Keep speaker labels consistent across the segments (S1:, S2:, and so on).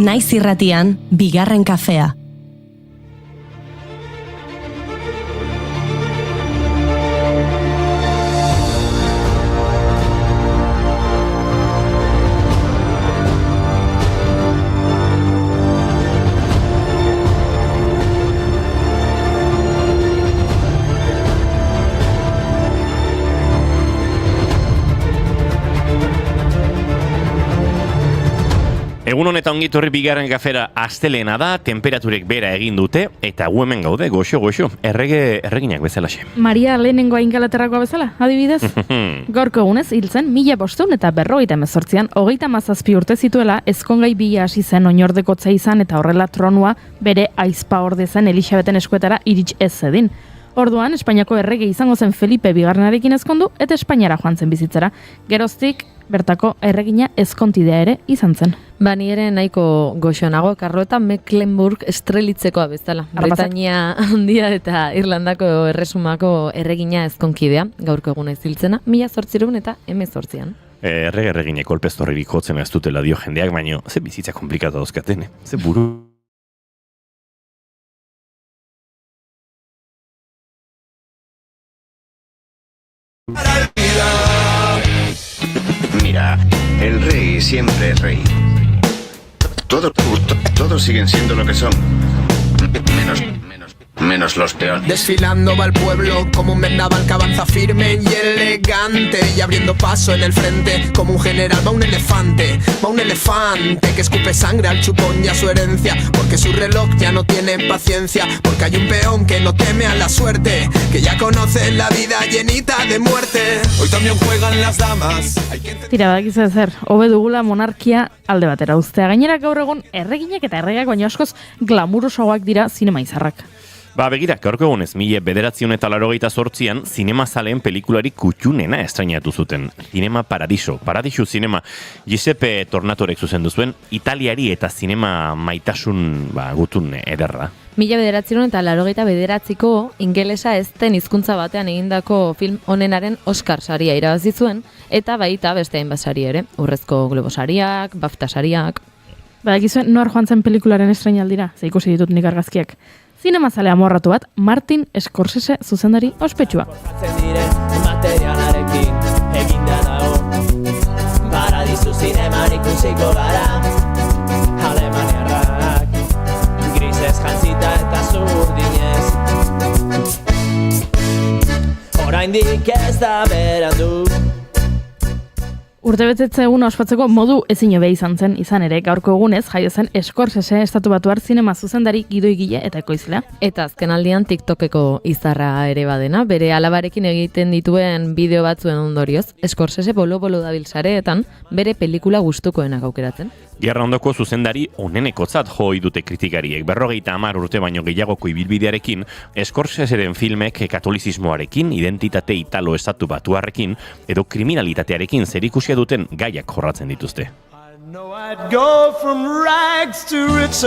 S1: Naiz irratian, bigarren kafea.
S2: Egun honetan ongi torri bigarren kafera astelena da, temperaturek bera egin dute, eta gu hemen gaude, goxo, erreginak bezalaxe.
S3: Maria lehenengo Ingalaterrakoa bezala, adibidez? Gaurko egunez, hiltzen 1558an, 37 urte zituela, ezkongai bila hasi zen oinordekotza izan eta horrela tronua bere aizpa orde zen Elisabeten eskuetara irits ez zedin. Orduan, Espainiako errege izango zen Felipe bigarrenarekin ezkondu eta Espainiara joan zen bizitzera. Geroztik, bertako erregina ezkontidea ere izan zen.
S4: Bani ere nahiko goxonago, Karlota Mecklenburg estrelitzekoa bezala. Britania handia eta Irlandako erresumako erregina ezkonkidea, gaurko eguna iziltzena, 1818an.
S2: Erreginek kolpeztorririk jotzen ez dutela dio jendeak, baino ze bizitza komplikatu dauzkaten, ze buru.
S5: Mira, el rey siempre es rey. Todos siguen siendo lo que son. Menos los peones.
S6: Desfilando va el pueblo como un vendaval que avanza firme y elegante, y abriendo paso en el frente como un general va un elefante que escupe sangre al chupón y a su herencia, porque su reloj ya no tiene paciencia, porque hay un peón que no teme a la suerte, que ya conoce la vida llenita de muerte. Hoy también juegan las damas.
S3: Tira, badakizu zer, hobe dugula monarkia alde batera uztea. Gainera gaur egun erreginak eta erregeak baino askoz glamurosoagoak dira zinema izarrak.
S2: Begira, gaurko egunez, 1988an zinemazaleen pelikulari kutxunena estrainatu zuten. Zinema Paradiso zinema. Giuseppe Tornatorek zuzendu zuen, Italiari eta zinema maitasun gutun ederra.
S4: 1989ko ingelesa ez den hizkuntza batean egindako film onenaren Oscar saria irabazi zuen, eta baita beste hainbat sari ere, Urrezko Globo sariak, BAFTA sariak.
S3: Badakizuen nor joan zen pelikularen estrainaldira, ze ikusi ditut nik argazkiak. Zinemazale amorratu bat, Martin Scorsese zuzendari ospetsua.
S7: Paradisu zineman ikusiko gara, alemaniarrak, grisez jantzita eta zurdinez. Oraindik ez da berandu.
S3: Urtebetetze eguna ospatzeko modu ezin hobe izan ere, gaurko egunez jaio zen Scorsese estatubatuar zinema zuzendari gidoigile eta ekoizlea.
S4: Eta azken aldian TikTokeko izarra ere badena, bere alabarekin egiten dituen bideo batzuen ondorioz, Scorsese bolo-bolo dabil sareetan bere pelikula gustukoenak aukeratzen.
S2: Gerra ondoko zuzendari onenekotzat joi dute kritikariek. 50 urte baino gehiagoko ibilbidearekin, Scorseseren filmek katolizismoarekin, identitate italo-estatu batuarrekin, edo kriminalitatearekin zerikusia duten gaiak jorratzen dituzte.
S7: know I'd go from rags to riches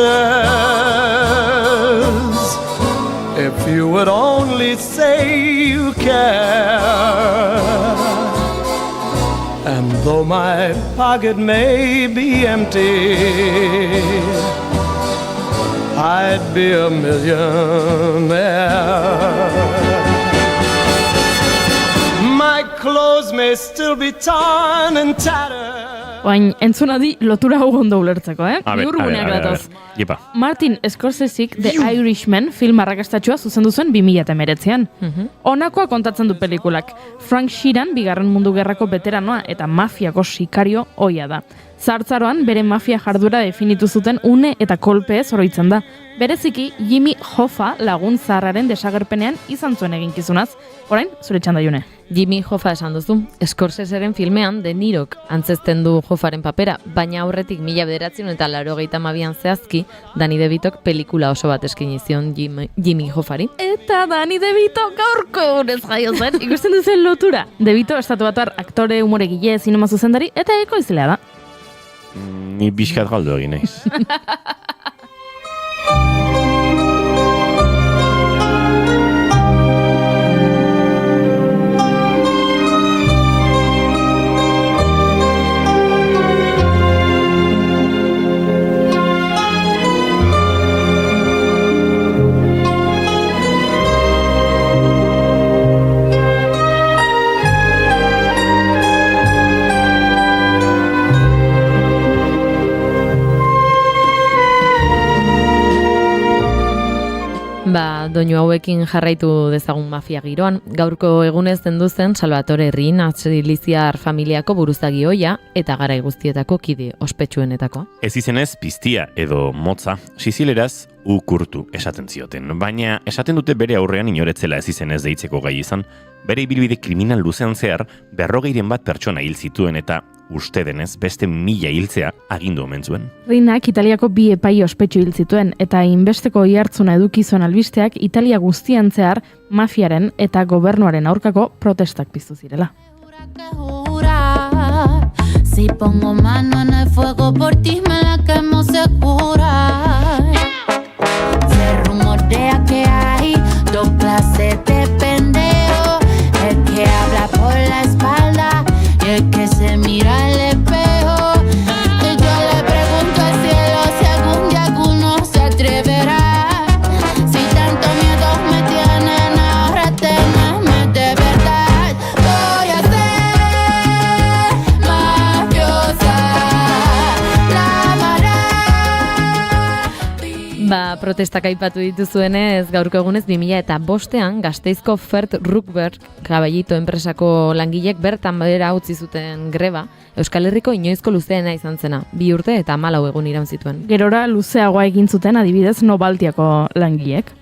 S7: if you would only say you care. And though my pocket may be empty, I'd be a millionaire. My clothes may still be torn and tattered.
S3: Oain, entzunadi lotura hau ondo ulertzeko,
S2: Bihurguneak
S3: datoz. Martin Scorseseek The Irishman film arrakastatxua zuzendu zuen 2019an. Honakoa kontatzen du pelikulak. Frank Sheeran, bigarren mundu gerrako veteranoa eta mafiako sikario ohia da. Zartzaroan bere mafia jardura definitu zuten une eta kolpeez oroitzen da. Bereziki, Jimmy Hoffa lagun zaharraren desagerpenean izan zuen eginkizunaz. Orain, zure txanda June.
S4: Jimmy Hoffa esan duzu. Scorseseren filmean De Nirok antzezten du Hoffaren papera, baina aurretik 1982an zehazki, Danny DeVitok pelikula oso bat eskaini zion Jimmy Hoffari.
S3: Eta Danny DeVito gaurko egunez jaio zen, ikusten duzen lotura. DeVito estatuatar aktore, umoregile, zinema zuzendari eta ekoizlea da.
S2: Ni bizkat galdu egin naiz.
S4: doinu hauekin jarraitu dezagun mafia giroan. Gaurko egunez dendu zen Salvatore Rin, atziliziar familiako buruzagi ohia eta garai guztietako kide ospetsuenetakoa.
S2: Ez izenez piztia edo motza, sizileraz ukurtu esaten zioten, baina esaten dute bere aurrean inoretzela ez izenez deitzeko gai izan, bere ibilbide kriminal luzean zehar 40 bat pertsona hil zituen eta uste denez beste 1000 hiltzea agindu omen zuen.
S3: Rinak Italiako 2 epai ospetsu hil zituen eta inbesteko ihartzuna eduki zuen albisteak Italia guztian zehar mafiaren eta gobernuaren aurkako protestak piztu zirela.
S8: Si pongo mano en el fuego por ti me la quemo segura. Se rumorea que hay dos clases de pendejo, el que habla por la espalda y el que se mira al espejo. Y yo le pregunto al cielo si algún día alguno se atreverá. Si tanto miedo me tienen, ahora teneme de verdad. Voy a ser mafiosa, la amará.
S4: Protestak aipatu dituzuenez, gaurko egunez 2005ean Gasteizko Fert Ruckberg kaballito enpresako langilek bertan badera utzi zuten greba, Euskal Herriko inoizko luzeena izan zena, 2 urte eta 14 egun iraun zituen.
S3: Gerora luzeagoa egin zuten adibidez Nobaltiako langilek.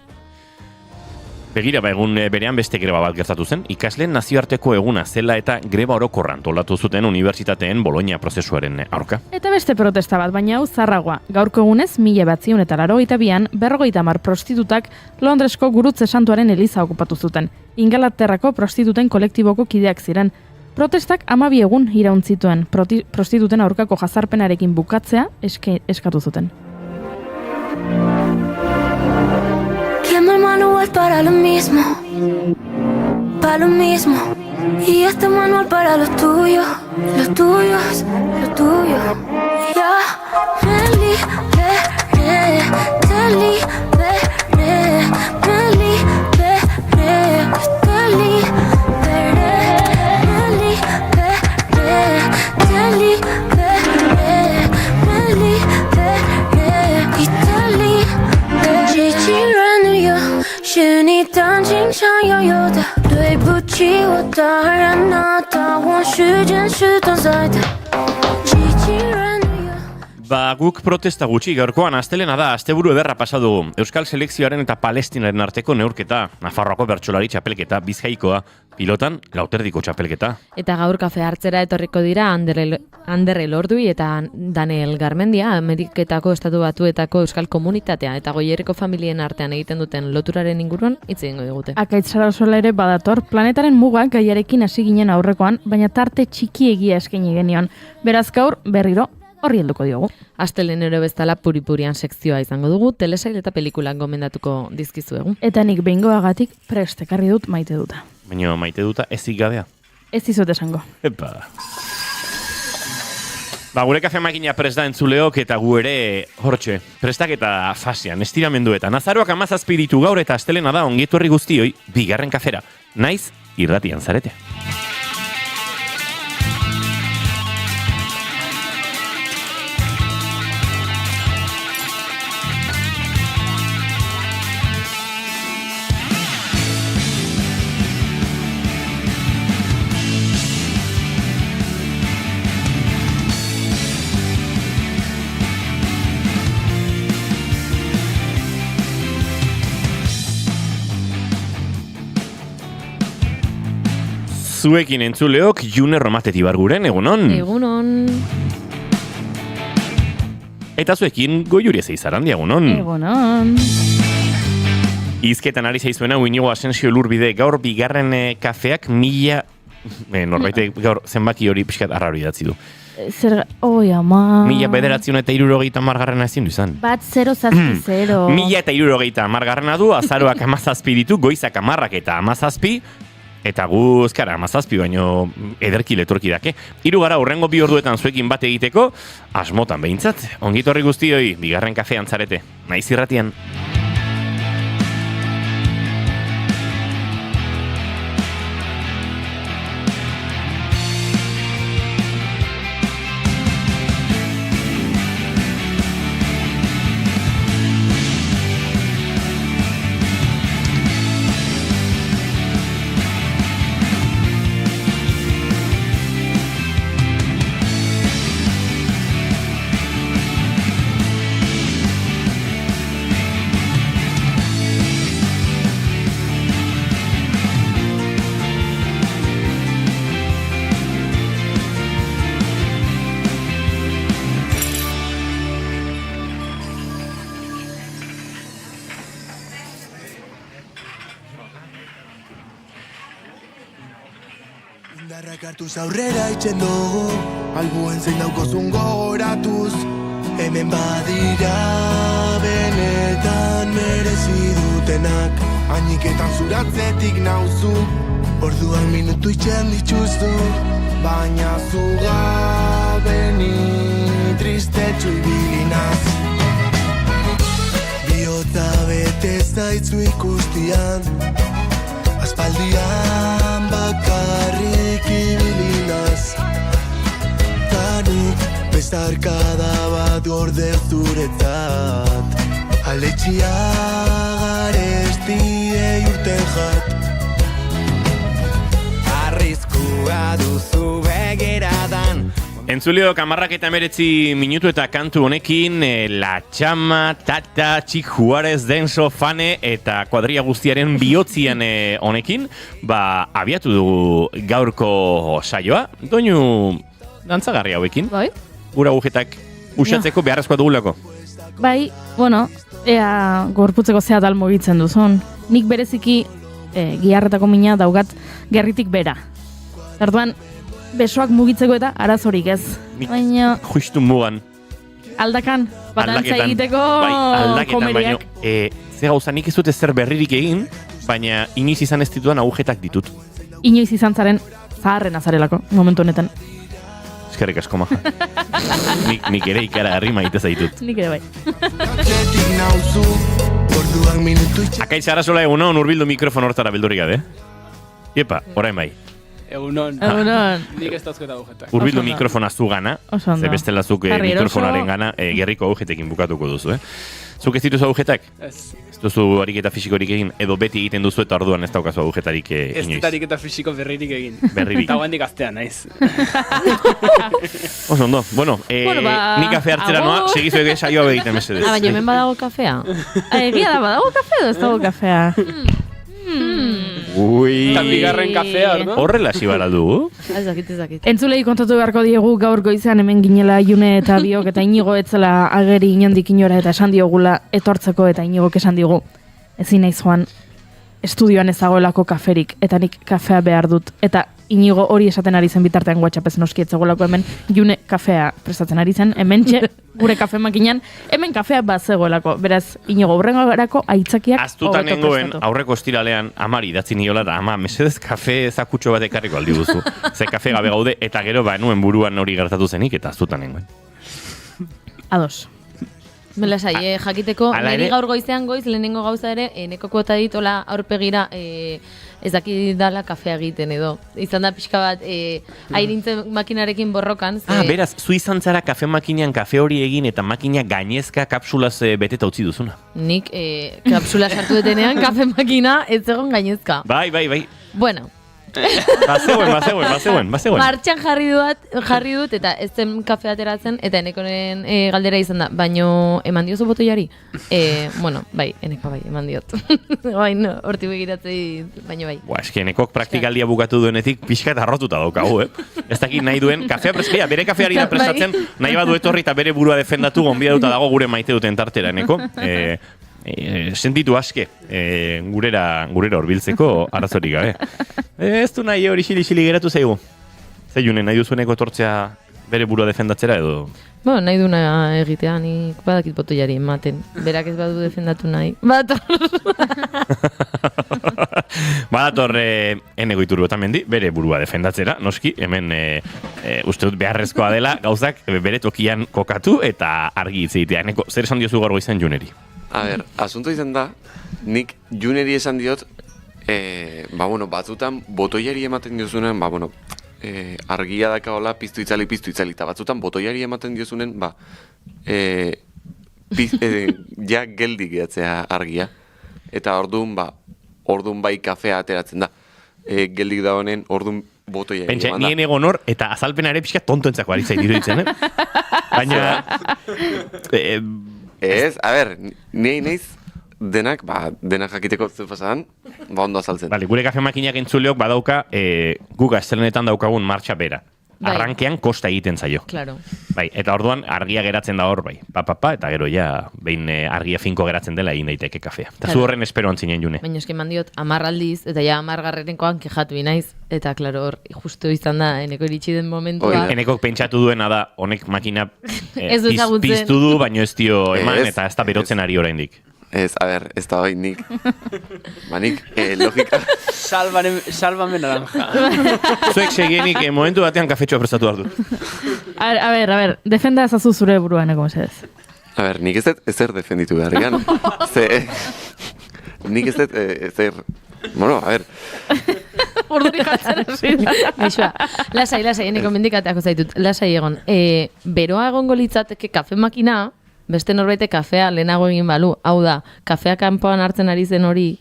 S2: Begira, egun berean beste greba bat gertatu zen, ikasleen nazioarteko eguna zela eta greba orokorra antolatu zuten unibertsitateen Bologna prozesuaren aurka.
S3: Eta beste protesta bat, baina hau zarragoa. Gaurko egunez 1982an 50 prostitutak Londresko Gurutze Santuaren eliza okupatu zuten. Ingalaterrako prostituten kolektiboko kideak ziren. Protestak 12 egun iraun zituen prostituten aurkako jazarpenarekin bukatzea eskatu zuten.
S8: Quemo el manual para lo mismo, para lo mismo. Y este manual para los tuyos, los tuyos, los tuyos. Ya me liberé, te liberé, me liberé, te liberé, me liberé, te liberé, me liberé y te liberé. 激情人的有是你当经常拥有的，对不起，我当然拿到我是真实存在的。激情人的有。
S2: Guk protesta gutxi gaurkoan astelena da, asteburu ederra pasadu Euskal Selekzioaren eta Palestinaren arteko neurketa, Nafarroako bertsolari txapelketa, Bizkaikoa, pilotan Lauterdiko txapelketa.
S4: Eta gaur kafe hartzera etorriko dira Ander Elordui eta Daniel Garmendia, Ameriketako Estatu Batuetako Euskal Komunitatea eta Goierriko familien artean egiten duten loturaren inguruan hitz egingo digute.
S3: Akaitz Sarasola ere badator, planetaren mugak gaiarekin hasi ginen aurrekoan, baina tarte txikiegia eskaini genion. Beraz gaur berriro horri helduko diogu.
S4: Astelenero bezala puripurian sekzioa izango dugu, telesail eta pelikulak gomendatuko dizkizuegu.
S3: Eta nik behingoagatik prest ekarri dut maite duta.
S2: Baina maite duta ezik gabea.
S3: Ez dizut esango.
S2: Epa. Gure kafe makina prest da entzuleok eta gu ere hortxe, prestak eta fasian, estiramenduetan. Azaroak 17 ditu gaur eta astelena da ongietu herri guztioi, bigarren kafera. Naiz irratian zarete. Zuekin entzuleok June Romateti barguren, egunon?
S4: Egunon.
S2: Eta zuekin Goiuri Zeizarandia, egunon?
S3: Egunon.
S2: Izketan ari zaizuena Inigo Asensio Lurbide, gaur bigarren kafeak 1000... norbait gaur zenbaki hori pixkat arraro idatzi du.
S3: Zer, oi ama...
S2: 1970 ezin du izan.
S3: Bat 0-0.
S2: 1970 du, azaroak 17 ditu, goizak 10 eta 17, eta gu, eskara, 17, baino ederki letorki dake. Hiru gara hurrengo 2 orduetan zuekin bat egiteko, asmotan behintzat, ongitorri guztioi, bigarren kafean zarete, naiz irratian.
S9: Indarrak hartuz aurrera itxen dugu, albuen zein daukozun gogoratuz. Hemen badira benetan merezi dutenak, hainiketan zuratzetik nauzu, orduan minutu itxen dituzu, baina zugabe ni tristetxu ibilinaz. Biota bete zaitzu ikustian, aspaldian bakarrik ibilinaz. Tanuk bestarkada bat gorde zuretzat, aletxia garestiei urten jat. Arriskua duzu begiradan.
S2: Entzuleo, 19 minutu eta kantu honekin La Chama, Tata, Chick Juarez, Denso, Fane eta kuadria guztiaren bihotzian honekin, abiatu dugu gaurko saioa. Doinu dantzagarri hauekin.
S3: Bai.
S2: Gura agujetak usatzeko beharrezkoa dugulako.
S3: Bai, bueno, ea gorputzeko zea dal mugitzen duzun. Nik bereziki giharretako mina daugat gerritik bera. Orduan, besoak mugitzeko eta arazorik ez. Baina
S2: justu mugan.
S3: Aldakan, batantza egiteko komeriak.
S2: Ze gauza, nik ez dut ezer berririk egin, baina inoiz izan ez dituan agujetak ditut.
S3: Inoiz izan zaren zaharren azarelako, momentu honetan.
S2: Eskerrik asko, maja. Nik ere ikara harri maite zaitut.
S3: Nik ere bai.
S2: Akaitz arazola egunon, urbildu mikrofon hortara bildurik gabe. Iepa, orain bai.
S10: Egunon. Nik ez dauzko eta agujetak.
S2: Urbildu mikrofon aztu gana, ze bestela zuk mikrofonaren gana gerriko agujetekin bukatuko duzu, Zuk ez dituzu agujetak? Ez. Ez duzu ariketa fisikorik egin, edo beti egiten duzu eta orduan ez daukazu agujetarik inoiz?
S10: Ez dut ariketa fisiko berririk egin.
S2: Berririk.
S10: Eta guandik aztean, naiz.
S2: Oso ondo, bueno, nik kafe hartzera noa, segizu ege saioa begiten mesedez.
S4: Baina hemen badago kafea?
S3: Egia da, badago kafea edo ez dago kafea?
S2: Ui.
S10: Eta bigarren kafea, ordo?
S2: Horrela xibara dugu.
S4: Ez dakit.
S3: Entzulei kontatu beharko diegu gaur goizean hemen ginela June eta Biok eta Inigo etzela ageri inondik inora eta esan diogula etortzeko eta Inigok esan digu. Ezin naiz joan, estudioan ez dagoelako kaferik eta nik kafea behar dut. Eta Inigo hori esaten ari zen bitartean WhatsApp noski etzegolako hemen June kafea prestatzen ari zen. Hemen gure kafe makinan, hemen kafea bat zegoelako. Beraz, Inigo horrengarako aitzakiak
S2: Aztutan nengoen aurreko estiralean amari idatzi niola da, ama, mesedez kafe zakutxo bat ekarriko aldi duzu. Ze kafe gabe gaude eta gero nuen buruan hori gertatu zenik eta aztutan nengoen.
S3: Ados.
S4: Bela jakiteko, niri gaur goizean lehenengo gauza ere, neko kuota ditola aurpegira ez daki dala kafea egiten edo. Izan da pixka bat airintzen makinarekin borrokan.
S2: Beraz, zu izan zara kafe makinean kafe hori egin eta makina gainezka kapsulaz beteta utzi duzuna.
S4: Nik kapsula sartu detenean kafe makina ez egon gainezka.
S2: Bai.
S4: Bueno.
S2: Bazegoen.
S4: Martxan jarri dut eta ez zen kafe ateratzen eta enekoren galdera izan da, baino eman diozu botoiari? Bueno, bai, eneko bai, eman diot. Baina, horti begiratzei, baino bai.
S2: Eski enekok praktikaldia bukatu duenetik pixka eta arrotuta daukagu, Ez dakit nahi duen, kafea prestatzen, bere kafeari da prestatzen, nahi badu etorri eta bere burua defendatu, gonbidatuta dago gure maite duten tartera, eneko. Sentitu aske, gurera horbiltzeko arazorik gabe. Ez du nahi hori xili geratu zaigu. Zeiune, nahi duzueneko etortzea bere burua defendatzera edo?
S4: Bueno, nahi duna egitea, nik badakit botoiari ematen. Berak ez badu defendatu nahi.
S2: Badator eneko iturbotan mendi, bere burua defendatzera, noski, hemen uste dut beharrezkoa dela, gauzak bere tokian kokatu eta argi hitz egitea. Eneko, zer esan diozu gaur goizean Juneri?
S11: A ber, asunto izan da, nik Juneri esan diot, batzutan botoiari ematen diozunen, argia dakaola piztu itzali, eta batzutan botoiari ematen diozunen, ja geldi gehatzea argia. Eta orduan bai kafea ateratzen da. Geldik da honen, orduan botoiari eman da.
S2: Pentsa, nien egon hor, eta azalpena ere pixka tontoentzako ari zait iruditzen, Baina...
S11: Ez, a ber, neiz denak jakiteko zer pasadan, ondo azaltzen.
S2: Gure kafe makinak entzuleok badauka, guk astelenetan daukagun martxa bera. arrankean kosta egiten zaio.
S4: Claro.
S2: Bai, eta orduan argia geratzen da hor, bai, eta gero ja, behin argia finko geratzen dela egin daiteke kafea. Eta zu horren esperoan zinen June.
S4: Baina eski mandiot 10 aldiz, eta ja 10garrenkoan kejatu inaiz, eta klaro hor, justu izan da, eneko iritsi den momentua.
S2: Eneko pentsatu duena da, honek makina
S4: piztu
S2: du, baino ez dio eman, eta ez da berotzen ari oraindik.
S11: Ez, a ber, ez da hoi nik. Nik, logika.
S10: Sálvame naranja.
S2: Zuek segienik momentu batean kafetxoa prestatu behar dut.
S3: A ver, defenda ezazu zure buruan, eko mesedez.
S11: A ber, nik ez dut ezer defenditu behar egan. Nik ez dut ezer... Bueno, a ber...
S3: Urduri jatzen hasi da.
S4: Gaixoa, lasai, eneko mendikateako zaitut. Lasai egon, beroa egongo litzateke kafe makina, beste norbete kafea lehenago egin balu. Hau da, kafea kanpoan hartzen ari zen hori,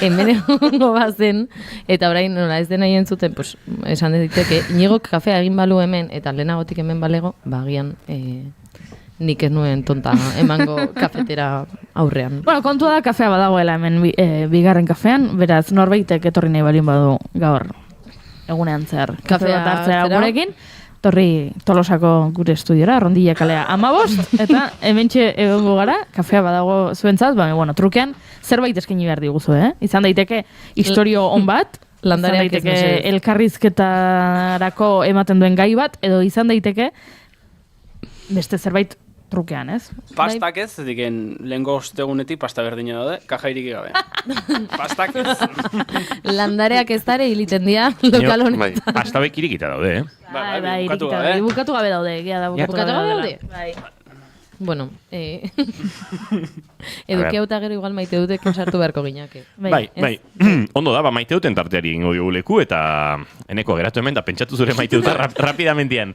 S4: hemen egongo bazen, eta orain nola ez dena hien zuten, pues, esan diteke, Iñigok kafea egin balu hemen, eta lehenagotik hemen balego, bagian... nik ez nuen tonta emango kafetera aurrean.
S3: Bueno, kontua da kafea badagoela hemen bigarren kafean, beraz norbeitek etorri nahi balin badu gaur egunean zer. Kafea bat hartzea gurekin, torri Tolosako gure estudiora, Rondilla kalea 15, eta hementxe egongo gara, kafea badago zuentzat, bueno, trukean zerbait eskaini behar diguzu, Izan daiteke historio on bat, izan daiteke elkarrizketarako ematen duen gai bat, edo izan daiteke beste zerbait trukean, ez?
S10: Pastak ez, diken lehenko ostegunetik pasta berdina daude, kajairik gabe. Pastak ez.
S4: Landareak ez dara hiliten dira lokal honetan.
S2: Pasta bek irikita daude,
S3: Bai, bukatu gabe daude.
S4: Bukatu gabe daude? Bai. Bueno, eduki hauta gero igual maite dute sartu beharko gineake.
S2: Bai. Ondo da, maite duten tarteari ingo dugu leku, eta eneko geratu hemen da pentsatu zure maite duta rapidamentian.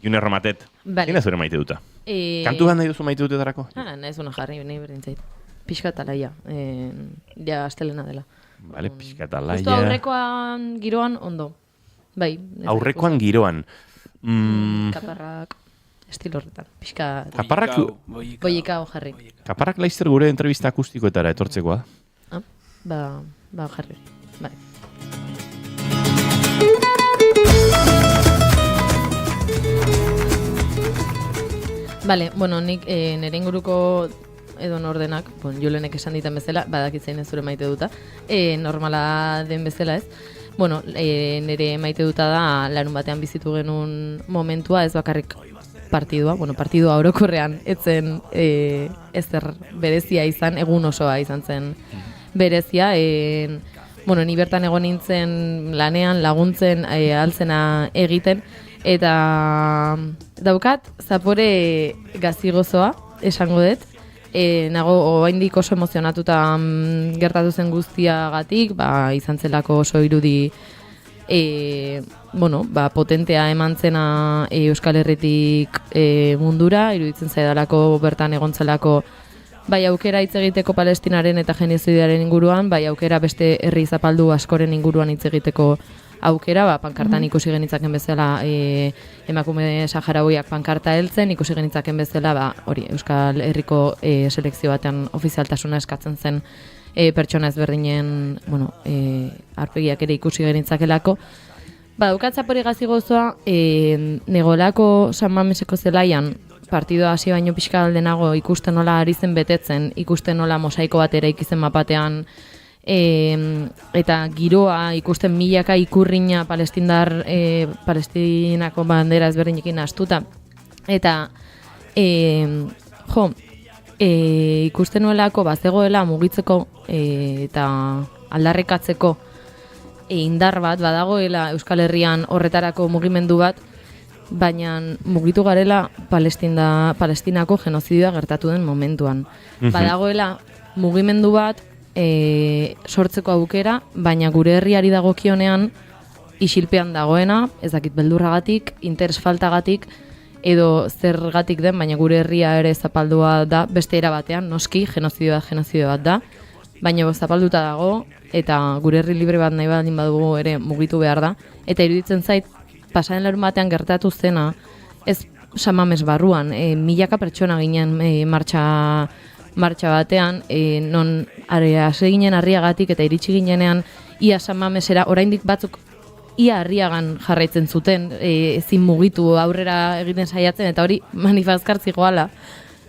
S2: June Romatet, zina zure maite duta? Kantu bat nahi duzu maite dutetarako?
S4: Nahi zuna jarri, nahi berdintzait. Pixka talaia, ja astelena dela.
S2: Vale, pixka talaia.
S4: Justo aurrekoan giroan ondo. Bai.
S2: Aurrekoan giroan.
S4: Kaparrak, estilo horretan. Pixka...
S2: Kaparrak...
S4: Boikao jarri.
S2: Kaparrak laizter gure entrevista akustikoetara etortzekoa.
S4: Ba jarri. Bai. Bale, bueno, nik nire inguruko edo nordenak, Julenek esan ditan bezala, badakitzein ez zure maite duta, normala den bezala ez. Bueno, nire maite duta da larun batean bizitu genuen momentua, ez bakarrik partidua, partidua orokorrean etzen ezer berezia izan, egun osoa izan zen berezia. Ni bertan egon nintzen lanean, laguntzen, altzena egiten, eta daukat zapore gazigozoa, esango dut. Nago oraindik oso emozionatuta gertatu zen guztiagatik, izan zelako oso irudi potentea eman zena Euskal Herritik mundura, iruditzen zaidalako bertan egontzelako bai aukera hitz egiteko Palestinaren eta genozidiaren inguruan, bai aukera beste herri zapaldu askoren inguruan hitz egiteko aukera, pankartan ikusi genitzaken bezala emakume saharauiak pankarta heltzen, ikusi genitzaken bezala hori Euskal Herriko selekzio batean ofizialtasuna eskatzen zen pertsona ezberdinen aurpegiak ere ikusi genitzakelako. Daukat zapori gazigozoa, negolako San Mameseko zelaian partidua hasi baino pixka aldenago ikusten nola ari zen betetzen, ikusten nola mosaiko bat eraikitzen mapatean, eta giroa ikusten milaka ikurrina Palestinako bandera ezberdinekin astuta. Eta ikusten nuelako bazegoela mugitzeko eta aldarrikatzeko indar bat badagoela Euskal Herrian horretarako mugimendu bat, baina mugitu garela Palestinako genozidioa gertatu den momentuan. Badagoela mugimendu bat sortzeko aukera, baina gure herriari dagokionean isilpean dagoena, ez dakit beldurragatik, interes faltagatik, edo zergatik den, baina gure herria ere zapaldua da, beste era batean, noski, genozidio bat da, baina zapalduta dago, eta gure herri libre bat nahi baldin badugu ere mugitu behar da, eta iruditzen zait, pasaren larun batean gertatu zena, ez San Mames barruan, milaka pertsona ginen martxa batean, non hasi ginen harriagatik eta iritsi ginenean ia San Mamesera, oraindik batzuk ia harriagan jarraitzen zuten, ezin mugitu aurrera egiten saiatzen, eta hori manifazkartzi goala.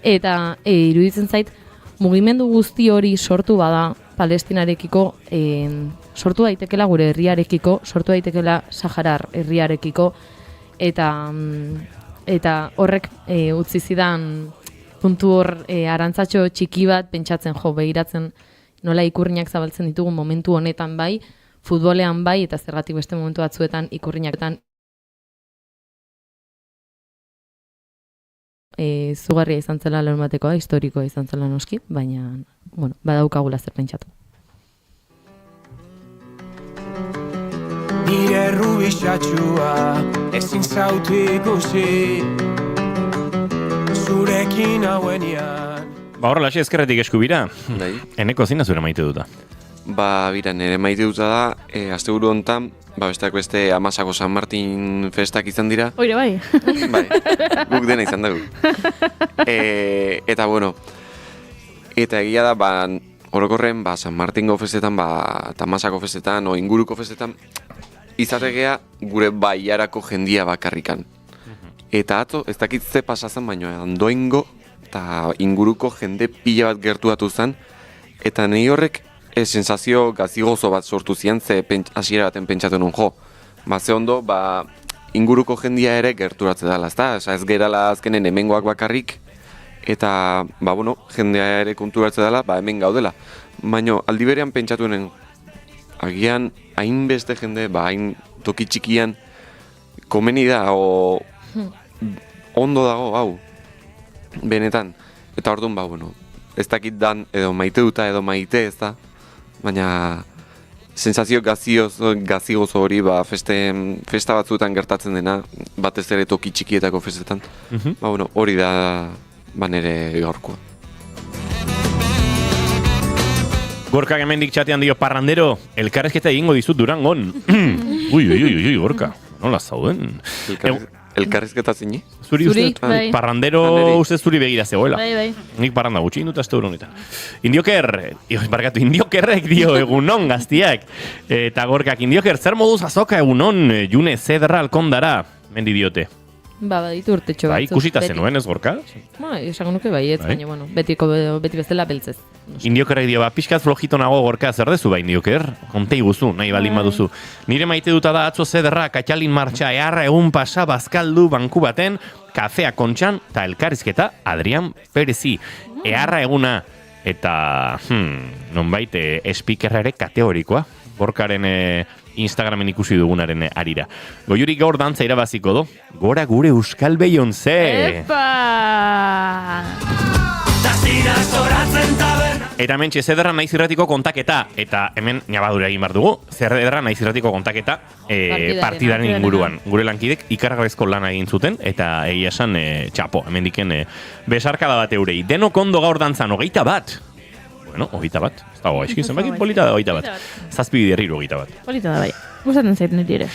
S4: Eta iruditzen zait, mugimendu guzti hori sortu bada Palestinarekiko, sortu daitekela gure herriarekiko, sortu daitekela Saharar herriarekiko, eta horrek utzi zidan puntu hor arantzatxo txiki bat pentsatzen begiratzen nola ikurrinak zabaltzen ditugu momentu honetan bai, futbolean bai, eta zergatik beste momentu batzuetan ikurriaketan zugarria izan zela larunbatekoa, historikoa izan zela noski, baina, bueno, badaukagula zer pentsatu.
S7: Nire rubixatxua ezin zautu ikusi zurekin hauenian.
S2: Horrela, eskerretik eskubira. Eneko zina zure maite duta?
S11: Bira, nire maite duta da, asteburu hontan, besteak beste Amasako San Martin festak izan dira.
S3: Oire bai.
S11: Bai, guk dena izan dugu. Eta bueno, eta egia da, orokorren, San Martingo festetan, eta Amasako festetan, o inguruko festetan, izategea gure baiarako jendia bakarrikan. Eta atzo, ez dakit ze pasazan, baina Andoaingo eta inguruko jende pila bat gertuatu zen, eta nahi horrek sensazio gazigozo bat sortu zian, ze hasiera baten pentsatu nun jo. Ze ondo, inguruko jendia ere gerturatze dela, ezta? Ez gerala azkenen hemengoak bakarrik, eta, jendea ere konturatze dela, hemen gaudela. Baina aldi berean pentsatu nen, agian hainbeste jende, hain toki txikian, komeni da, ondo dago, hau, benetan. Eta orduan, ez dakit dan, edo maite duta, edo maite ez da, baina sensazio gazigozo hori, festa batzuetan gertatzen dena, batez ere toki txikietako festetan, hori da, nere gaurkoa.
S2: Gorka hemendik txatean dio, parrandero, elkarrezketa egingo dizut Durangon. Ui, Gorka, nola zauden?
S11: Elkarrizketa zini?
S2: Zuri, parrandero uste zuri begira zegoela.
S3: Bai.
S2: Nik parranda gutxi induta ez honetan. Indiokerrek dio egunon gaztiak. Eta Gorkak, Indioker, zer moduz azoka egunon, june zederra alkondara, mendi diote.
S4: Baditu urtetxo batzuk.
S2: Ikusita zenuen ez Gorka?
S4: Esango nuke baietz, baina, beti bezala beltzez.
S2: Indiokerrek dio, pixkat flojito nago Gorka, zer dezu Indioker? Kontei guzu, nahi balin baduzu. Nire maite duta da atzo zederra, katxalin martxa, eharra egun pasa, bazkaldu, banku baten, kafea kontxan, eta elkarrizketa Adrian Perezi. Eharra eguna, eta, nonbait, speakerra ere kategorikoa. Gorkaren Instagramen ikusi dugunaren arira. Goiurik gaur dantza irabaziko do. Gora gure Euskal Beyoncé!
S3: Epa!
S2: Eta mentxe, zederra naiz irratiko kontaketa. Eta hemen nabadura egin behar dugu. Zederra naiz irratiko kontaketa partidaren inguruan. Gure lankidek ikargarrizko lana egin zuten. Eta egia esan, txapo, hemen diken besarkada bat eurei. Denok ondo gaur dantzan, 21. Bueno, 21. Ez dago, eskin zenbakit polita da 21. Zazpi biderriru 21.
S3: Polita da bai. Gustatzen zait nire ere.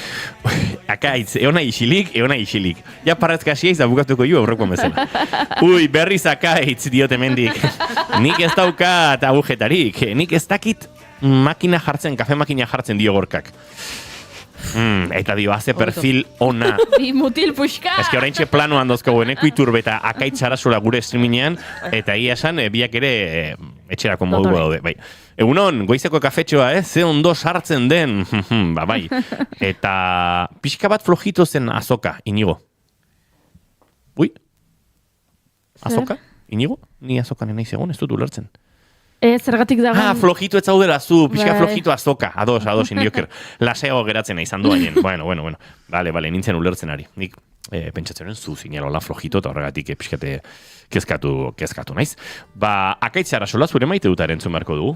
S2: Akaitz, eona isilik. Ja parratzka asia izan bukatuko ju aurrekoan bezala. Ui, berriz akaitz diote mendik. Nik ez daukat agujetarik. Nik ez dakit kafe makina jartzen dio Gorkak. Eta dio, haze perfil ona.
S3: Bi mutil puxka!
S2: Ez que oraintxe planoan dozkogu, eneko iturbe eta akaitz arazola gure streamingean, eta egia esan, biak ere etxerako modu daude. Bai. Egunon, goizeko kafetxoa, ze ondo sartzen den. Bai. Eta pixka bat flojito zen azoka, Inigo. Ui? Azoka? Inigo? Ni azokan enaiz egon, ez dut ulertzen.
S3: Zergatik dagoen...
S2: Flojito ez zaudela zu, pixka flojito azoka. Ados, Indioker. Laseago geratzen izan duainen. Bueno. Bale, nintzen ulertzen ari. Nik pentsatzen zu zinalola flojito, eta horregatik pixkate kezkatu naiz. Akaitzara sola zure maite dut erantzun beharko dugu.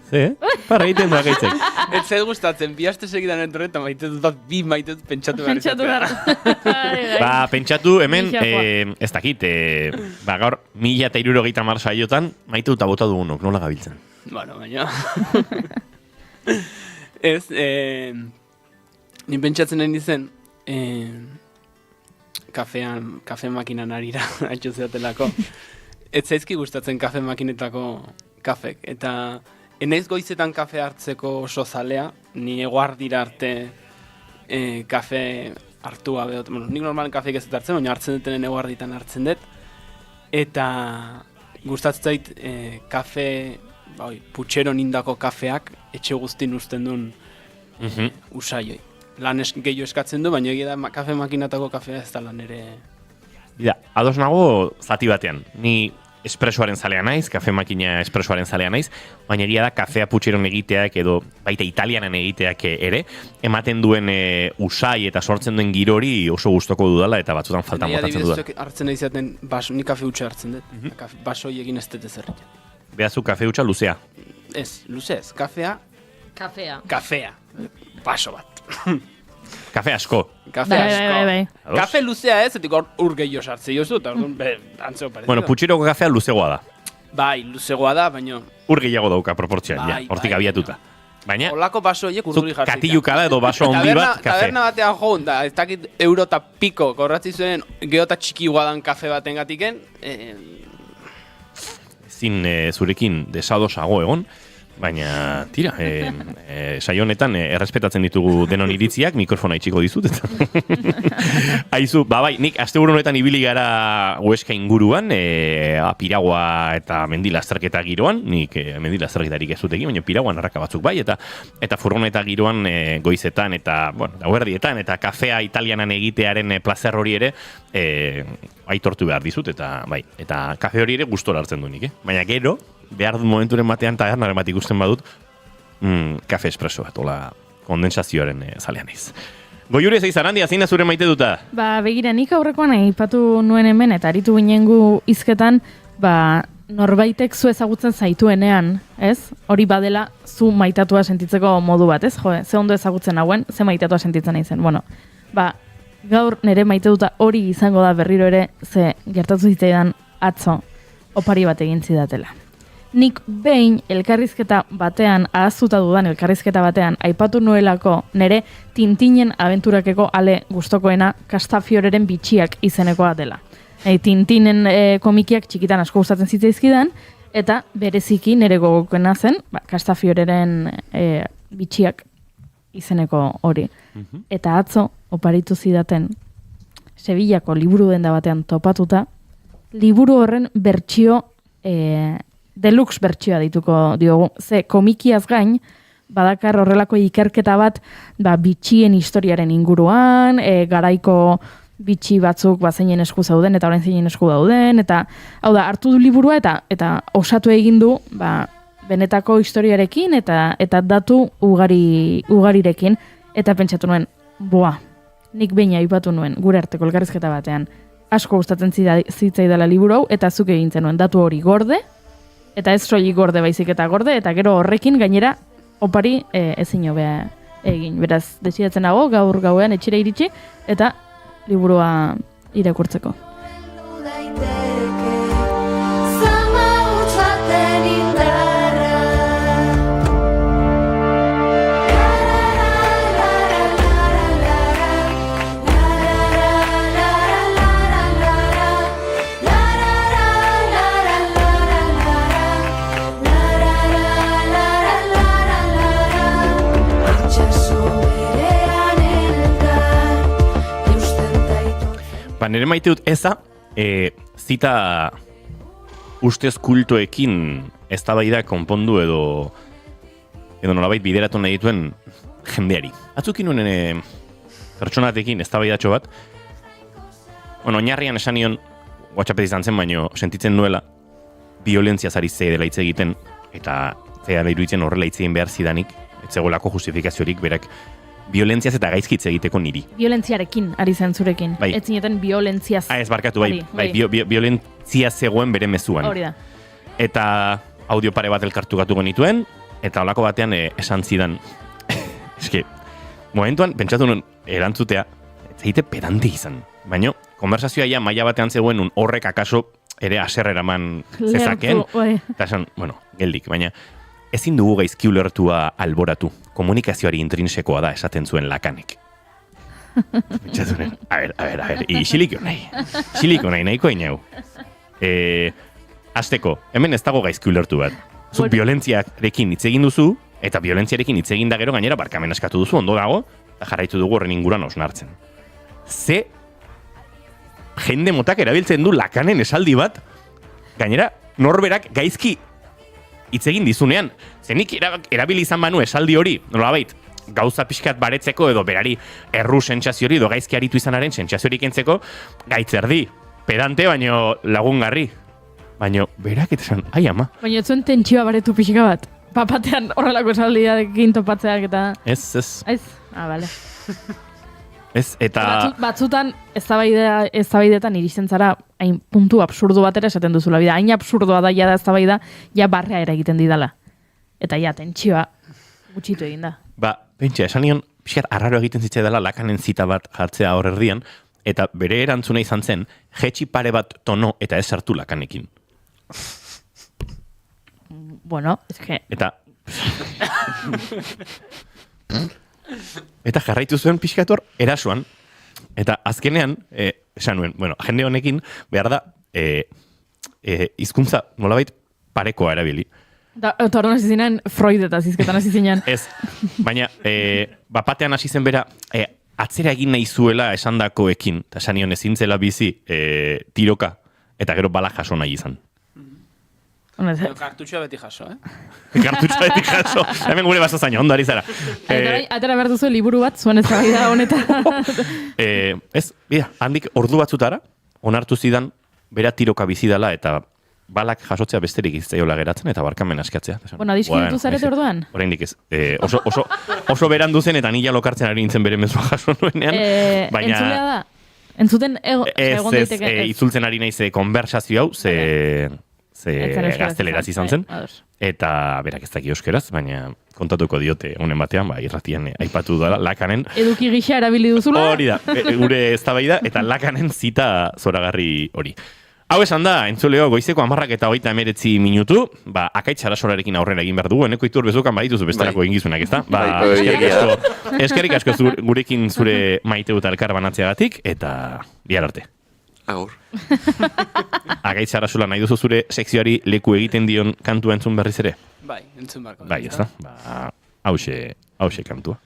S2: Ze, Parra egiten du akaitzek.
S10: Ez zait gustatzen, bi aste segidan entorren, eta maite dut bat, bi maite dut pentsatu behar.
S2: Pentsatu hemen, ez dakit, gaur 1360 saiotan, maite dut abota dugunok, nola gabiltzen?
S10: Bueno, baina... Ez, ni pentsatzen nahi dizen, kafe makinan arira, haitxu zeatelako. Ez zaizki gustatzen kafe makinetako kafek, eta enaiz goizetan kafe hartzeko oso zalea, ni eguardira arte kafe hartu gabe, bueno, nik normalen kafeik ez dut hartzen, baina hartzen dutenen eguarditan hartzen dut, eta gustatzen zait kafe, putxero nindako kafeak etxe guztin usten duen usaioi. Lan gehiago eskatzen du, baina egia da kafe makinatako kafea ez da lan ere...
S2: Bida, ados nago zati batean. Ni espresoaren zalea naiz, kafe makina espresoaren zalea naiz, baina egia da kafea putxeron egiteak edo baita italianen egiteak ere, ematen duen usai eta sortzen duen girori oso gustoko dudala eta batzutan faltan botatzen dudala.
S10: Adibidez, hartzen nahi zaten, ni kafe hutsa hartzen dut, basoi egin ez dut ezerrik.
S2: Behazu kafe hutsa luzea?
S10: Ez, luze ez, kafea. Kafea, baso bat.
S2: Kafe asko.
S10: Kafe asko. Kafe luzea ez, etik ur gehiago sartze jozu, eta antzeo parecido.
S2: Bueno, putxeroko kafea luzegoa da.
S10: Bai, luzegoa da, baina...
S2: Ur gehiago dauka proportzioan, hortik abiatuta. Baina...
S10: Olako baso horiek urduri jartzita.
S2: Katiluka da edo baso handi bat kafe.
S10: Taberna batean joan, da, ez dakit euro eta piko, korratzi zuen, geota txiki guadan kafe baten gatiken...
S2: Zin zurekin desadosago egon, baina, tira, saio honetan errespetatzen ditugu denon iritziak, mikrofona itxiko dizut, eta... Aizu, bai, nik asteburu honetan ibili gara Huesca inguruan, Piragua eta mendilazterketa giroan, nik mendilazterketarik ez zutekin, baina Piraguan arraka batzuk bai, eta furgoneta giroan goizetan, eta, bueno, gauerdietan, eta kafea italianan egitearen plazer hori ere, aitortu behar dizut, eta, bai, eta kafe hori ere gustora hartzen du nik, Baina gero, behar dut momenturen batean tabernaren bat ikusten badut, kafe espresso bat, ola kondensazioaren zalean iz. Goiure zeizan, handia, zein da zure maite duta?
S3: Begira, nik aurrekoan aipatu nuen hemen, eta aritu ginengu hizketan, norbaitek zu ezagutzen zaituenean, ez? Hori badela zu maitatua sentitzeko modu bat, ez? Jo, ze ondo ezagutzen hauen, ze maitatua sentitzen nahi zen. Bueno, gaur nire maite duta hori izango da berriro ere, ze gertatu zitzaidan atzo opari bat egin zidatela. Nik behin elkarrizketa batean, ahaztuta dudan elkarrizketa batean, aipatu nuelako nire Tintinen abenturakeko ale gustokoena Castafioreren bitxiak izenekoa dela. Tintinen komikiak txikitan asko gustatzen zitzaizkidan, eta bereziki nire gogokoena zen, Castafioreren bitxiak izeneko hori. Eta atzo, oparitu zidaten, Sevillako liburu denda batean topatuta, liburu horren bertsio, deluxe bertsioa dituko diogu. Ze komikiaz gain, badakar horrelako ikerketa bat, bitxien historiaren inguruan, garaiko bitxi batzuk zeinen esku zauden, eta orain zeinen esku dauden, eta hau da, hartu du liburua, eta osatu egin du, benetako historiarekin, eta datu ugarirekin, eta pentsatu nuen, nik behin aipatu nuen, gure arteko elkarrizketa batean, asko gustatzen zitzaidala liburu hau, eta zuk egin zenuen datu hori gorde, eta ez soilik gorde baizik eta gorde, eta gero horrekin gainera opari ezin hobea egin. Beraz, desidatzen nago, gaur gauean etxera iritsi, eta liburua irakurtzeko.
S2: Nire maite dut eza, zita ustez kultoekin eztabaida konpondu edo nolabait bideratu nahi dituen jendeari. Atzukin nuen pertsonatekin eztabaidatxo bat, oinarrian esan nion, WhatsAppet izan zen, baino sentitzen nuela, violentziaz ari zei dela hitz egiten, eta zei iruditzen horrela hitz egin behar zidanik, etzegolako justifikaziorik berak, violentziaz eta gaizkitz egiteko niri.
S3: Violentziarekin, ari zen zurekin. Ez zineten violentziaz.
S2: Ez barkatu, violentzia zegoen bere mezuan.
S3: Hori da.
S2: Eta audio pare bat elkartu gatu genituen, eta holako batean esan zidan. Eske, momentuan, pentsatu nuen erantzutea, zeite pedante izan. Baina, konversazioa ja maila batean zegoen horrek akaso ere aserreraman zezaken. Eta esan, geldik, baina ezin dugu gaizki ulertua alboratu. Komunikazioari intrinsekoa da esaten zuen Lakanek. A ver, isiliko nahi nahiko inau. Azteko, hemen ez dago gaizki ulertu bat. Zuk violentziarekin hitz egin duzu, eta violentziarekin hitz egin da gero gainera barkamen eskatu duzu, ondo dago, eta jarraitu dugu horren inguruan osnartzen. Ze jende motak erabiltzen du Lakanen esaldi bat, gainera norberak gaizki hitz egin dizunean. Zenik erabili izan banu esaldi hori, nolabait, gauza pixkat baretzeko edo berari erru sentsazio hori edo gaizki aritu izanaren sentsaziorik entzeko, gaitzerdi, pedante baino lagungarri. Baino, berak eta esan, ai ama.
S3: Baina ez zuen tentsioa baretu pixka bat. Papatean horrelako esaldiarekin topatzeak eta...
S2: Ez.
S3: Bale.
S2: Ez, eta...
S3: Batzutan eztabaidetan iristen zara hain puntu absurdo batera esaten duzula bida. Hain absurdoa da ja da eztabaida, ja barrea eragiten didala. Eta ja, tentsioa gutxitu egin da.
S2: Pentsa, esan nion, pixkat arraro egiten zitzai dela Lakanen zita bat jartzea hor erdian, eta bere erantzuna izan zen, jetxi pare bat tono eta ez sartu Lakanekin.
S3: Bueno, es que...
S2: Eta jarraitu zuen pixkator erasuan. Eta azkenean, esan nuen, jende honekin behar da hizkuntza nolabait parekoa erabili.
S3: Eta hori hasi zinen Freud eta zizketan hasi zinen.
S2: Ez, baina bapatean hasi zen bera atzera egin nahi zuela esandakoekin. Eta esan nion ezin zela bizi tiroka eta gero bala jaso nahi izan.
S10: Kartutxoa beti jaso,
S2: Kartutxoa beti jaso. Hemen gure baso zaino, ondo ari zara.
S3: Atera behar duzu liburu bat, zuen ez da honetan.
S2: Ez, handik ordu batzutara, onartu zidan, bera tiroka bizi dela eta balak jasotzea besterik izzaiola geratzen eta barkamen askatzea.
S3: Bueno, adiskinetu zarete orduan?
S2: Oraindik ez. Oso berandu zen eta nila lokartzen ari nintzen bere mezua jaso nuenean.
S3: Entzulea da? Entzuten egon daiteke?
S2: Ez, itzultzen ari naiz konversazio hau, ze gazteleraz izan zen, eta berak ez daki euskeraz, baina kontatuko diote honen batean, irratian aipatu dela, Lakanen.
S3: Eduki gisa erabili duzula?
S2: Hori da, gure eztabaida eta Lakanen zita zoragarri hori. Hau esan da, entzuleo, goizeko 10:29 minutu, Akaitz Sarasorarekin aurrera egin behar dugu, eneko itur bezukan badituzu bestelako egingizunak, ez da? Eskerrik asko gurekin zure maite dut elkar banatzeagatik, eta bihar arte.
S11: Agur.
S2: Akaitz Sarasola nahi duzu zure sekzioari leku egiten dion kantua entzun berriz ere?
S10: Bai, entzun barko.
S2: Bai, ez da? Hauxe kantua.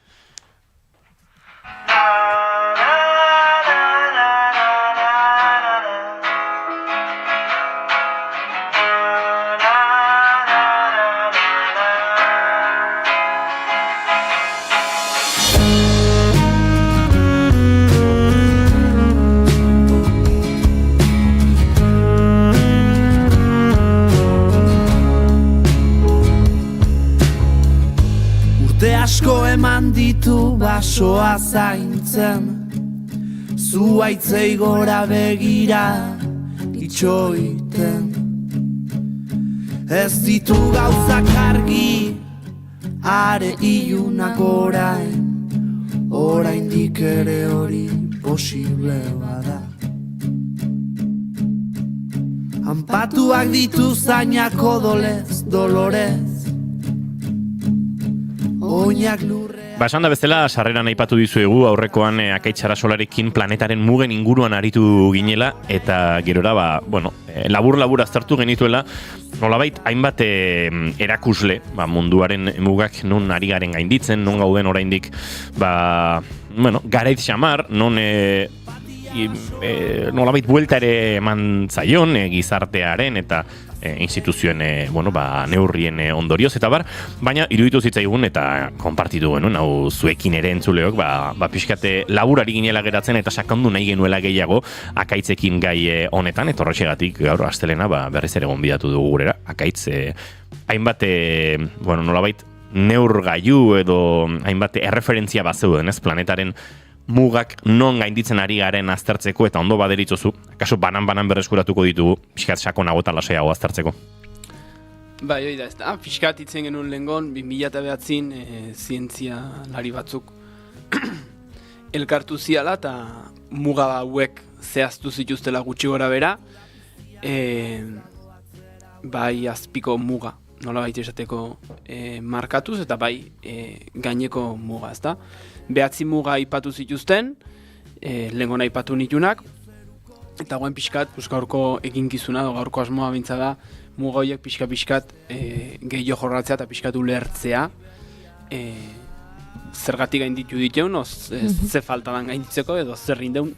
S12: Asko eman ditu basoa zaintzen, zuaitzei gora begira itxoiten. Ez ditu gauzak argi, are ilunak oraindik ere hori posible bada. Hanpatuak ditu zainak odolez, dolorez,
S2: esan da bezala, sarreran aipatu dizuegu aurrekoan Akaitz Sarasolarekin planetaren mugen inguruan aritu ginela, eta gerora, labur aztertu genituela, nolabait, hainbat erakusle, munduaren mugak non ari garen gainditzen, non gauden oraindik, garaiz xamar, non nolabait buelta ere eman zaion gizartearen eta instituzioen neurrien ondorioz eta baina iruditu zitzaigun eta konpartitu genuen, hau zuekin ere entzuleok, pixkate laburari ginela geratzen eta sakondu nahi genuela gehiago Akaitzekin gai honetan, eta horrexegatik gaur astelena berriz ere gonbidatu dugu gurera. Akaitz hainbat nolabait neurgailu edo hainbat erreferentzia bazeuden, ez, planetaren mugak non gainditzen ari garen aztertzeko eta ondo baderitzozu, kaso banan berreskuratuko ditugu, pixkat sakonago eta lasaiago aztertzeko.
S10: Bai, hori da, ez da, pixkat itzen genuen lehengon, 2009 zientzia lari batzuk elkartu ziala eta muga hauek zehaztu zituztela gutxi gora bera, bai azpiko muga, nola baita esateko markatuz eta bai gaineko muga, ez da. 9 muga aipatu zituzten, lehengon aipatu nitunak, eta guen pixkat, gaurko eginkizuna, gaurko asmoa bintza da, muga horiek pixka-pixkat gehiago jorratzea eta pixkat ulertzea zergatik gainditu diteun, ze falta dan gainditzeko edo zer indeun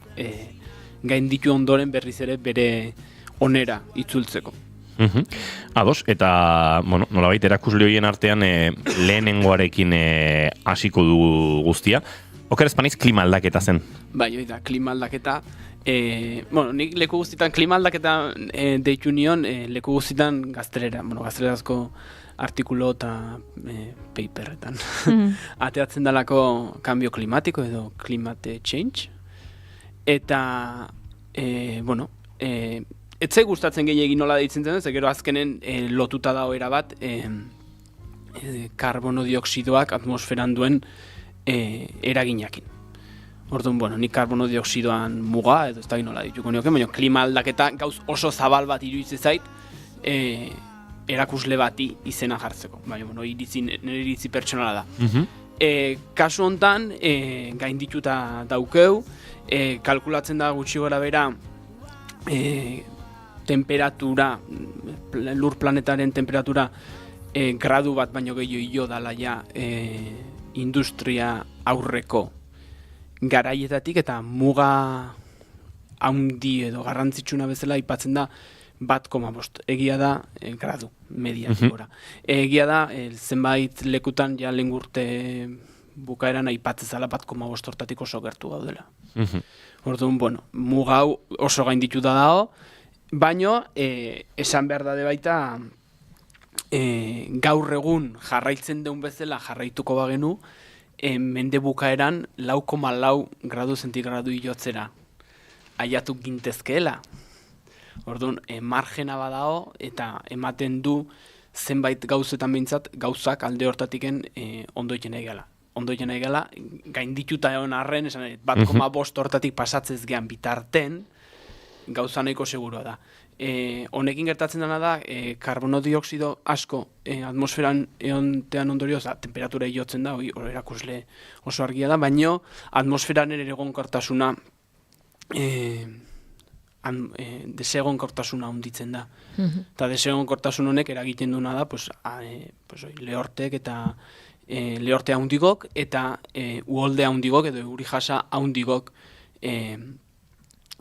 S10: gainditu ondoren berriz ere bere onera itzultzeko.
S2: Ados, eta nolabait erakusle horien artean lehenengoarekin hasiko du guztia. Oker espaniz klima aldaketa zen.
S10: Bai, oida, klima aldaketa. Nik leku guztietan klima aldaketa deitu nion leku guztietan gaztelera. Gaztelerazko artikulo eta paperretan. Ateatzen dalako cambio klimatiko edo climate change. Eta, etzai gustatzen gehiagin nola deitzen zen, gero azkenen lotuta dago erabat karbono dioksidoak atmosferan duen eraginakin. Orduan, nik karbono dioksidoan muga, edo ez da nola dituko nioke, baina klima aldaketa gauz oso zabal bat iruditzen zait erakusle bati izena jartzeko. Baina, nire iritzi pertsonala da. Kasu hontan, gaindituta daukeu, kalkulatzen da gutxi gora bera temperatura, lur planetaren temperatura gradu bat baino gehiago dala ja industria aurreko garaietatik eta muga haundi edo garrantzitsuna bezala aipatzen da 1,5. Egia da gradu mediatikora. Egia da zenbait lekutan ja lehen urte bukaeran aipatzezala 1,5 hortatik oso gertu gaudela. Orduan, muga hau oso gainditu da dago, baino, esan behar da baita gaur egun jarraitzen deun bezala jarraituko bagenu, mende bukaeran 4,4 gradu zentigradu iotzera aiatu gintezkeela. Orduan, margena badao eta ematen du zenbait gauzetan behintzat gauzak alde hortatiken ondoiten egala. Ondoiten egala, gaindituta egon arren, 1,5 hortatik pasatzez gehan bitarten, gauza nahiko segurua da. Honekin gertatzen dena da, karbono dioksido asko atmosferan egontean ondorioz, temperatura iotzen da, hori erakusle oso argia da, baino atmosferan ere egonkortasuna desegonkortasuna hunditzen da. Eta desegonkortasun honek eragiten duena da, lehortek eta lehorte haundigok eta uholde haundigok edo euri jasa haundigok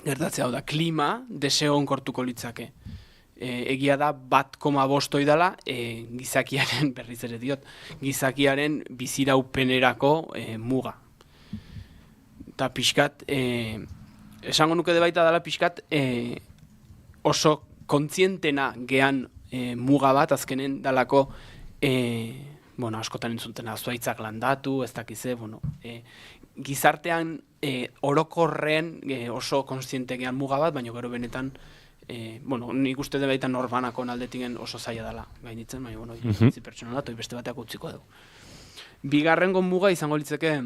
S10: gertatzea da. Klima desegonkortuko litzake. Egia da 1,5 dela gizakiaren, berriz ere diot, gizakiaren biziraupenerako muga. Eta pixkat, esango nuke de baita dela pixkat oso kontzientena gehan muga bat azkenen dalako askotan entzutena zuaitzak landatu, ez dakize, gizartean orokorren oso kontziente gehan muga bat, baina gero benetan nik uste de baita norbanako aldetigen oso zaila dela gainitzen, baina itzi pertsonala eta beste bateak utziko dugu. Bigarrengo muga izango litzeke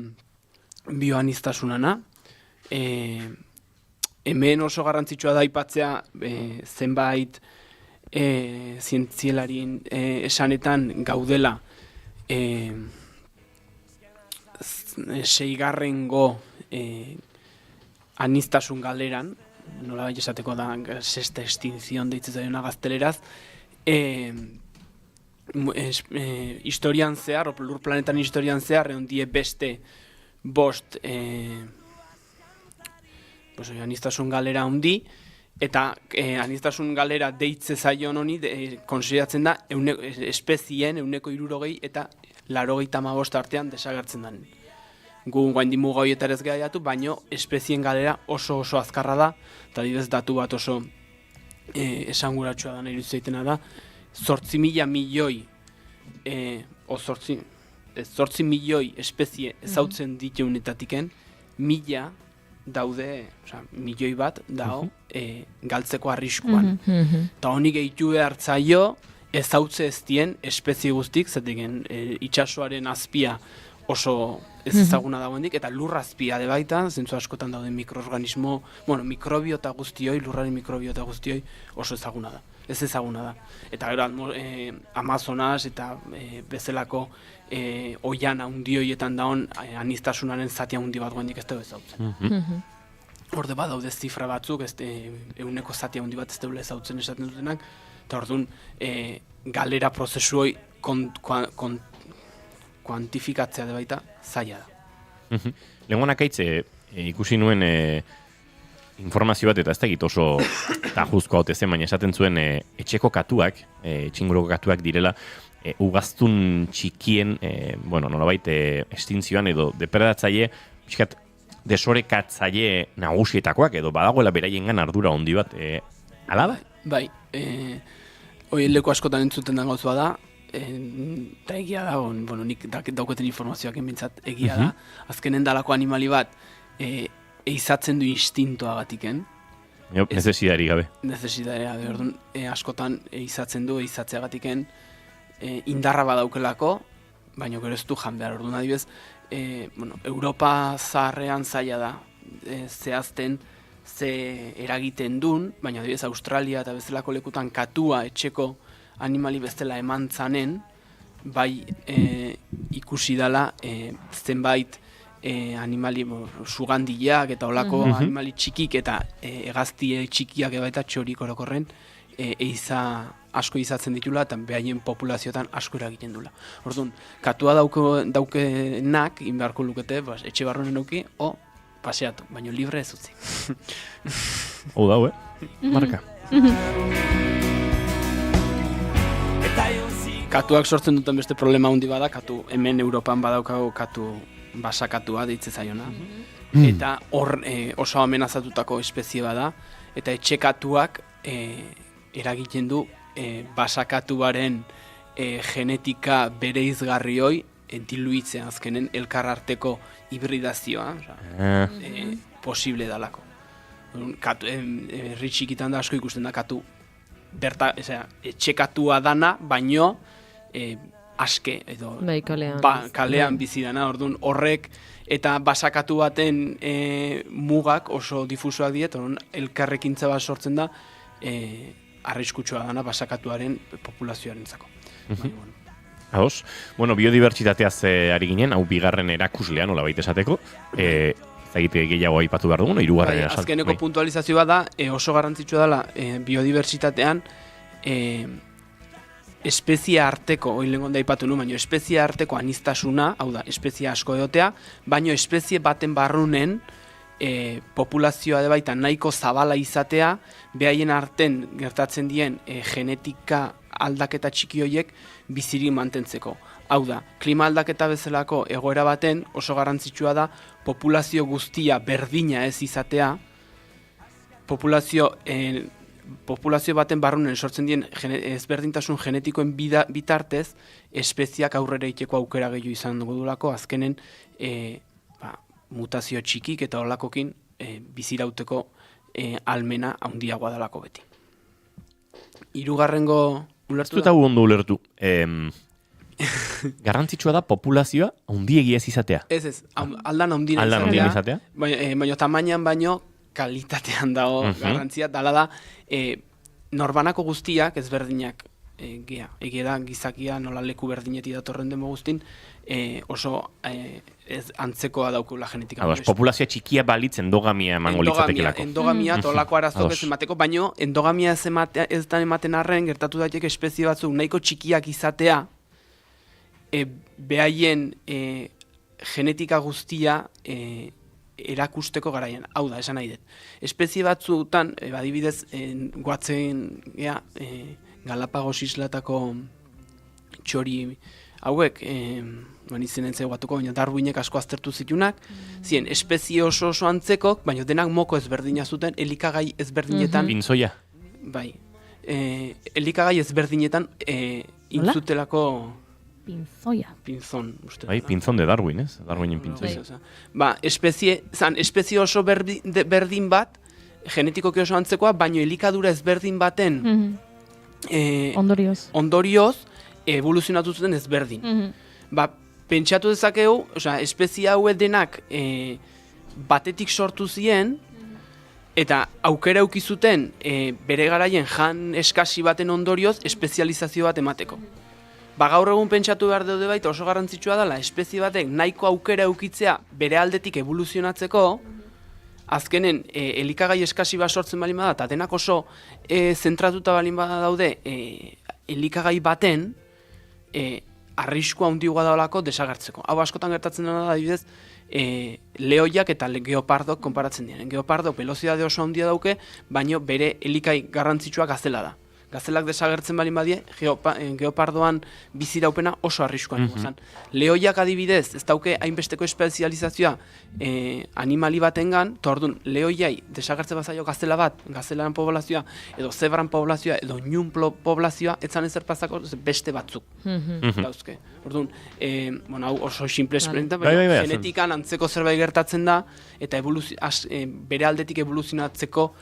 S10: bioaniztasunana. Hemen oso garrantzitsua da aipatzea zenbait zientzialarien esanetan gaudela 6. Aniztasun galeran, nola bai esateko da sexta extinción deitzen zaiona gazteleraz, historian zehar, lur planetan historian zehar, egon die beste 5 aniztasun galera handi, eta aniztasun galera deitze zaion honi konsideratzen da espezien 160 eta 95 artean desagertzen den. Gu gaindi muga horietarez gaiatu, baino espezien galera oso azkarra da, eta adibidez datu bat oso esanguratsua da nahi zaitena da, 8.000 milioi 8 milioi espezie ezautzen diteunetatiken, 1.000 daude, milioi bat dago galtzeko arriskuan. Eta honi gehitu behartzaio ezautze ez dien espezie guztik, zetiken itxasoaren azpia oso ez ezaguna dagoendik, eta lurra azpia de baita, zentzu askotan dauden mikroorganismo, mikrobiota guztioi, lurraren mikrobiota guztioi oso ezaguna da. Ez ezaguna da. Eta gero Amazonas eta bezalako oian handi horietan daun aniztasunaren zati handi bat goendik ez dugu ezautzen. Horde badaude zifra batzuk, 100 zati handi bat ez dugu ezautzen esaten dutenak, Eta orduan, galera prozesu hori kuantifikatzea de baita zaila da.
S2: Lehengoan akaitze, ikusi nuen informazio bat, eta ez da egit oso tajuzko haute zen, baina esaten zuen etxeko katuak, etxinguroko katuak direla, ugaztun txikien, nolabait, estintzioan edo depredatzaile, pixkat, desorekatzaile nagusietakoak, edo badagoela beraiengan ardura handi bat, ala da?
S10: Bai, hori leku askotan entzuten den gauzoa da, eta egia da, nik dauketen informazioak enbintzat egia da, azkenen dalako animali bat, eizatzen du instintoagatiken.
S2: Nezesidari gabe.
S10: Nezesidari gabe, orduan, askotan eizatzen du, eizatzeagatiken, indarra badaukelako, baina gero ez du jan behar, orduan adibez, Europa zaharrean zaila da, zehazten, ze eragiten dun, baina adibidez Australia eta bezalako lekutan katua etxeko animali bezala eman zanen, bai ikusi dala zenbait animali sugandileak eta olako animali txikik eta hegaztie txikiak eta txorik orokorren asko izatzen ditula eta behaien populazioetan asko eragiten dula. Orduan, katua daukenak, inbeharko lukete, etxe barrunen auki, paseatu, baina libre ez utzi.
S2: Hau dau, Marka.
S10: Katuak sortzen duten beste problema handi bada, hemen Europan badaukago katu basakatua deitze zaiona. Eta hor oso amenazatutako espezie bada, eta etxe katuak eragiten du basakatuaren genetika bereizgarri hoi diluitzea azkenen elkar arteko hibridazioa, posible dalako. Herri txikitan da asko ikusten da katu, etxe katua dana, baino aske edo kalean bizi dana, orduan horrek eta basakatu baten mugak oso difusoak diet, elkarrekintza bat sortzen da arriskutsua dana basakatuaren populazioarentzako.
S2: Ados, biodibertsitateaz ari ginen, hau bigarren erakuslean, nola baita esateko, zagite gehiago aipatu behar dugun, hirugarren erasaltu.
S10: Azkeneko puntualizazio bat da, oso garrantzitsua dela biodibertsitatean, espezie arteko, hori lengon da aipatu nu, baina espezie arteko aniztasuna, hau da, espezie asko egotea, baina espezie baten barrunen populazioa de baita nahiko zabala izatea, behaien arten gertatzen dien genetika aldaketa txiki horiek bizirik mantentzeko. Hau da, klima aldaketa bezalako egoera baten oso garrantzitsua da populazio guztia berdina ez izatea, populazio baten barrunen sortzen dien ezberdintasun genetikoen bitartez, espeziak aurrera iteko aukera gehiago izan dugulako, azkenen mutazio txikik eta holakokin bizirauteko almena handiagoa dalako beti. Hirugarrengo ulertu da?
S2: Ez dut hau ondo ulertu. Garrantzitsua da populazioa handiegia ez izatea.
S10: Ez, aldan handien izatea. Baina tamainan baino kalitatean dago garrantzia, dala da norbanako guztiak ezberdinak egia da gizakia nola leku berdineti datorren demo guztin oso antzekoa daukula genetika.
S2: Populazioa txikia balitz endogamia emango litzatekelako.
S10: Endogamia tolako arazok ez emateko, baino endogamia ez dan ematen arren gertatu daiteke espezie batzuk nahiko txikiak izatea behaien genetika guztia erakusteko garaian. Hau da, esan nahi dut. Espezie batzutan, adibidez, guatzen Galapagos islatako txori hauek, izen entzai guatuko, baina Darwinek asko aztertu zitunak, ziren espezie oso antzekok, baina denak moko ezberdina zuten, elikagai ezberdinetan...
S2: Pintzoia.
S10: Bai. Elikagai ezberdinetan intzutelako...
S3: Pinzoia.
S10: Pinzon, uste.
S2: Bai, pinzon de Darwin, ez? Darwinen pintzoia.
S10: Espezie oso berdin bat, genetikoki oso antzekoa, baina elikadura ezberdin baten ondorioz evoluzionatu zuten ezberdin. Pentsatu dezakegu, espezie hauek denak batetik sortu ziren, eta aukera eukizuten bere garaien jan eskasi baten ondorioz espezializazio bat emateko. Gaur egun pentsatu behar daude baita oso garrantzitsua dela espezie batek nahiko aukera eukitzea bere aldetik evoluzionatzeko, azkenen elikagai eskasi bat sortzen balin bada, eta denak oso zentratuta balin bada daude elikagai baten, arriskua handiagoa daolako desagertzeko. Hau askotan gertatzen dena da, adibidez, lehoiak eta geopardok konparatzen diren. Geopardok velozitate oso handia dauke, baino bere elikai garrantzitsua gazela da. Gazelak desagertzen balin badie, geopardoan biziraupena oso arriskuan izan. Lehoiak adibidez, ez dauke hainbesteko espezializazioa animali batengan, orduan lehoiai desagertzen bazaio gazela bat, gazelaren poblazioa, edo zebran poblazioa, edo ñun poblazioa, etzan ezer pasako beste batzuk dauzke. Orduan, hau oso simple esperientzia, baina genetikan antzeko zerbait gertatzen da, eta bere aldetik evoluzionatzeko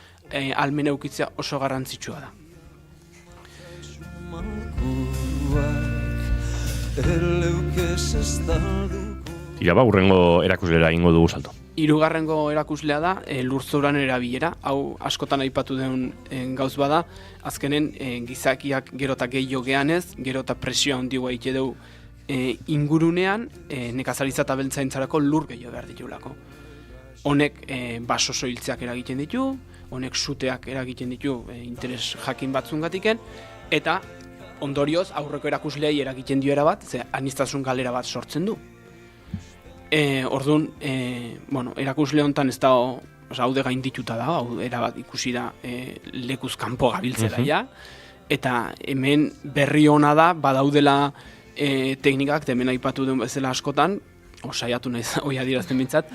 S10: almen eukitzea oso garrantzitsua da.
S2: Tira urrengo erakuslera ingo dugu salto.
S10: Hirugarrengo erakuslea da lurzoruan erabilera, hau askotan aipatu den gauz bada, azkenen gizakiak gero eta gehiago geanez, gero eta presioa handiagoa egite dugu ingurunean nekazaritza eta abeltzaintzarako lur gehiago behar ditulako. Honek baso soiltzeak eragiten ditu, honek suteak eragiten ditu interes jakin batzungatiken, eta ondorioz aurreko erakusleei eragiten dio erabat, ze aniztasun galera bat sortzen du. Orduan, erakusle honetan ez da, haude gaindituta da, hau erabat ikusi da lekuz kanpo gabiltzera ja, eta hemen berri ona da, badaudela teknikak, hemen aipatu duen bezala askotan, saiatu naiz hori adierazten bintzat,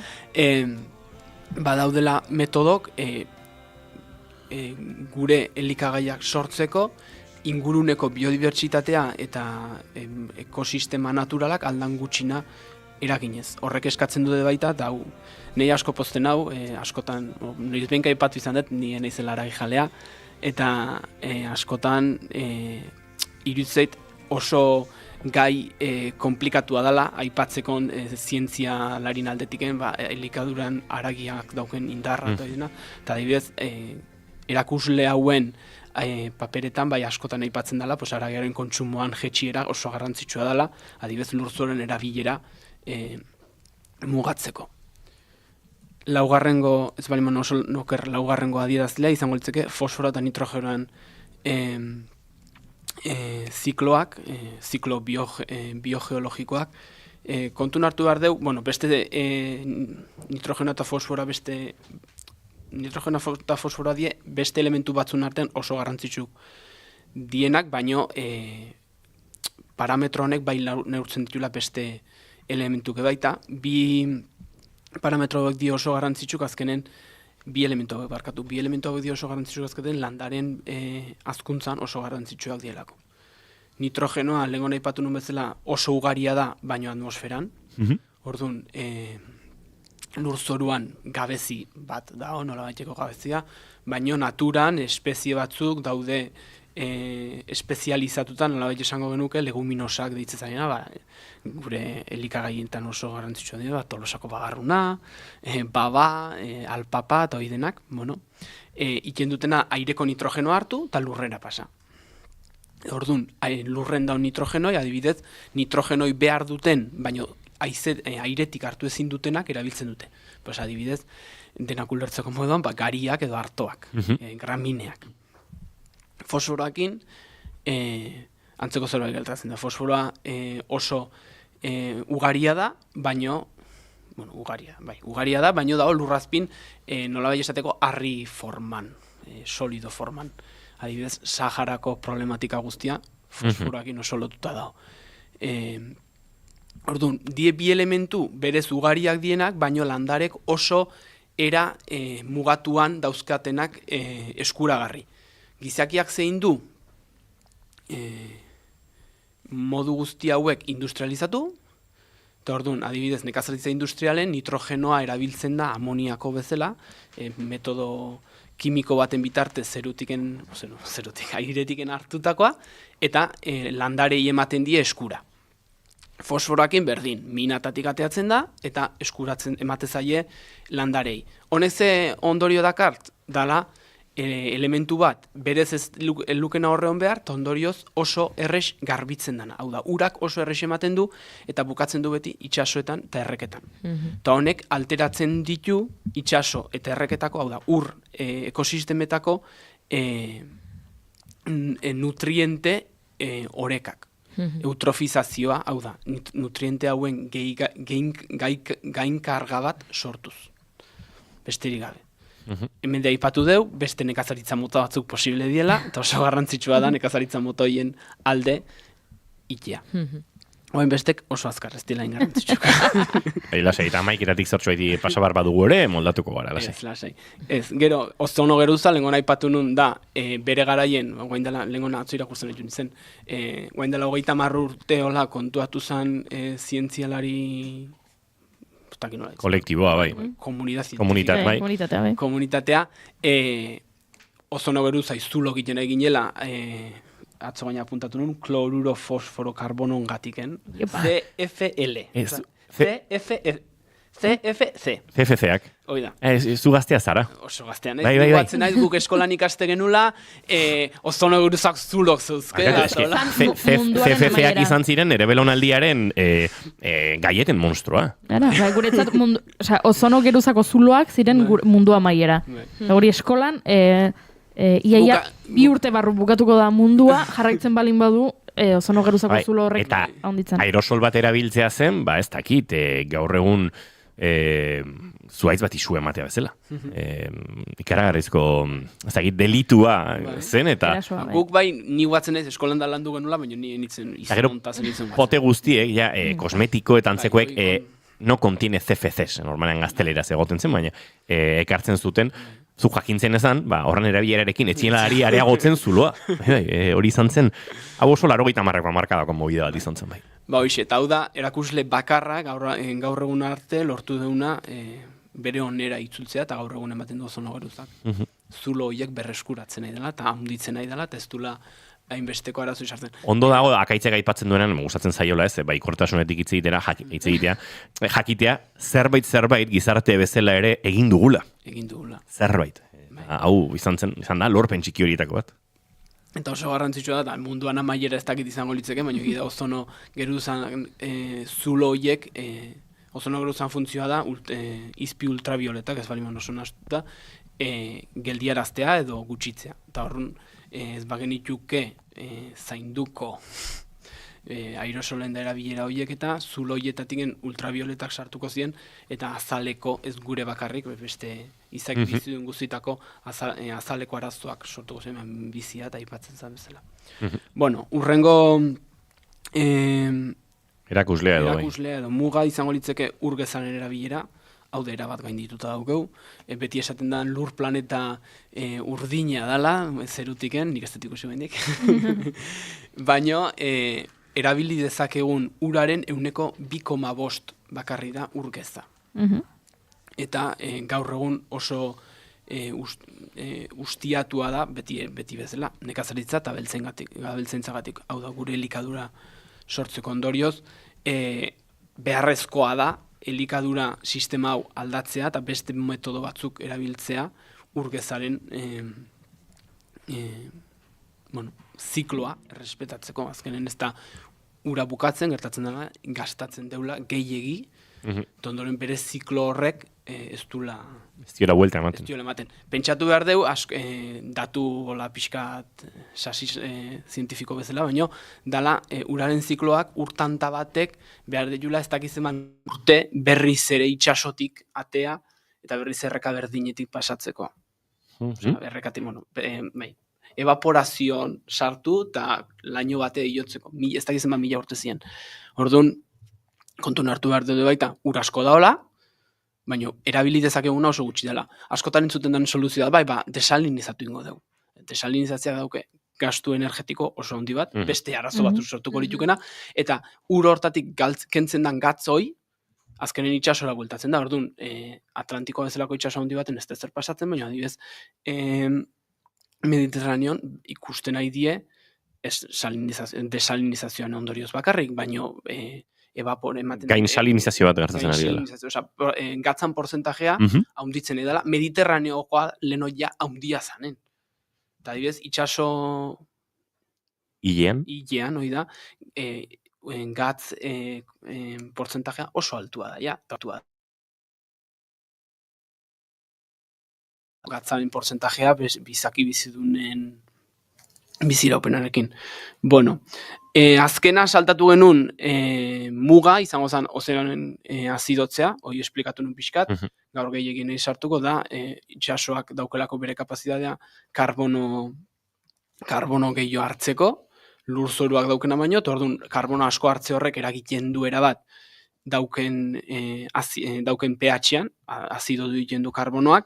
S10: badaudela metodok gure elikagaiak sortzeko, inguruneko biodibertsitatea eta ekosistema naturalak aldan gutxina eraginez. Horrek eskatzen dute baita, eta nahi asko pozten hau, askotan, noiz benka aipatu izan dut, nire naizela aragi jalea, eta askotan iruditzait oso gai komplikatua dela, aipatzeko zientzia larin aldetiken, elikaduran aragiak dauken indarra, eta adibidez, erakusle hauen paperetan bai askotan aipatzen dela, aragiaren kontsumoan jetxiera oso garrantzitsua dela, adibidez lurzoren erabilera mugatzeko. Laugarrengo, ez bali oso noker laugarrengo adierazlea izango litzeke fosforo eta nitrogenoan zikloak, ziklo biogeologikoak, kontun hartu behar deu, beste nitrogeno eta fosfora beste nitrogeno eta fosforoa die beste elementu batzun artean oso garrantzitsuk dienak, baino parametro honek bai neurtzen ditula beste elementuke baita. Bi parametro hauek dio oso garrantzitsuk azkenen, bi elementu hauek dio oso garrantzitsuk azkenen landaren hazkuntzan oso garrantzitsuak dielako. Nitrogenoa, lehengo nahi patu nun bezala, oso ugaria da, baino atmosferan. Orduan, lurzoruan gabezi bat da, nola baiteko gabezia, baino naturan espezie batzuk daude espezializatutan, nola baita esango genuke, leguminosak deitzen zaina, gure elikagaietan oso garrantzitsua dira, tolosako bagarruna, baba, alpapa eta hori denak, iken dutena aireko nitrogenoa hartu eta lurrera pasa. Orduan, lurren daun nitrogenoi, adibidez, nitrogenoi behar duten, baino airetik hartu ezin dutenak erabiltzen dute. Adibidez, denak ulertzeko moduan, gariak edo artoak, gramineak. Fosforoakin, antzeko zerbait gertatzen da. Fosforoa oso ugaria da, baino, ugaria da, baino dago lurrazpin nolabait esateko harri forman, solido forman. Adibidez, Saharako problematika guztia, fosforoakin oso lotuta dago. Orduan, die bi elementu berez ugariak dienak, baino landarek oso era mugatuan dauzkatenak eskuragarri. Gizakiak zein du modu guzti hauek industrializatu, eta orduan, adibidez, nekazaritza industrialen nitrogenoa erabiltzen da amoniako bezala, metodo kimiko baten bitarte airetiken hartutakoa, eta landarei ematen die eskura. Fosforoakin berdin, minatatik ateatzen da, eta eskuratzen emate zaie landarei. Honek ze ondorio dakart, dala, elementu bat berez ez lukena horreon behar, eta ondorioz oso errex garbitzen dana. Hau da, urak oso errex ematen du, eta bukatzen du beti itsasoetan eta erreketan. Eta honek alteratzen ditu itsaso eta erreketako, hau da, ur ekosistemetako nutriente orekak. Eutrofizazioa, hau da, nutriente hauen gainkarga bat sortuz. Besterik gabe. Hemen da ipatu deu, beste nekazaritza mota batzuk posible diela, eta oso garrantzitsua da nekazaritza motoien alde itea. Oen bestek oso azkar, ez dila ingarrantzitsuk.
S2: Lasai, eta maikeratik zertxoa pasabar badugu ere, moldatuko gara, lasai.
S10: Ez, lasai. Ez, gero, ozono geruza, lehengona ipatu nun da, bere garaien, guaindela, lehengona atzo irakurtzen ditu nintzen, guaindela 30 urte hola kontuatu zen zientzialari
S2: kolektiboa, bai.
S10: Komunitatea, ozono geruza izulo egiten eginela, atzo gaina apuntatu nun, kloruro fosforo karbonon gatiken, CFL.
S2: CFC-ak.
S10: Hoi da.
S2: Zu gaztea zara.
S10: Oso gaztea, nahi. Batzen naiz guk eskolan ikaste genula, ozono geruzak zulok zeuzke.
S2: CFC-ak izan ziren ere belonaldiaren gaieten monstrua.
S3: Guretzat, ozono geruzako zuloak ziren mundua maiera. Hori eskolan, iaia 2 urte barru bukatuko da mundua, jarraitzen balin badu, ozono geruzako zulo horrek handitzen.
S2: Eta aerosol bat erabiltzea zen, ez dakit, gaur egun zuaitz bat isu ematea bezala. Ikaragarrizko, ez dakit, delitua zen, eta...
S10: Guk bai, ni guatzen ez, eskolan da landu genula, baina ni enitzen izmontazen izen.
S2: Pote guztiek, kosmetiko eta antzekoek, no contiene CFCs, normalean gazteleraz egoten zen, baina ekartzen zuten, zu jakintzen ezan, horren erabilerarekin, etxienari areagotzen zuloa. Hori izan zen, hau oso 80ko markadako movida bat izan zen, bai.
S10: Hoxe, eta hau da, erakusle bakarra gaur egun arte lortu deuna bere onera itzultzea, eta gaur egun ematen du ozono geruzak. Zulo horiek berreskuratzen nahi dela, eta handitzen nahi dela, eta ez dula hainbesteko arazo izartzen.
S2: Ondo dago, akaitzek aipatzen duenan, gustatzen zaiola ez, ikortasunetik hitz jakitea, zerbait gizarte bezala ere egin dugula. Zerbait. Hau, izan da, lorpen txiki horietako bat.
S10: Eta oso garrantzitsua da, munduan amaiera ez dakit izango litzeke, baina gida ozono geruzan zulo horiek, ozono geruzan funtzioa da, izpi ultravioletak, ez baliman oso nastuta, geldiaraztea edo gutxitzea. Eta horren, ez bagenituke zainduko aerosolen da erabilera horiek eta zulo horietatik ultravioletak sartuko ziren eta azaleko ez gure bakarrik, beste izaki bizidun guztitako azaleko arazoak sortuko ziren bizia eta aipatzen zen bezala. Bueno, urrengo
S2: erakuslea
S10: edo muga izango litzeke urgezaren erabilera, hau da erabat gaindituta daukeu, beti esaten da lur planeta urdina dala, zerutiken, nik ez dut ikusi bendik, baina erabili dezakegun uraren 2,5 bakarri da urgeza. Eta gaur egun oso ustiatua da, beti bezala, nekazaritza eta abeltzaintzagatik, hau da gure elikadura sortzeko ondorioz, beharrezkoa da, elikadura sistema hau aldatzea eta beste metodo batzuk erabiltzea urgezaren zikloa errespetatzeko. Azkenen ez da ura bukatzen, gertatzen dela, gastatzen deula gehiegi, ondoren bere ziklo horrek ez duela ematen. Pentsatu behar deu, datu gola pixkat sasi zientifiko bezala, baina dala uraren zikloak urtanta batek behar deula ez dakizeman urte berriz ere itxasotik atea eta berriz erreka berdinetik pasatzeko. Errekatik, evaporazioan sartu eta laino bate iotzeko. Ez dakizeman 1000 urte ziren. Orduan, kontun hartu behar dut baita, ur asko daola, baina erabili dezakeguna oso gutxi dela. Askotan entzuten den soluzioa da, desalinizatu ingo dugu. Desalinizatzea dauke gastu energetiko oso handi bat, beste arazo bat sortuko litukena, eta ur hortatik kentzen den gatzoi, azkenen itxasora bueltatzen da, orduan, Atlantikoa bezalako itxaso handi baten ez zer pasatzen, baina adibidez, Mediterraneon ikusten nahi die desalinizazioan ondorioz bakarrik, baina
S2: gain salinizazio bat gertatzen ari dela.
S10: Gatzan porzentajea haunditzen edala, Mediterraneokoa lehenoia haundia zanen. Eta adibidez, itxaso
S2: Hilean?
S10: hilean, hori da, gatz portzentajea oso altua da, ja, altua da. Gatzaren portzentajea bizaki bizidunen biziraupenarekin. Bueno, azkena saltatu genuen muga, izango zen ozeanoen azidotzea, hori esplikatu nun pixkat, gaur gehiagin nahi sartuko da, itxasoak daukelako bere kapazitatea karbono gehiago hartzeko, lurzoruak daukena baino, eta orduan karbono asko hartze horrek eragiten du erabat dauken pH-ean, azido egiten du karbonoak,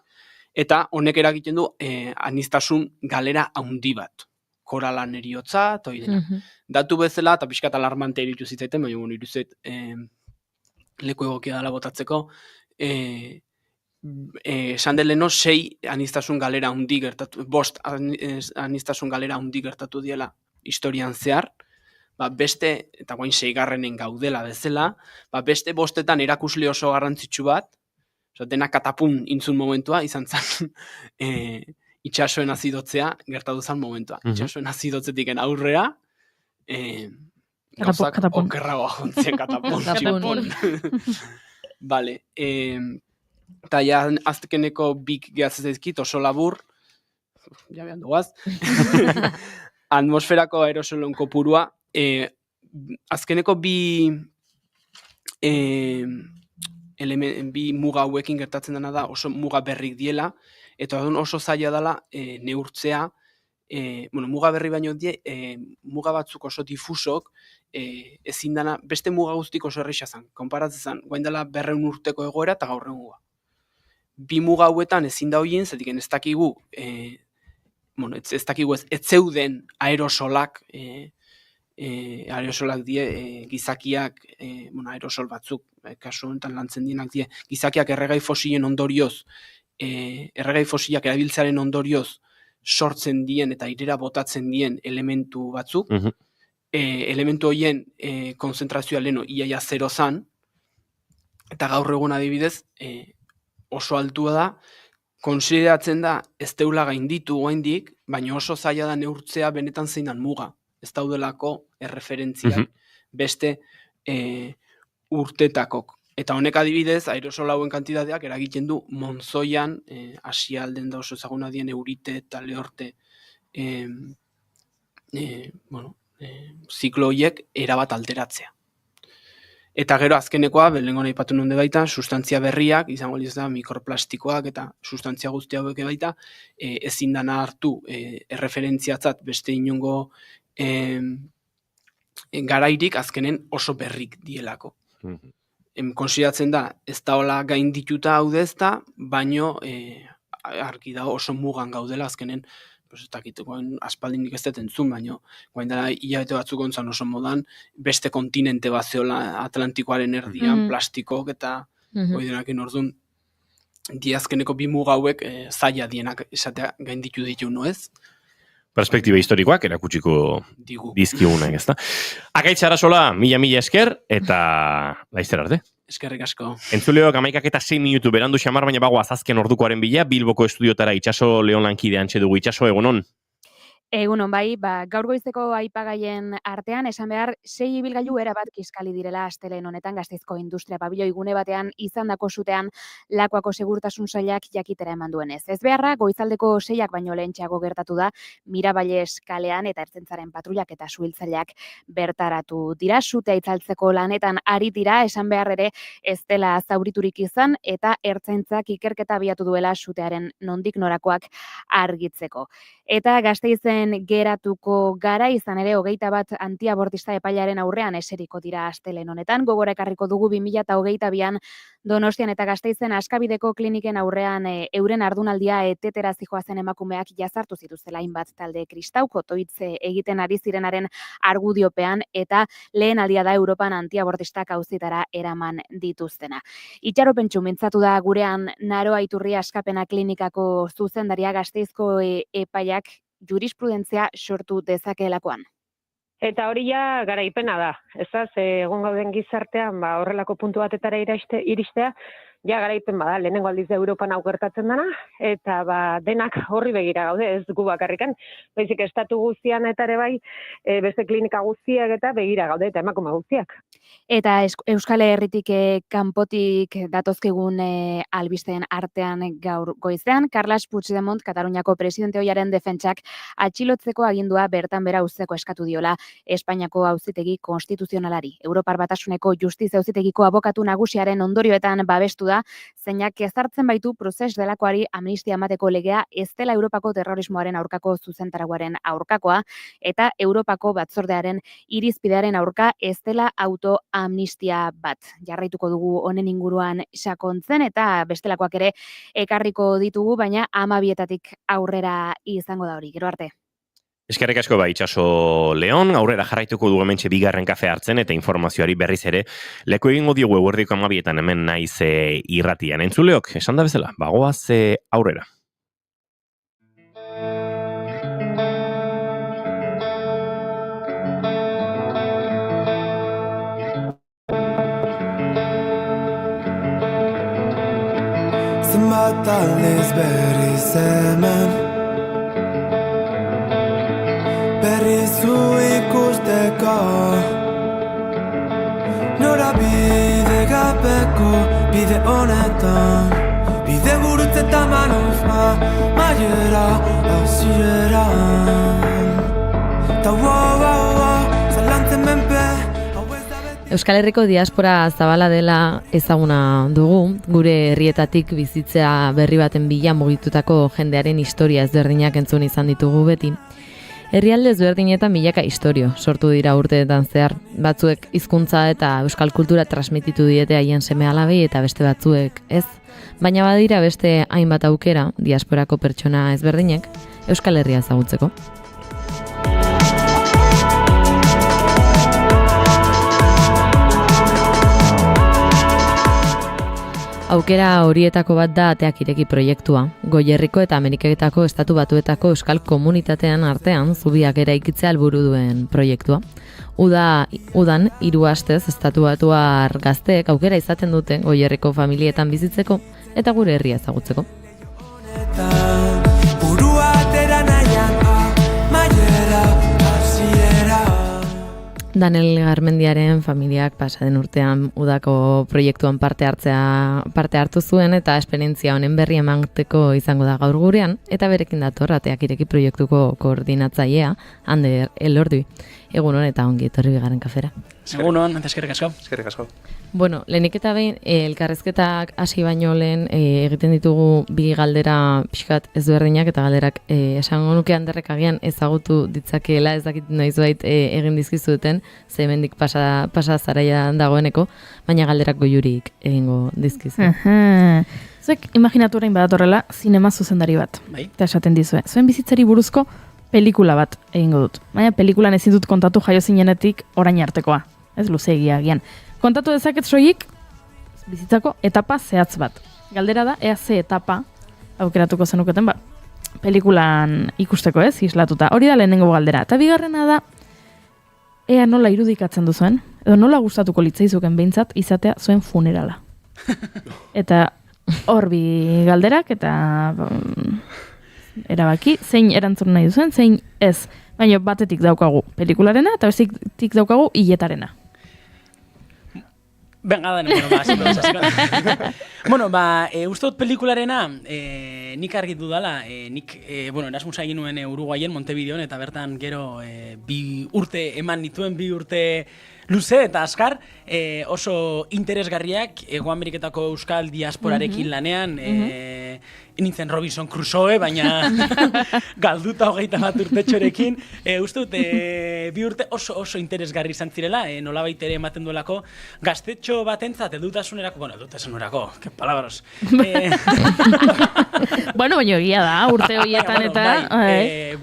S10: eta honek eragiten du aniztasun galera handi bat. Koralan eriotza, eta hori dena. Datu bezala, eta pixkat alarmante eritu zitzaiten, baina iruzet leku egokia dela botatzeko, esan deleno 6 aniztasun galera handi gertatu, 5 aniztasun galera handi gertatu diela historian zehar, beste, eta guain 6. gaudela bezala, beste 5etan erakusle oso garrantzitsu bat, dena katapun intzun momentua, izan zen itxasoen azidotzea gertatu zen momentua. Itxasoen azidotzetik aurrea, gauzak okerragoa jontzien katapun. Vale. Eta ja azkeneko bik gehatzen zaizkit, oso labur, ja behan duaz, atmosferako aerosolon kopurua, azkeneko bi muga hauekin gertatzen dena da oso muga berrik diela, eta oso zaila dela neurtzea, muga berri baino die, muga batzuk oso difusok, ezin dana, beste muga guztik oso erresa zen, konparatzen zen, guain dela 200 urteko egoera eta gaur egungoa. Bi muga hauetan ezin da hoien, zetik ez dakigu, ez dakigu ez zeuden aerosolak, aerosolak die, gizakiak, aerosol batzuk, kasu honetan lantzen dienak die, gizakiak erregai fosilen ondorioz, erregai fosilak erabiltzearen ondorioz sortzen dien eta airera botatzen dien elementu batzuk, elementu horien konzentrazioa leno iaia 0 zan, eta gaur egun adibidez oso altua da, konsideratzen da ez deula gainditu oraindik, baina oso zaila da neurtzea benetan zeinan muga. Ez daudelako erreferentziak beste urtetakok. Eta honek adibidez, aerosol hauen kantitateak eragiten du Monzoian, Asialden da oso ezaguna dien Eurite eta Lehorte ziklo horiek erabat alteratzea. Eta gero azkenekoa, lehenengo nahi patu nunde baita, sustantzia berriak, izango liz da mikroplastikoak eta sustantzia guzti hauek baita, ezin dana hartu erreferentziatzat beste inongo garairik azkenen oso berrik dielako. Konsideratzen da, ez da hola gaindituta hau dezta, baino argi da oso mugan gaudela azkenen, ez dakiteko aspaldinik ez dut entzun, baino guain dela hilabete batzuk ontzan oso modan, beste kontinente bat zeola Atlantikoaren erdian, plastikok eta hori denakin orduan, diazkeneko bi muga hauek zaila dienak esatea gainditu ditu, no ez?
S2: Perspektiba historikoak erakutsiko dizkigunak, ezta? Akaitz Arasola, mila esker, eta laizzer arte.
S10: Eskerrik asko.
S2: Entzuleok 11:06 minutu berandu xamar, baina bagoaz azken ordukoaren bila, Bilboko estudiotara Itxaso Leon lankide antxe dugu. Itxaso, egunon?
S13: Egunon bai, gaur goizeko aipagaien artean, esan behar, 6 ibilgailu erabat kiskali direla astelehen honetan Gasteizko industria pabiloi gune batean izandako sutean Lakuako segurtasun sailak jakitera eman duenez. Ez beharra, goizaldeko 6ak baino lehentxeago gertatu da, Miraballes kalean eta ertzaintzaren patrullak eta suhiltzaileak bertaratu dira, sutea itzaltzeko lanetan ari dira, esan behar ere ez dela zauriturik izan, eta ertzaintzak ikerketa abiatu duela sutearen nondik norakoak argitzeko. Eta Gasteizen geratuko gara, izan ere 21 antiabortista epailaren aurrean eseriko dira astelehen honetan. Gogora ekarriko dugu 2022an Donostian eta Gasteizen Askabideko kliniken aurrean euren ardunaldia etetera zijoazen emakumeak jazartu zituztela hainbat talde kristauko toitze egiten ari zirenaren argudiopean, eta lehen aldia da Europan antiabortistak auzitara eraman dituztena. Itxaropentsu mintzatu da gurean Naroa Iturria Askapena klinikako zuzendaria Gasteizko epaiak jurisprudentzia sortu dezakeelakoan.
S14: Eta hori ja garaipena da, ezaz, egon gauden gizartean horrelako puntu batetara iristea, ja garaipen bada, lehenengo aldiz Europan hau gertatzen dana, eta denak horri begira gaude, ez gu bakarrikan, baizik estatu guztian eta ere bai, beste klinika guztiak eta begira gaude, eta emakume guztiak.
S13: Eta Euskal Herritik kanpotik datozkigun albisteen artean gaur goizean, Carles Puigdemont, Kataluniako presidente ohiaren defentsak atxilotzeko agindua bertan bera uzteko eskatu diola Espainiako auzitegi konstituzionalari. Europar Batasuneko Justizia Auzitegiko abokatu nagusiaren ondorioetan babestu da, zeinak ezartzen baitu prozes delakoari amnistia emateko legea ez dela Europako terrorismoaren aurkako zuzentaraguaren aurkakoa eta Europako batzordearen irizpidearen aurka ez dela autoamnistia bat. Jarraituko dugu honen inguruan sakontzen eta bestelakoak ere ekarriko ditugu, baina 12etatik aurrera izango da hori. Gero arte.
S2: Eskerrik asko Itxaso Leon, aurrera jarraituko du hementxe bigarren kafe hartzen eta informazioari berriz ere leku egingo diogu eguerdiko 12etan hemen naiz irratian. Entzuleok, esan da bezala, bagoaz aurrera.
S12: Zenbat aldiz berriz hemen berriz zu ikusteko nora bide gabeko bide honetan bide gurutze eta manuzma maiera hausiera ta zalantzen menpe.
S4: Euskal Herriko diaspora zabala dela ezaguna dugu, gure herrietatik bizitzea berri baten bila mugitutako jendearen historia ezberdinak entzun izan ditugu beti. Herrialde ezberdinetan milaka istorio sortu dira urteetan zehar, batzuek hizkuntza eta euskal kultura transmititu diete haien seme-alabei eta beste batzuek ez, baina badira beste hainbat aukera diasporako pertsona ezberdinek Euskal Herria ezagutzeko. Aukera horietako bat da Ateak ireki proiektua. Goierriko eta Ameriketako Estatu Batuetako euskal komunitatean artean zubiak eraikitzea helburu duen proiektua. Udan 3 astez Estatu Batuar gazteek aukera izaten dute Goierriko familietan bizitzeko eta gure herria ezagutzeko. Daniel Garmendiaren familiak pasaden urtean udako proiektuan parte hartu zuen eta esperientzia honen berri emateko izango da gaur gurean eta berekin dator Ateak ireki proiektuko koordinatzailea Ander Elordi. Egunon eta ongi etorri bigarren kafera.
S15: Egunon, eta eskerrik asko. Eskerrik asko.
S4: Bueno, lehenik eta behin elkarrezketak hasi baino lehen egiten ditugu bi galdera pixkat ezberdinak eta galderak esango nuke Anderrek agian ezagutu ditzakeela, ez dakit noizbait egin dizkizuten, ze hemendik pasa zaraia dagoeneko, baina galderak goiurik egingo dizkizu.
S3: Zuek imaginatu orain badatorrela zinema zuzendari bat. Eta esaten dizue, zuen bizitzari buruzko pelikula bat egingo dut. Baina pelikulan ezin dut kontatu jaio zinenetik orain artekoa. Ez luzeegia agian. Kontatu dezaket soilik bizitzako etapa zehatz bat. Galdera da, ea ze etapa aukeratuko zenuketen, pelikulan ikusteko ez, islatuta. Hori da lehenengo galdera. Eta bigarrena da, ea nola irudikatzen duzuen, edo nola gustatuko litzaizuken behintzat izatea zuen funerala. Eta hor bi galderak, eta erabaki, zein erantzun nahi duzuen, zein ez. Baina batetik daukagu pelikularena, eta bestetik daukagu hiletarena.
S15: Venga, uste dut pelikularena, nik argitu dala, nik Erasmusa egin nuen Uruguayen, Montevideon, eta bertan gero 2 urte eman nituen, 2 urte luze eta azkar, oso interesgarriak, Hego Ameriketako euskal diasporarekin lanean, nintzen Robinson Crusoe, baina galduta 21 urtetxorekin, uste dut 2 urte oso interesgarri izan zirela, nolabait ere ematen duelako, gaztetxo batentzat edutasunerako, que palabras.
S3: Bueno, baina egia da, urte horietan eta...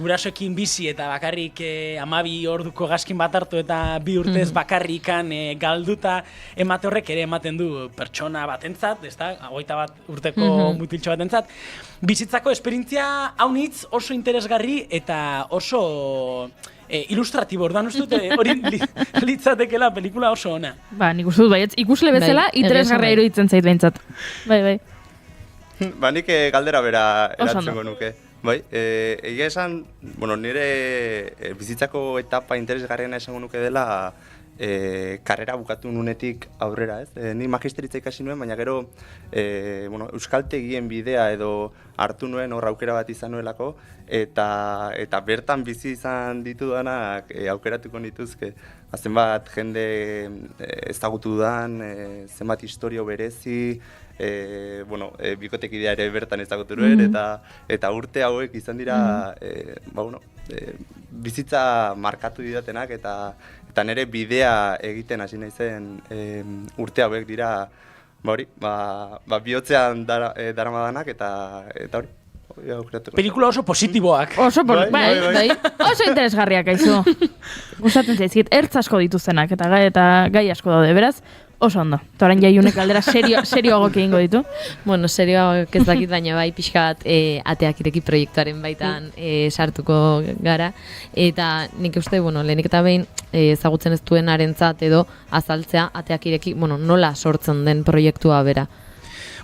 S15: Gurasoekin bizi eta bakarrik 12 orduko gazkin bat hartu eta 2 urtez bakarrik bakarrikan galduta emate horrek ere ematen du pertsona batentzat, ezta? 21 urteko mutiltxo batentzat. Bizitzako esperientzia haunitz oso interesgarri eta oso ilustratibo, orduan uste dute hori litzatekela pelikula oso ona.
S3: Ba, nik uste dut baietz, ikusle bezala, interesgarria iruditzen zait behintzat. Bai.
S16: Ba, nik galdera bera erantzungo nuke. Bai, egia esan, nire bizitzako etapa interesgarriena esango nuke dela karrera bukatu nunetik aurrera, ez? Ni magisteritza ikasi nuen, baina gero euskaltegien bidea edo hartu nuen hor aukera bat izan nuelako, eta bertan bizi izan ditudanak aukeratuko nituzke. Zenbat jende ezagutu dudan, zenbat historio berezi, bikotekidea ere bertan ezagutu nuen, eta urte hauek izan dira bizitza markatu didatenak, eta nire bidea egiten hasi naizen urte hauek dira bihotzean daramadanak eta hori.
S15: Pelikula oso positiboak.
S3: Bai. Oso interesgarriak aizu. Gustatzen zaizkit, ertz asko dituztenak eta gai asko daude, beraz, oso ondo. Torain jaiunek aldera serioago egingo ditu.
S4: Bueno, serioago ez dakit, baina bai pixka bat ateak ireki proiektuaren baitan sartuko gara. Eta nik uste, lehenik eta behin ezagutzen ez duen arentzat edo azaltzea ateak ireki, nola sortzen den proiektua bera.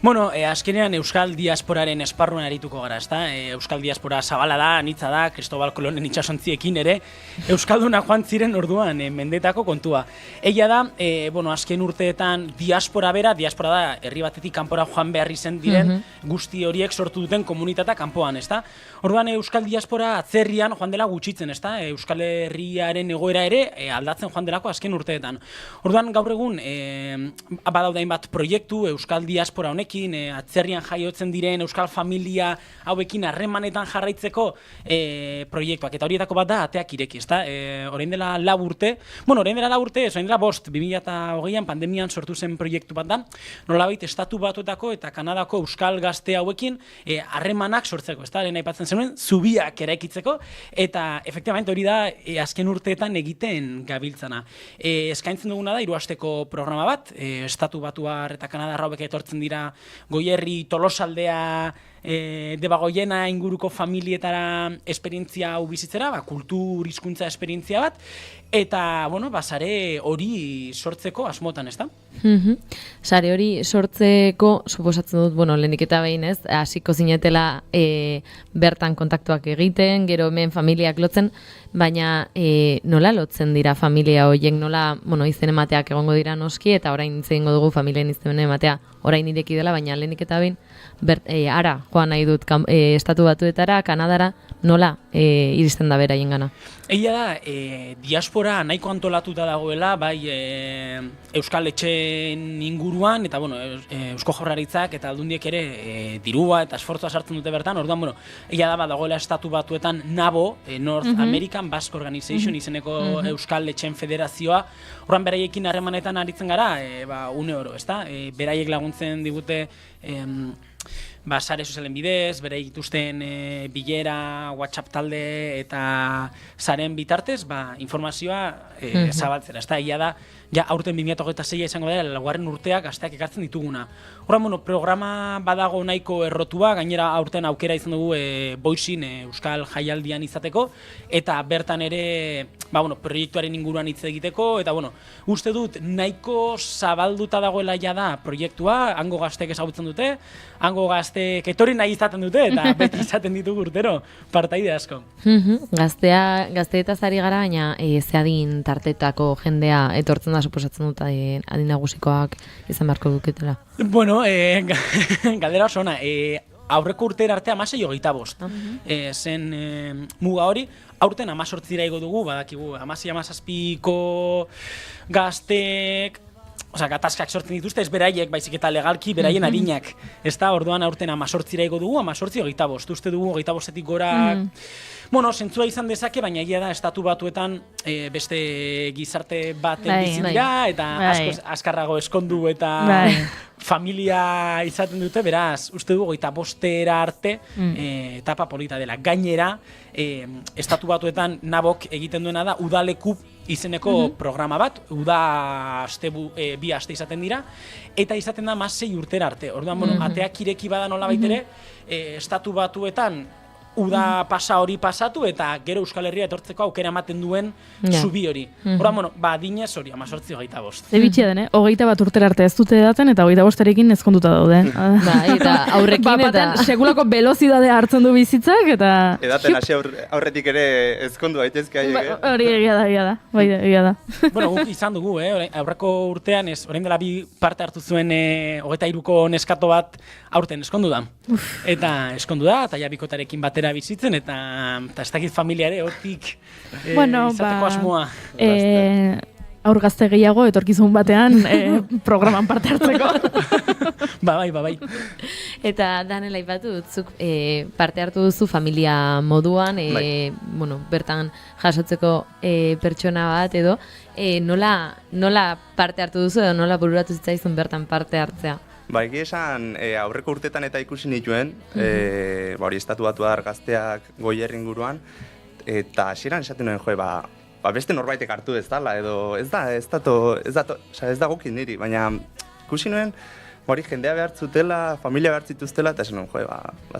S15: Azkenean Euskal Diasporaren esparruan arituko gara, ezta? Euskal Diaspora zabala da, anitza da, Kristobal Kolonen itsasontziekin ere, Euskalduna joan ziren orduan mendetako kontua. Egia da, azken urteetan diaspora da, herri batetik kanpora joan behar izen diren, guzti horiek sortu duten komunitatea kanpoan, ezta? Orduan Euskal Diaspora atzerrian joan dela gutxitzen, ezta? Euskal Herriaren egoera ere aldatzen joan delako azken urteetan. Orduan gaur egun badaude hainbat proiektu Euskal Diaspora honekin, atzerrian jaiotzen diren euskal familia hauekin harremanetan jarraitzeko proiektuak. Eta horietako bat da ateak ireki, ezta? Orain dela 4 urte, orain dela 4 urte, orain dela 5, 2020an pandemian sortu zen proiektu bat da, nolabait Estatu Batuetako eta Kanadako euskal gazte hauekin harremanak sortzeko, ezta? Lehen aipatzen zenuen, zubiak eraikitzeko, eta efektibamente hori da azken urteetan egiten gabiltzana. Eskaintzen duguna da 3 asteko programa bat, Estatu Batuar eta Kanadar hauek etortzen dira Goierri, Tolosaldea, Debagoiena inguruko familietara esperientzia hau bizitzera, kultur hizkuntza esperientzia bat, eta, sare hori sortzeko asmotan, ezta?
S4: Sare hori sortzeko, suposatzen dut, lehenik eta behin ez, hasiko zinetela bertan kontaktuak egiten, gero hemen familiak lotzen, baina nola lotzen dira familia horiek, nola izen emateak egongo dira noski, eta orain egingo dugu familien izen ematea orain ireki dela, baina lehenik eta behin ara joan nahi dut Estatu Batuetara, Kanadara, nola iristen da beraien gana?
S15: Egia da, diaspora nahiko antolatuta dagoela, bai Euskal Etxeen inguruan, eta Eusko Jaurlaritzak eta aldundiek ere dirua eta esfortzua sartzen dute bertan, orduan, egia da, dagoela Estatu Batuetan NABO, North American Basque Organization izeneko Euskal Etxeen Federazioa, orduan beraiekin harremanetan aritzen gara, une oro, ezta? Beraiek laguntzen digute sare sozialen bidez, bere dituzten bilera, WhatsApp talde eta saren bitartez, informazioa zabaltzera. Ez da, ia da, aurten 2026 izango da, 4. urteak gazteak ekartzen dituguna. Horra, programa badago nahiko errotua, gainera aurten aukera izan dugu Boixin Euskal Jaialdian izateko, eta bertan ere, proiektuaren inguruan hitz egiteko, eta uste dut nahiko zabalduta dagoela da proiektua, hango gazteek ezagutzen dute, hango gazteek etorri nahi izaten dute, eta beti izaten ditugu urtero, partaide asko.
S4: Gazteetaz ari gara, baina zeadin tartetako jendea etortzen da, suposatzen dut, adin nagusikoak izan beharko duketela.
S15: Galdera oso ona, aurreko urtera arte 16-25 zen muga hori, aurten 18 igo dugu, badakigu 16-17ko gazteek, gatazkak sortzen dituzte, ez beraiek, baizik eta legalki beraien adinak. Ez da, orduan aurten 18 igo dugu, 18-25, uste dugu 25-etik gora bueno, zentzua izan dezake, baina egia da estatu batuetan beste gizarte baten bizi dira, eta asko azkarrago eskondu eta familia izaten dute, beraz, uste du 25 arte etapa polita dela. Gainera, estatu batuetan nabok egiten duena da udaleku izeneko programa bat, bi aste izaten dira, eta izaten da 6 urtera arte. Orduan, bueno, ateak ireki bada nola baitere, estatu batuetan uda pasa hori pasatu eta gero Euskal Herria etortzeko aukera ematen duen zubi hori. Orduan, bueno, adinez hori, 18-25.
S3: Zebitxia den, 21 urtera arte ez dute daten eta 25arekin ezkonduta daude.
S4: Eta aurrekin eta...
S3: Segulako velozidadea hartzen du bizitzak eta...
S16: Edaten hasi aurretik ere ezkondu daitezke haiek.
S3: Hori egia da. Bai, egia da.
S15: Bueno, guk izan dugu, aurreko urtean, orain dela 2 parte hartu zuen 23ko neskato bat aurten eskondu da. Eta eskondu da, eta ja bikotarekin batera bizitzen, eta ez dakit familiare hortik izateko asmoa.
S3: Aur gazte gehiago etorkizun batean programan parte hartzeko.
S15: Bai.
S4: Eta Danela aipatu dutzuk parte hartu duzu familia moduan, bertan jasotzeko pertsona bat edo, nola parte hartu duzu edo nola bururatu zitzaizun bertan parte hartzea?
S16: Ba, egia esan, aurreko urtetan eta ikusi nituen, hori estatu batuar gazteak Goierri inguruan, eta hasieran esaten nuen, beste norbaitek hartu ez dala, edo ez da gokin niri, baina ikusi nuen, hori jendea behar zutela, familia behar zituztela, eta esan nuen,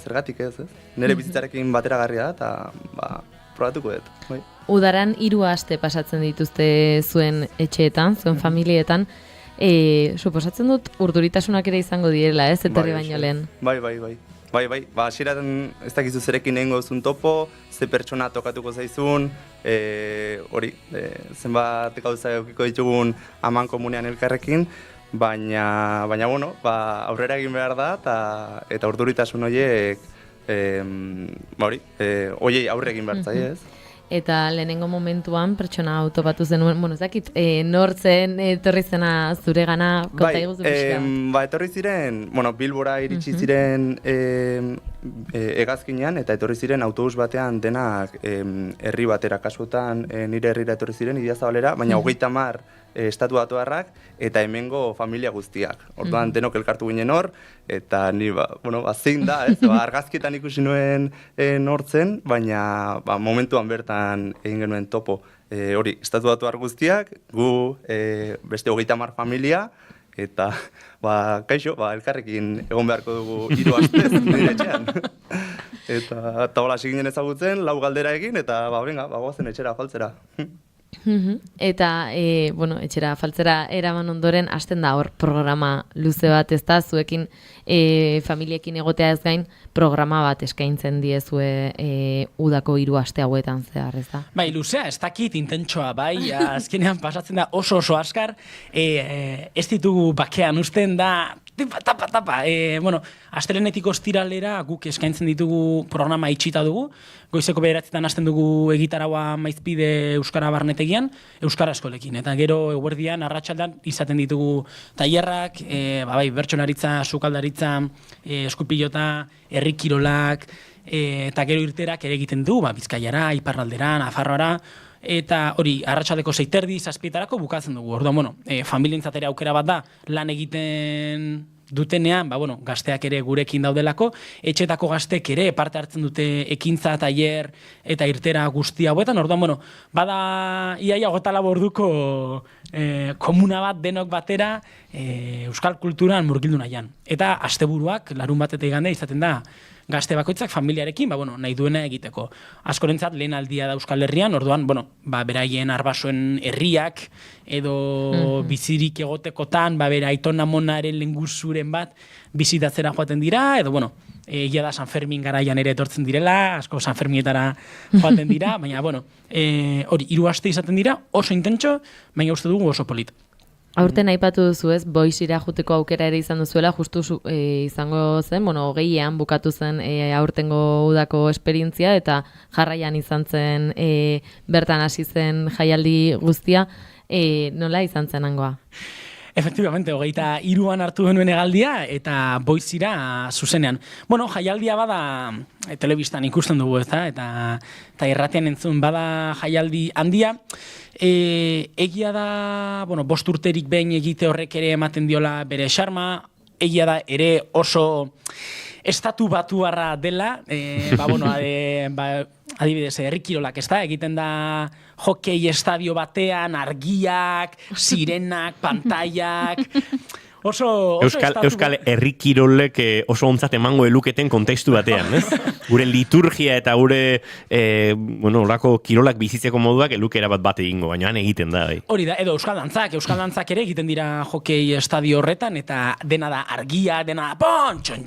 S16: zergatik ez, nire bizitzarekin bateragarria da, eta probatuko dut.
S4: Udaran 3 aste pasatzen dituzte zuen etxeetan, zuen familietan, suposatzen dut urduritasunak ere izango direla, ez? Etorri baino lehen.
S16: Bai. Ba, hasieran ez dakizu zerekin egingo duzun topo, ze pertsona tokatuko zaizun, hori, zenbat gauza eukiko ditugun aman komunean elkarrekin, baina bueno, aurrera egin behar da, eta urduritasun horiek, horiei aurre egin behar zaie, ez?
S4: Eta lehenengo momentuan pertsona autopatu zenuen, ez dakit, nortzen etorri zena zuregana, konta iguzu pixka?
S16: Etorri ziren, Bilbora iritsi ziren hegazkinean, eta etorri ziren autobus batean denak herri batera, kasutan nire herrira etorri ziren, Idiazabalera, baina 30 estatu batuarrak eta hemengo familia guztiak. Orduan denok elkartu ginen hor, eta ni, zein da, ez? Argazkietan ikusi nuen nortzen, baina momentuan bertan egin genuen topo. Hori, estatu batuar guztiak, gu beste 30 familia, eta kaixo, elkarrekin egon beharko dugu 3 astez nire etxean. Eta hola, siginen ezagutzen, 4 galdera egin, eta goazen etxera faltzera.
S4: Eta, etxera faltzera eraman ondoren, hasten da hor programa luze bat, ez da, zuekin familiekin egotea ez gain, programa bat eskaintzen diezue udako 3 aste hauetan zehar, ez da?
S15: Bai, luzea, ez dakit intentsoa, bai, azkenean pasatzen da oso askar, ez ditugu bakean usten da, tapa. Astelenetik ostiralera guk eskaintzen ditugu programa itxita dugu. Goizeko 9:00 hasten dugu egitaraua Maizpide Euskara Barnetegian, Euskara eskolekin. Eta gero eguerdian, arratsaldean izaten ditugu tailerrak, bertsolaritza, sukaldaritza, eskupilota, herri kirolak, eta gero irterak ere egiten du, Bizkaiara, Iparraldera, Nafarroara, eta hori, arratsaldeko 6:30, 7:00 bukatzen dugu. Orduan, familientzat ere aukera bat da, lan egiten dutenean, gazteak ere gurekin daudelako, etxetako gaztek ere parte hartzen dute ekintza, tailer eta irtera guztia hauetan. Orduan, bada iaia 24 orduko komuna bat denok batera euskal kulturan murgildu nahian. Eta asteburuak, larun bat eta igande izaten da, gazte bakoitzak familiarekin, nahi duena egiteko. Askorentzat lehen aldia da Euskal Herrian, orduan, beraien arbasoen herriak, edo bizirik egotekotan, bera aiton amonaren lenguzuren bat bizitatzera joaten dira, edo, egia da San Fermin garaian ere etortzen direla, asko San Fermietara joaten dira, baina, hori, 3 aste izaten dira, oso intentxo, baina uste dugu oso polit.
S4: Aurten aipatu duzu ez, Boixira juteko aukera ere izan duzuela, justu izango zen, 20an bukatu zen aurtengo udako esperientzia, eta jarraian izan zen, bertan hasi zen jaialdi guztia, nola izan zen hangoa?
S15: Efectivamente, 23an hartu genuen hegaldia eta Boizira zuzenean. Bueno, jaialdia bada telebistan ikusten dugu, eta irratian entzun bada jaialdi handia. Egia da, 5 urterik behin egite horrek ere ematen diola bere xarma, egia da ere oso estatu batuarra dela, adibidez, herri kirolak, egiten da hokei estadio batean, argiak, sirenak, pantailak, oso
S2: Euskal herri kirolek oso ontzat emango eluketen kontekstu batean, ez? Gure liturgia eta gure olako kirolak bizitzeko moduak elukera bat egingo, baina han egiten da.
S15: Hori da, edo Euskal Dantzak ere egiten dira hokei estadio horretan, eta dena da argia, dena da pon, txon,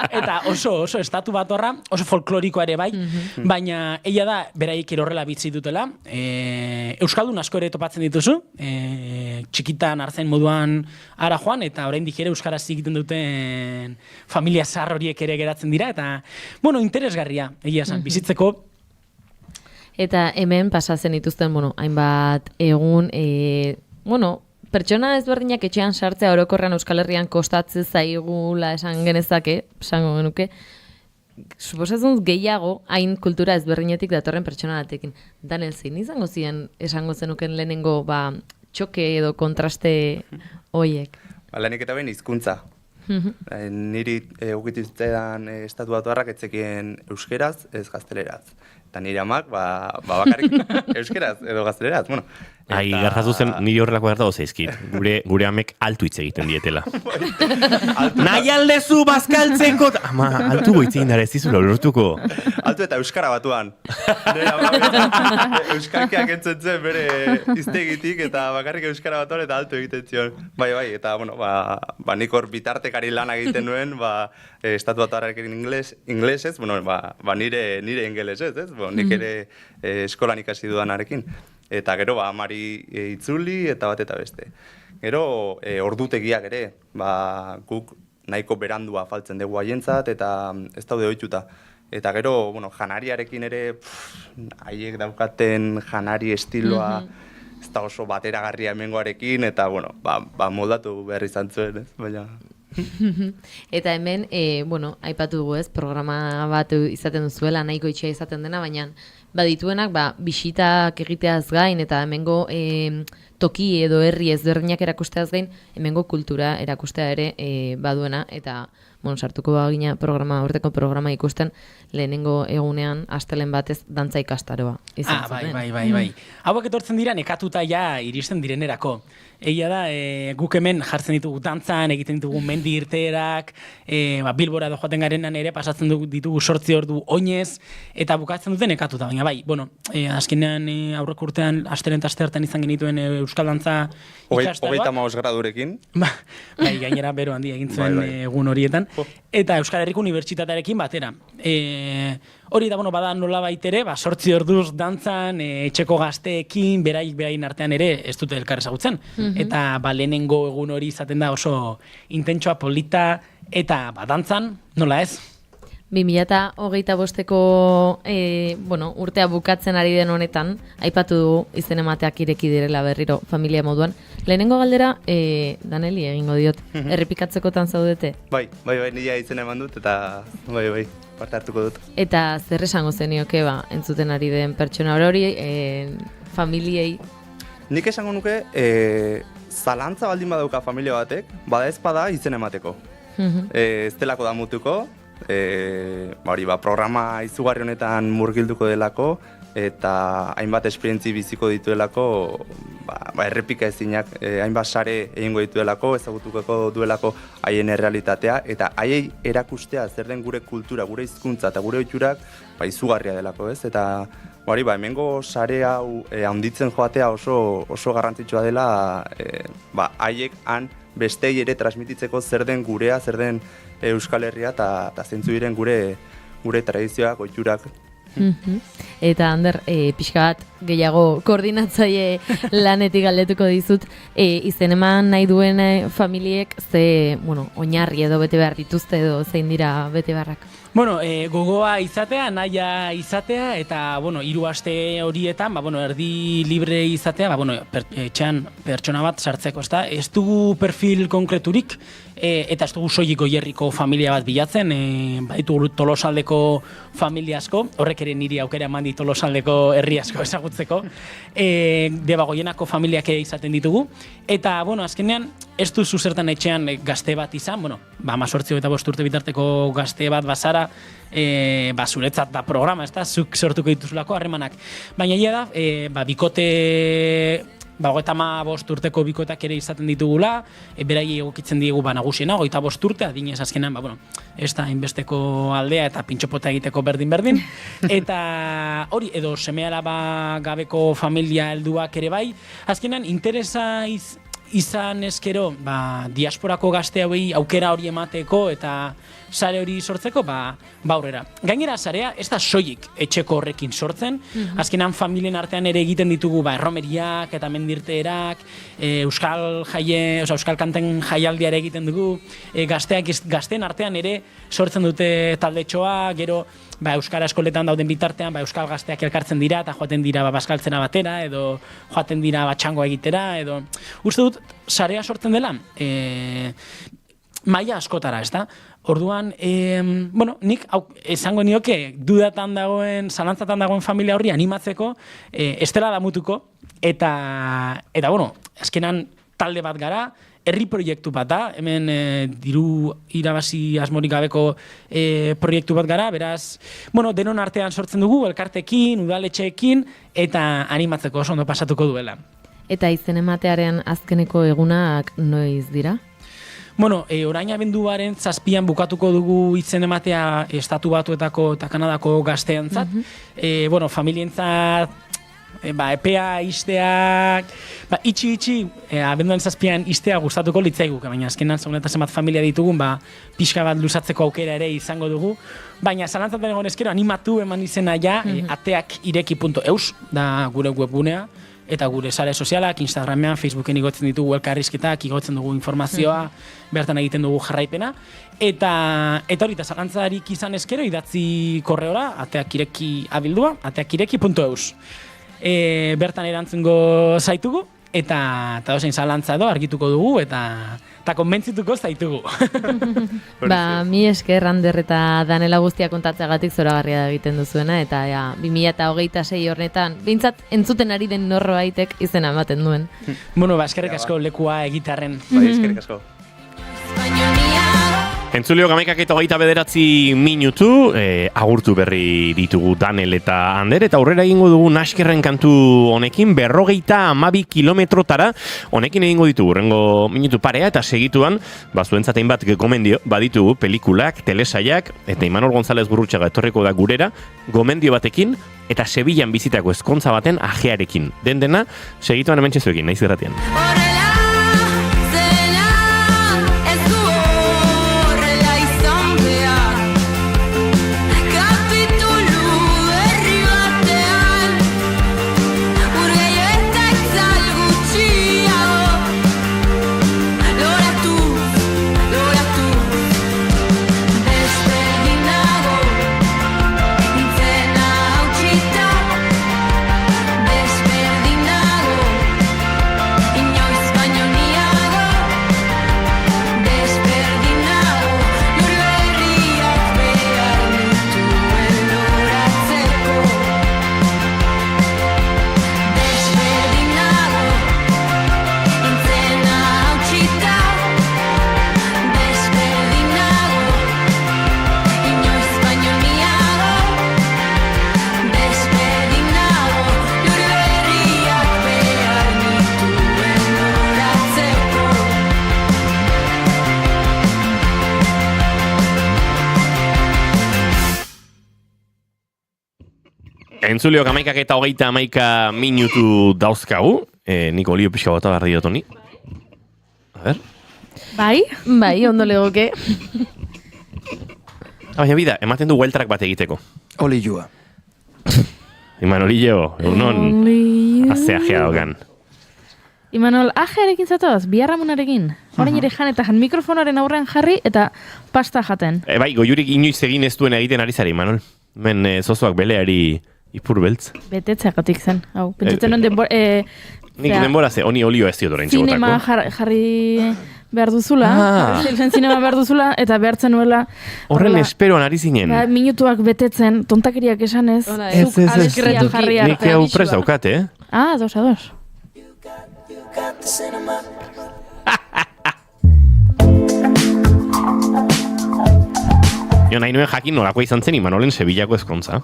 S15: eta oso estatu bat horra, oso folklorikoa ere bai, baina egia da, beraiek horrela bitzi dutela, Euskaldun asko ere topatzen dituzu, txikitan artzen moduan ara joan, eta oraindik ere euskaraz egiten duten familia zahar horiek ere geratzen dira, eta, interesgarria, egia esan, bizitzeko.
S4: Eta hemen pasatzen dituzten, hainbat egun, pertsona ezberdinak etxean sartzea orokorrean Euskal Herrian kostatzen zaigula esan genezake, esango genuke, suposatzen gehiago hain kultura ezberdinetik datorren pertsona batekin. Daniel, zein izango ziren esango zenuken lehenengo txoke edo kontraste hoiek?
S16: Lehenik eta behin hizkuntza. Niri egokituztean estatu batuarrak etzekien euskeraz, ez gazteleraz. Eta nire amak, bakarrik euskeraz edo gazteleraz.
S2: Gartatu zen, niri horrelako gertago zeizkit. Gure amek altu hitz egiten dietela. Nahi aldezu bazkaltzeko! Ama, altu goitze egin dara ez dizula lortuko.
S16: Altu eta euskara batuan. Nire amak euskarkiak entzun zen bere iztegitik eta bakarrik euskara batuan eta altu egiten zion. Bai, eta nik hor bitartekari lan egiten nuen, estatu batuarrarekin inglesez, nire ingelesez, ez? Nik ere eskolan ikasi dudanarekin. Eta gero, amari itzuli eta bat eta beste. Gero, ordutegiak ere, guk nahiko berandua faltzen dugu haientzat eta ez daude ohituta. Eta gero, janariarekin ere, haiek daukaten janari estiloa, ez da oso bateragarria hemengoarekin, eta, moldatu behar izan zuen, ez? Baina...
S4: Eta hemen, aipatu dugu ez, programa bat izaten duzuela, nahiko itxea izaten dena, baina badituenak, bisitak egiteaz gain, eta hemengo toki edo herri ezberdinak erakusteaz gain, hemengo kultura erakustea ere baduena, eta sartuko bagina urteko programa ikusten lehenengo egunean astelen batez dantza ikastaroa.
S15: Bai. Hauak etortzen dira nekatuta ja iristen direnerako. Egia da, guk hemen jartzen ditugu dantzan, egiten ditugu mendi irteerak, Bilbora edo joaten garenan ere pasatzen ditugu 8 ordu oinez, eta bukatzen dute nekatuta. Baina azkenean aurreko urtean astelen eta asteartean izan genituen euskal dantza ikastaroa.
S16: 35 gradurekin.
S15: Bai, gainera bero handia egin zuen egun horietan. Eta Euskal Herriko Unibertsitatearekin batera. Hori da, bada nola baitere, 8 orduz dantzan, etxeko gazteekin, berain artean ere ez dute elkar ezagutzen. Eta lehenengo egun hori izaten da oso intentsoa, polita, eta dantzan, nola ez?
S4: 2025ko urtea bukatzen ari den honetan, aipatu dugu izen emateak ireki direla berriro familia moduan. Lehenengo galdera, Daneli egingo diot, errepikatzekotan zaudete?
S16: Bai, nila izen eman dut eta bai, parte hartuko dut.
S4: Eta zer esango zenioke entzuten ari den pertsona hori, familiei?
S16: Nik esango nuke, zalantza baldin badauka familia batek, bada ez bada izen emateko. Ez delako damutuko, programa izugarri honetan murgilduko delako, eta hainbat esperientzi biziko dituelako, errepika ezinak, hainbat sare egingo dituelako, ezagutuko duelako haien errealitatea, eta haiei erakustea zer den gure kultura, gure hizkuntza eta gure ohiturak izugarria delako, ez? Eta hemengo sare hau handitzen joatea oso garrantzitsua dela, haiek han bestei ere transmititzeko zer den gurea, zer den Euskal Herria eta zentzu diren gure tradizioak, ohiturak.
S4: Eta Ander, pixka bat gehiago koordinatzaile lanetik galdetuko dizut, izen eman nahi duen familiek ze, oinarri edo bete behar dituzte edo zein dira bete beharrak?
S15: Bueno, gogoa izatea, nahia izatea, eta, 3 aste horietan, erdi libre izatea, etxean pertsona bat sartzeko, ezta? Ez dugu perfil konkreturik, eta ez dugu soilik Goierriko familia bat bilatzen, baditugu Tolosaldeko familia asko, horrek ere niri aukera eman dit Tolosaldeko herri asko ezagutzeko, Debagoienako familiak ere izaten ditugu, eta, azkenean, ez duzu zertan etxean gazte bat izan, 18 eta 5 urte bitarteko gazte bat bazara, zuretzat da programa, ez da, zuk sortuko dituzulako harremanak. Baina egia da, bikote, 35 urteko bikoetak ere izaten ditugula, beraiei egokitzen diegu nagusiena, 25 urte, adinez azkenean, ez da inbesteko aldea eta pintxopota egiteko berdin-berdin, eta hori, edo seme-alaba gabeko familia helduak ere bai, azkenean interesa izan ezkero, diasporako gazte hauei aukera hori emateko eta sare hori sortzeko, aurrera. Gainera, sarea ez da soilik etxeko horrekin sortzen, azkenan familien artean ere egiten ditugu erromeriak eta mendirteerak, euskal kanten jaialdiare egiten dugu, gazteen artean ere sortzen dute taldetxoa, gero euskara eskoletan dauden bitartean, euskal gazteak elkartzen dira eta joaten dira baskaltzena batera, edo joaten dira txangoa egitera, edo uste dut, sarea sortzen dela, maila askotara, ez da? Orduan, nik esango nioke dudatan dagoen, zalantzatan dagoen familia horri animatzeko, ez dela damutuko, eta azkenan talde bat gara, herri proiektu bat da, hemen diru irabazi asmorik gabeko proiektu bat gara, beraz, denon artean sortzen dugu, elkartekin, udaletxeekin, eta animatzeko oso ondo pasatuko duela.
S4: Eta izen ematearen azkeneko egunak noiz dira?
S15: Orain abenduaren 7an bukatuko dugu izen ematea Estatu Batuetako eta Kanadako gazteentzat. Familientzat epea isteak, itxi, abenduaren 7an istea gustatuko litzaigu, baina azkenan zaunetaz emat familia ditugun, pixka bat luzatzeko aukera ere izango dugu. Baina zalantzatan egon ezkero animatu eman izena ja, ateakireki.eus, da gure webgunea, eta gure sare sozialak, Instagramean, Facebooken igotzen ditugu elkarrizketak, igotzen dugu informazioa, bertan egiten dugu jarraipena, eta hori, zalantzarik izan ezkero, idatzi korreora, ateakireki abildua, ateakireki.eus. Bertan erantzungo zaitugu, eta dozein zalantza edo argituko dugu, eta konbentzituko zaitugu.
S4: Mi esker, Ander eta Danela guztia kontatzeagatik zoragarria da egiten duzuena, eta 2026 horretan, bintzat entzuten ari den norbaitek izena ematen duen.
S15: Eskerrik asko lekua egitarren.
S16: Eskerrik asko.
S2: Entzulio, 11:29 minutu, agurtu berri ditugu Danel eta Ander, eta aurrera egingo dugu Naskerren kantu honekin, 52 kilometrotara, honekin egingo ditugu, rengo minutu parea, eta segituan, zuentzatein bat gomendio, baditugu pelikulak, telesaiak, eta Imanol González Gurrutxaga etorriko da gurera, gomendio batekin, eta Sevillan bizitako ezkontza baten ajearekin. Dena, segituan hemen txezuekin, naiz irratian. Entzulio, 11:30 minutu dauzkagu. Nik olio pixka bota behar diot honi. A ver.
S4: Bai, ondo legoke.
S2: Baina bida, ematen du weltrak bat egiteko.
S17: Olioa.
S2: Imanolillo, egunon, azeajea dogan.
S3: Imanol, ajearekin zatoaz, biharramunarekin. Horain ere jan eta jan mikrofonaren aurrean jarri eta pasta jaten.
S2: Bai, goiurik inoiz egin ez duen egiten ari zara, Imanol. Men zozoak beleari ipur beltz.
S3: Betetzeakotik zen, hau. Pentsatzen non denbora...
S2: Nik denbora ze, honi olio ez diot orain txegotako.
S3: Zinema jarri behar duzula, zinema behar duzula, eta behartzen nuela...
S2: Horren esperoan ari zinen.
S3: Minutuak betetzen, tontakeriak esanez, zuk abestia jarri arte.
S2: Nik hau prest daukat,
S3: ados.
S2: Jo, nahi nuen jakin nolako izan zen Imanolen Sevillako ezkontza.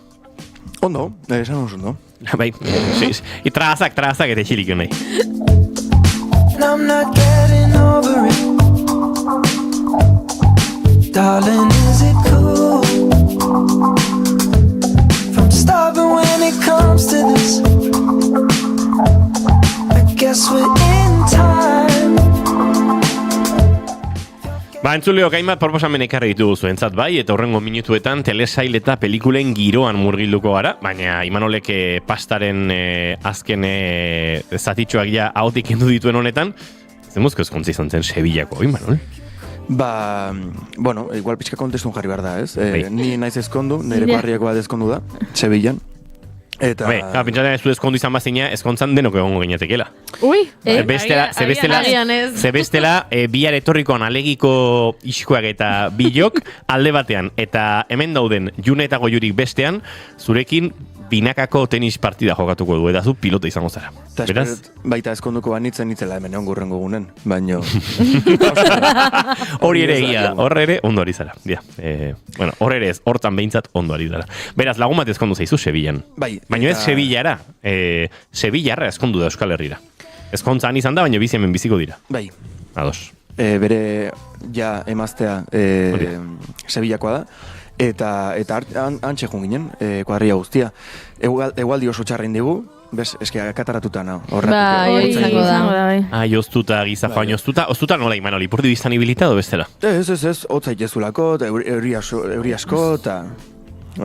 S17: Ondo, esan oso,
S2: Bai, tragazak eta txilik nahi.
S12: I'm not getting over it. Darling, is it cool? From starving when it comes to this. I guess we're in time.
S2: Entzuleok hainbat proposamen ekarri ditugu zuentzat bai, eta horrengo minutuetan telesail eta pelikulen giroan murgilduko gara, baina Imanolek pastaren azken zatitxoak ja ahotik kendu dituen honetan, zemuzko ezkontza izan zen Sevillako, Imanol?
S17: Bueno, igual pixka kontestun jarri behar da, ez? Ni naiz ezkondu, nire barriako bat ezkondu da, Sevillan. Eta...
S2: Pentsatzen ez du ezkondu izan bazina, ezkontzan denok egongo ginetekela.
S3: Ui,
S2: Zebestela, bihar etorrikoan alegiko iskoak eta bilok alde batean, eta hemen dauden June eta Goiurik bestean, zurekin binakako tenis partida jokatuko du, eta zu pilota izango zara.
S17: Beraz? Baita ezkonduko banitzen nitzela hemen egon gurrengo gunen, baino...
S2: Hori ere egia da, horre ere ondo ari zara. Horre ere ez, hortan behintzat ondo ari zara. Beraz, lagun bat ezkondu zaizu Sevillan. Baina ez Sevillara, Sevillarra ezkondu da Euskal Herrira. Ezkontzan izan da, baina bizi hemen biziko dira.
S17: Bai.
S2: Ados.
S17: Bere, ja, emaztea Sevillakoa da. Eta antxe jun ginen, kuadria guztia. Egualdi oso txarrein digu, eske kataratuta naho.
S4: Hori izango da.
S2: Oztuta, gizajoan oztuta nola Imanol, ipurdi biztan ibilitado bestela?
S17: Ez, hotzait jezulako, euri asko, eta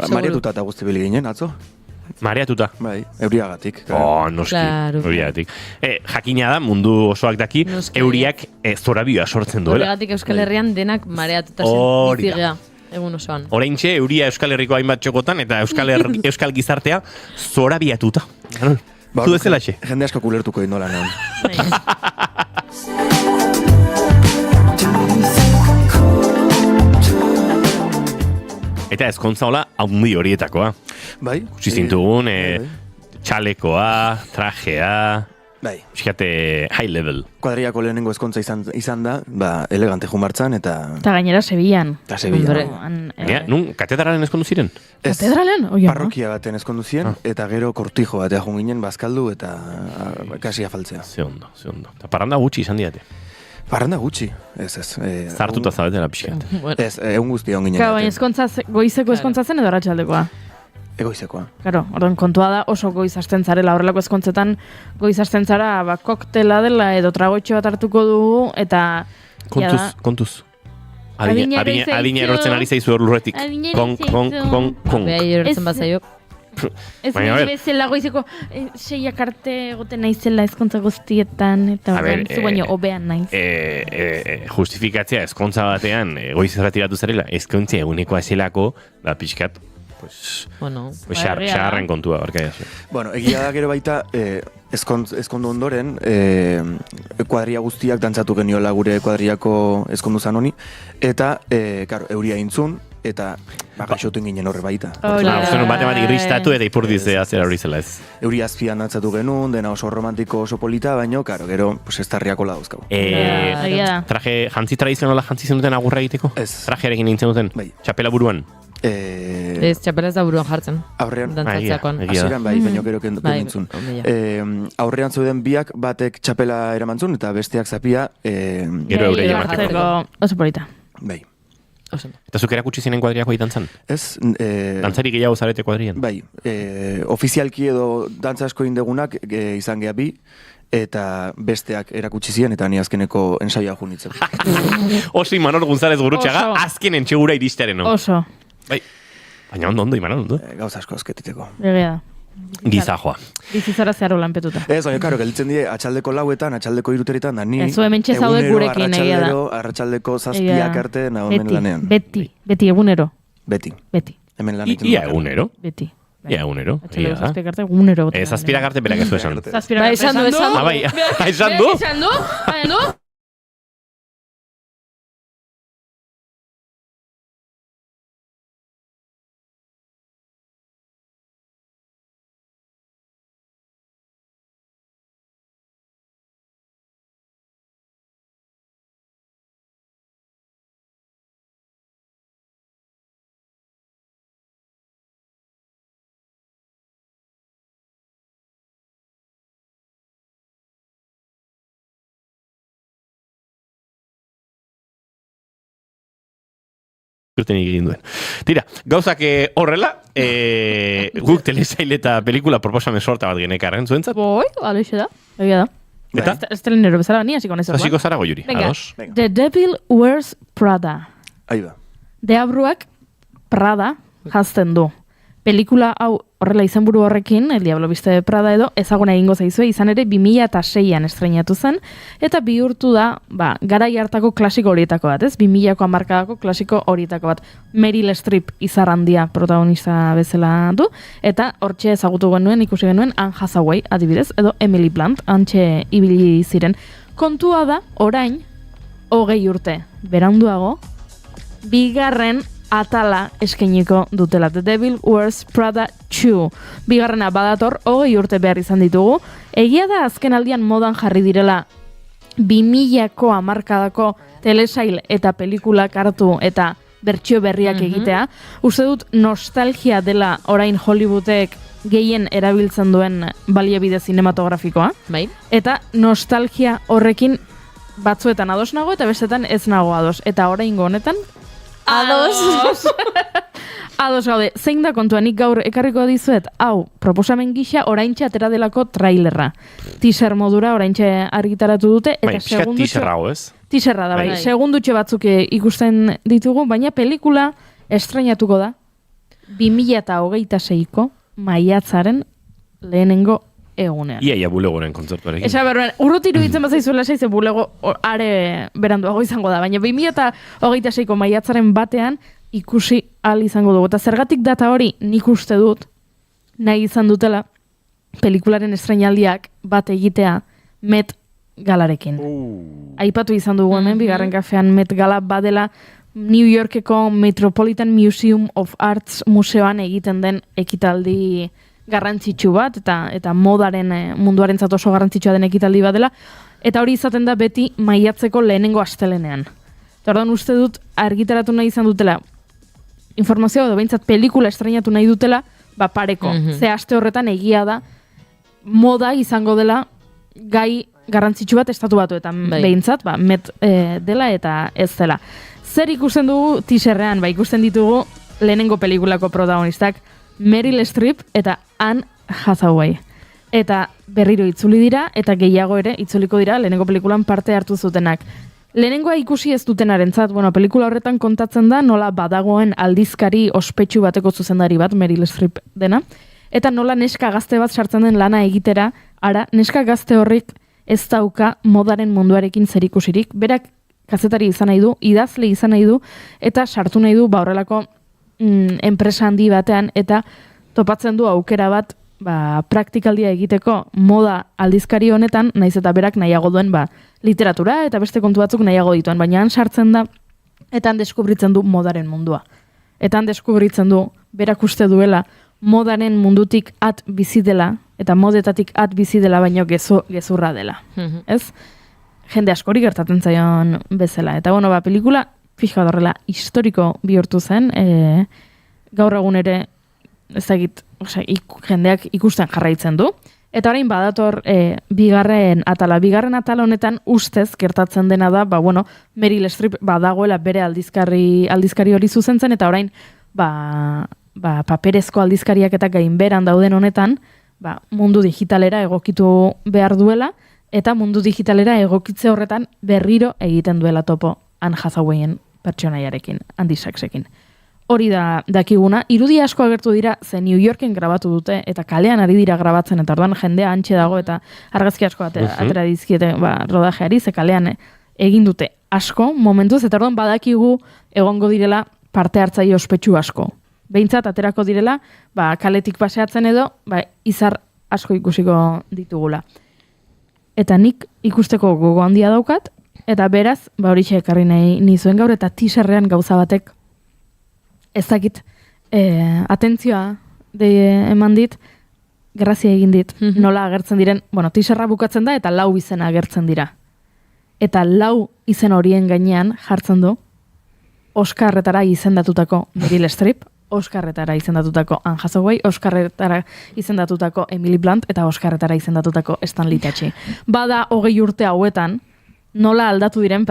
S17: mareatuta eta guzti bili ginen, atzo.
S2: Mareatuta?
S17: Bai, euriagatik.
S2: Noski, euriagatik. Jakina da, mundu osoak daki, euriak zorabioa sortzen duela.
S4: Horregatik Euskal Herrian denak mareatuta zen bizigea. Egun osoan.
S2: Oraintxe euria Euskal Herriko hainbat txokotan eta Euskal gizartea zorabiatuta. Zu ezela xe?
S17: Jende asko kulertuko indola neon.
S2: Eta ezkontza hola haundi horietakoa.
S17: Bai.
S2: Kutsi zintugun, txalekoa, trajea...
S17: Bai.
S2: Fíjate, high level.
S17: Kuadriako lehenengo ezkontza izan da, elegante jumartzan, eta...
S3: Eta gainera Sevillan.
S17: Eta Sevillan.
S2: Nun, katedralen ezkondu ziren?
S3: Katedralen?
S17: Parrokia baten ezkondu ziren, eta gero kortijo batea junginen bazkaldu, eta kasi afaltzea.
S2: Ze ondo. Eta parranda gutxi izan diate.
S17: Parranda gutxi, ez.
S2: Zartuta zabetela pixkat.
S17: Ez, egun guztia onginen.
S3: Baina goizeko ezkontza zen edo arratsaldekoa?
S17: Egoizekoa.
S3: Claro, orduan kontua da oso goizazten zarela, horrelako ezkontzetan goizazten zara, koktela dela edo tragotxo bat hartuko dugu, eta...
S2: Kontuz. Adina erortzen ari zaizu hor lurretik. Kong.
S4: Beha erortzen bat zaio.
S3: Ez nire bezala goizeko seiak arte egoten naizela ezkontza guztietan, eta horren zu baino obean naiz.
S2: Justifikatzea ezkontza batean goiz erratiratu zarela, ezkontza eguneko azelako, da pixkat, xarren kontua, barka jazu.
S17: Bueno, egia da gero baita, ezkondu ondoren, kuadria guztiak dantzatu geniola gure kuadriako ezkondu zan honi, eta, euria intzun, eta gaixotu ginen horre baita.
S2: Zenun bat irristatu eta ipurdizea zera hori zela ez.
S17: Euri azpian dantzatu genuen, dena oso romantiko, oso polita, baino, kero, ez tarriako lauzkau.
S2: Traje, jantzi tradizionala jantzi zenuten agurra egiteko?
S17: Ez.
S2: Trajearekin egin zenuten?
S17: Bai.
S2: Txapela buruan?
S4: Ez, txapela ez da buruan jartzen.
S17: Aurrean?
S4: Dantzatzeakoan.
S17: Aziran bai, baino gero kentzun. Aurrean zeuden biak batek txapela eramantzun, eta besteak zapia...
S2: Gero eure jamateko.
S3: Oso polita.
S17: Bai.
S2: Eta zuk erakutsi zinen kuadriako dantzan?
S17: Ez.
S2: Dantzari gehiago zarete kuadrian?
S17: Bai. Ofizialki edo dantza asko indegunak izan geha bi, eta besteak erakutsi ziren, eta ni azkeneko ensaioa junitzen.
S2: Oso Imanol González Gurutxaga, azken entxegura iristearen.
S3: Oso.
S2: Bai. Baina ondo, Imanol, ondo.
S17: Gauza asko azketiteko.
S3: Egia da.
S2: Gizajoa.
S3: Bizizara zeharo lanpetuta.
S17: Ez, baina, karo, gelditzen die, atxaldeko lauetan, atxaldeko iruteritan, da ni...
S3: Ez, hemen txezaude gurekin egia da.
S17: Arratxaldeko zazpiak arte nagoen lanean.
S3: Beti egunero.
S17: Beti. Hemen lan
S2: Ia egunero?
S3: Beti.
S2: Ia egunero.
S3: Atxaldeko zazpiak arte egunero.
S2: Zazpirak arte berak ez du esan.
S3: Zazpirak arte esan du.
S2: Bai, esan du.
S3: Esan du.
S2: Urtenik egin duen. Tira, gauzak horrela, guk telesail eta pelikula proposamen sorta bat genekarren zuentzat.
S3: Boi, aloixe da, egia da.
S2: Eta?
S3: Ez telenero bezala, ni hasiko nezor.
S2: Hasiko zara goiuri, ados.
S3: The Devil Wears Prada.
S17: Ahi da.
S3: Deabruak Prada jazten du. Pelikula hau horrela izenburu horrekin, El Diablo Viste de Prada edo, ezaguna egingo zaizue, izan ere 2006an estreinatu zen, eta bihurtu da, garai hartako klasiko horietako bat, ez? 2000ko hamarkadako klasiko horietako bat. Meryl Streep izar handia protagonista bezala du, eta hortxe ezagutu genuen, ikusi genuen, Anne Hathaway, adibidez, edo Emily Blunt, antxe ibili ziren. Kontua da, orain, 20 urte, beranduago, bigarren atala eskainiko dutela. The Devil Wears Prada 2. Bigarrena badator, 20 urte behar izan ditugu. Egia da azken aldian modan jarri direla 2000ko hamarkadako telesail eta pelikulak hartu eta bertsio berriak egitea. Uste dut nostalgia dela orain Hollywoodek gehien erabiltzen duen baliabide zinematografikoa.
S4: Bai.
S3: Eta nostalgia horrekin batzuetan ados nago eta bestetan ez nago ados. Eta oraingo honetan Ados gaude, zein da kontua, nik gaur ekarriko dizuet, hau, proposamen gisa oraintxe atera delako trailerra. Teaser modura oraintxe argitaratu dute, eta segundutxo...
S2: teaserra hau, ez?
S3: Teaserra da, bai. Segundutxo batzuk ikusten ditugu, baina pelikula estrainatuko da 2026ko maiatzaren lehenengo egunean.
S2: Ia bulegoren kontzertuarekin.
S3: Esa berben, urruti iruditzen bazaizuela saize bulego are beranduago izango da, baina 2026ko maiatzaren batean ikusi ahal izango dugu. Eta zergatik data hori nik uste dut nahi izan dutela pelikularen estrainaldiak bat egitea Met Galarekin. Aipatu izan dugu hemen, bigarren kafean Met Gala badela New Yorkeko Metropolitan Museum of Arts museoan egiten den ekitaldi garrantzitsu bat, eta modaren munduarentzat oso garrantzitsua den ekitaldi bat dela, eta hori izaten da beti maiatzeko lehenengo astelenean. Eta orduan uste dut argitaratu nahi izan dutela informazioa edo behintzat pelikula estrainatu nahi dutela, pareko. Ze aste horretan egia da moda izango dela gai garrantzitsu bat estatu batuetan behintzat, Met dela eta ez dela. Zer ikusten dugu teaserrean, ikusten ditugu lehenengo pelikulako protagonistak Meryl Streep eta Anne Hathaway. Eta berriro itzuli dira, eta gehiago ere itzuliko dira lehenengo pelikulan parte hartu zutenak. Lehenengoa ikusi ez dutenarentzat, pelikula horretan kontatzen da nola badagoen aldizkari ospetsu bateko zuzendari bat, Meryl Streep dena, eta nola neska gazte bat sartzen den lana egitera, neska gazte horrik ez dauka modaren munduarekin zerikusirik, berak kazetari izan nahi du, idazle izan nahi du, eta sartu nahi du horrelako enpresa handi batean, eta topatzen du aukera bat praktikaldia egiteko moda aldizkari honetan, naiz eta berak nahiago duen literatura eta beste kontu batzuk nahiago dituen, baina han sartzen da eta han deskubritzen du modaren mundua. Eta han deskubritzen du berak uste duela modaren mundutik at bizi dela eta modetatik at bizi dela baino gezurra dela. Ez? Jende askori gertatzen zaion bezala. Eta pelikula fija horrela historiko bihurtu zen, gaur egun ere jendeak ikusten jarraitzen du. Eta orain badator bigarren atal honetan ustez gertatzen dena da, Meryl Streep badagoela bere aldizkari hori zuzentzen, eta orain paperezko aldizkariak eta gainberan dauden honetan, mundu digitalera egokitu behar duela, eta mundu digitalera egokitze horretan berriro egiten duela topo Anne Hathawayen pertsonaiarekin, Andy Sachsekin. hori da dakiguna. Irudi asko agertu dira, ze New Yorken grabatu dute, eta kalean ari dira grabatzen, eta orduan jendea antxe dago, eta argazki asko atera dizkiete rodajeari, ze kalean egin dute asko momentuz, eta orduan badakigu egongo direla parte hartzaile ospetsu asko. Behintzat aterako direla, kaletik paseatzen edo, izar asko ikusiko ditugula. Eta nik ikusteko gogo handia daukat, eta beraz, horixe ekarri nahi nizuen gaur, eta teaserrean gauza batek ez dakit, atentzioa eman dit, grazia egin dit, nola agertzen diren, teaserra bukatzen da, eta 4 izena agertzen dira. Eta 4 izen horien gainean jartzen du, Oscarretara izendatutako Meryl Streep, Oscarretara izendatutako Anne Hathaway, Oscarretara izendatutako Emily Blunt, eta Oscarretara izendatutako Stanley Tucci. Bada 20 urte hauetan, nola aldatu diren,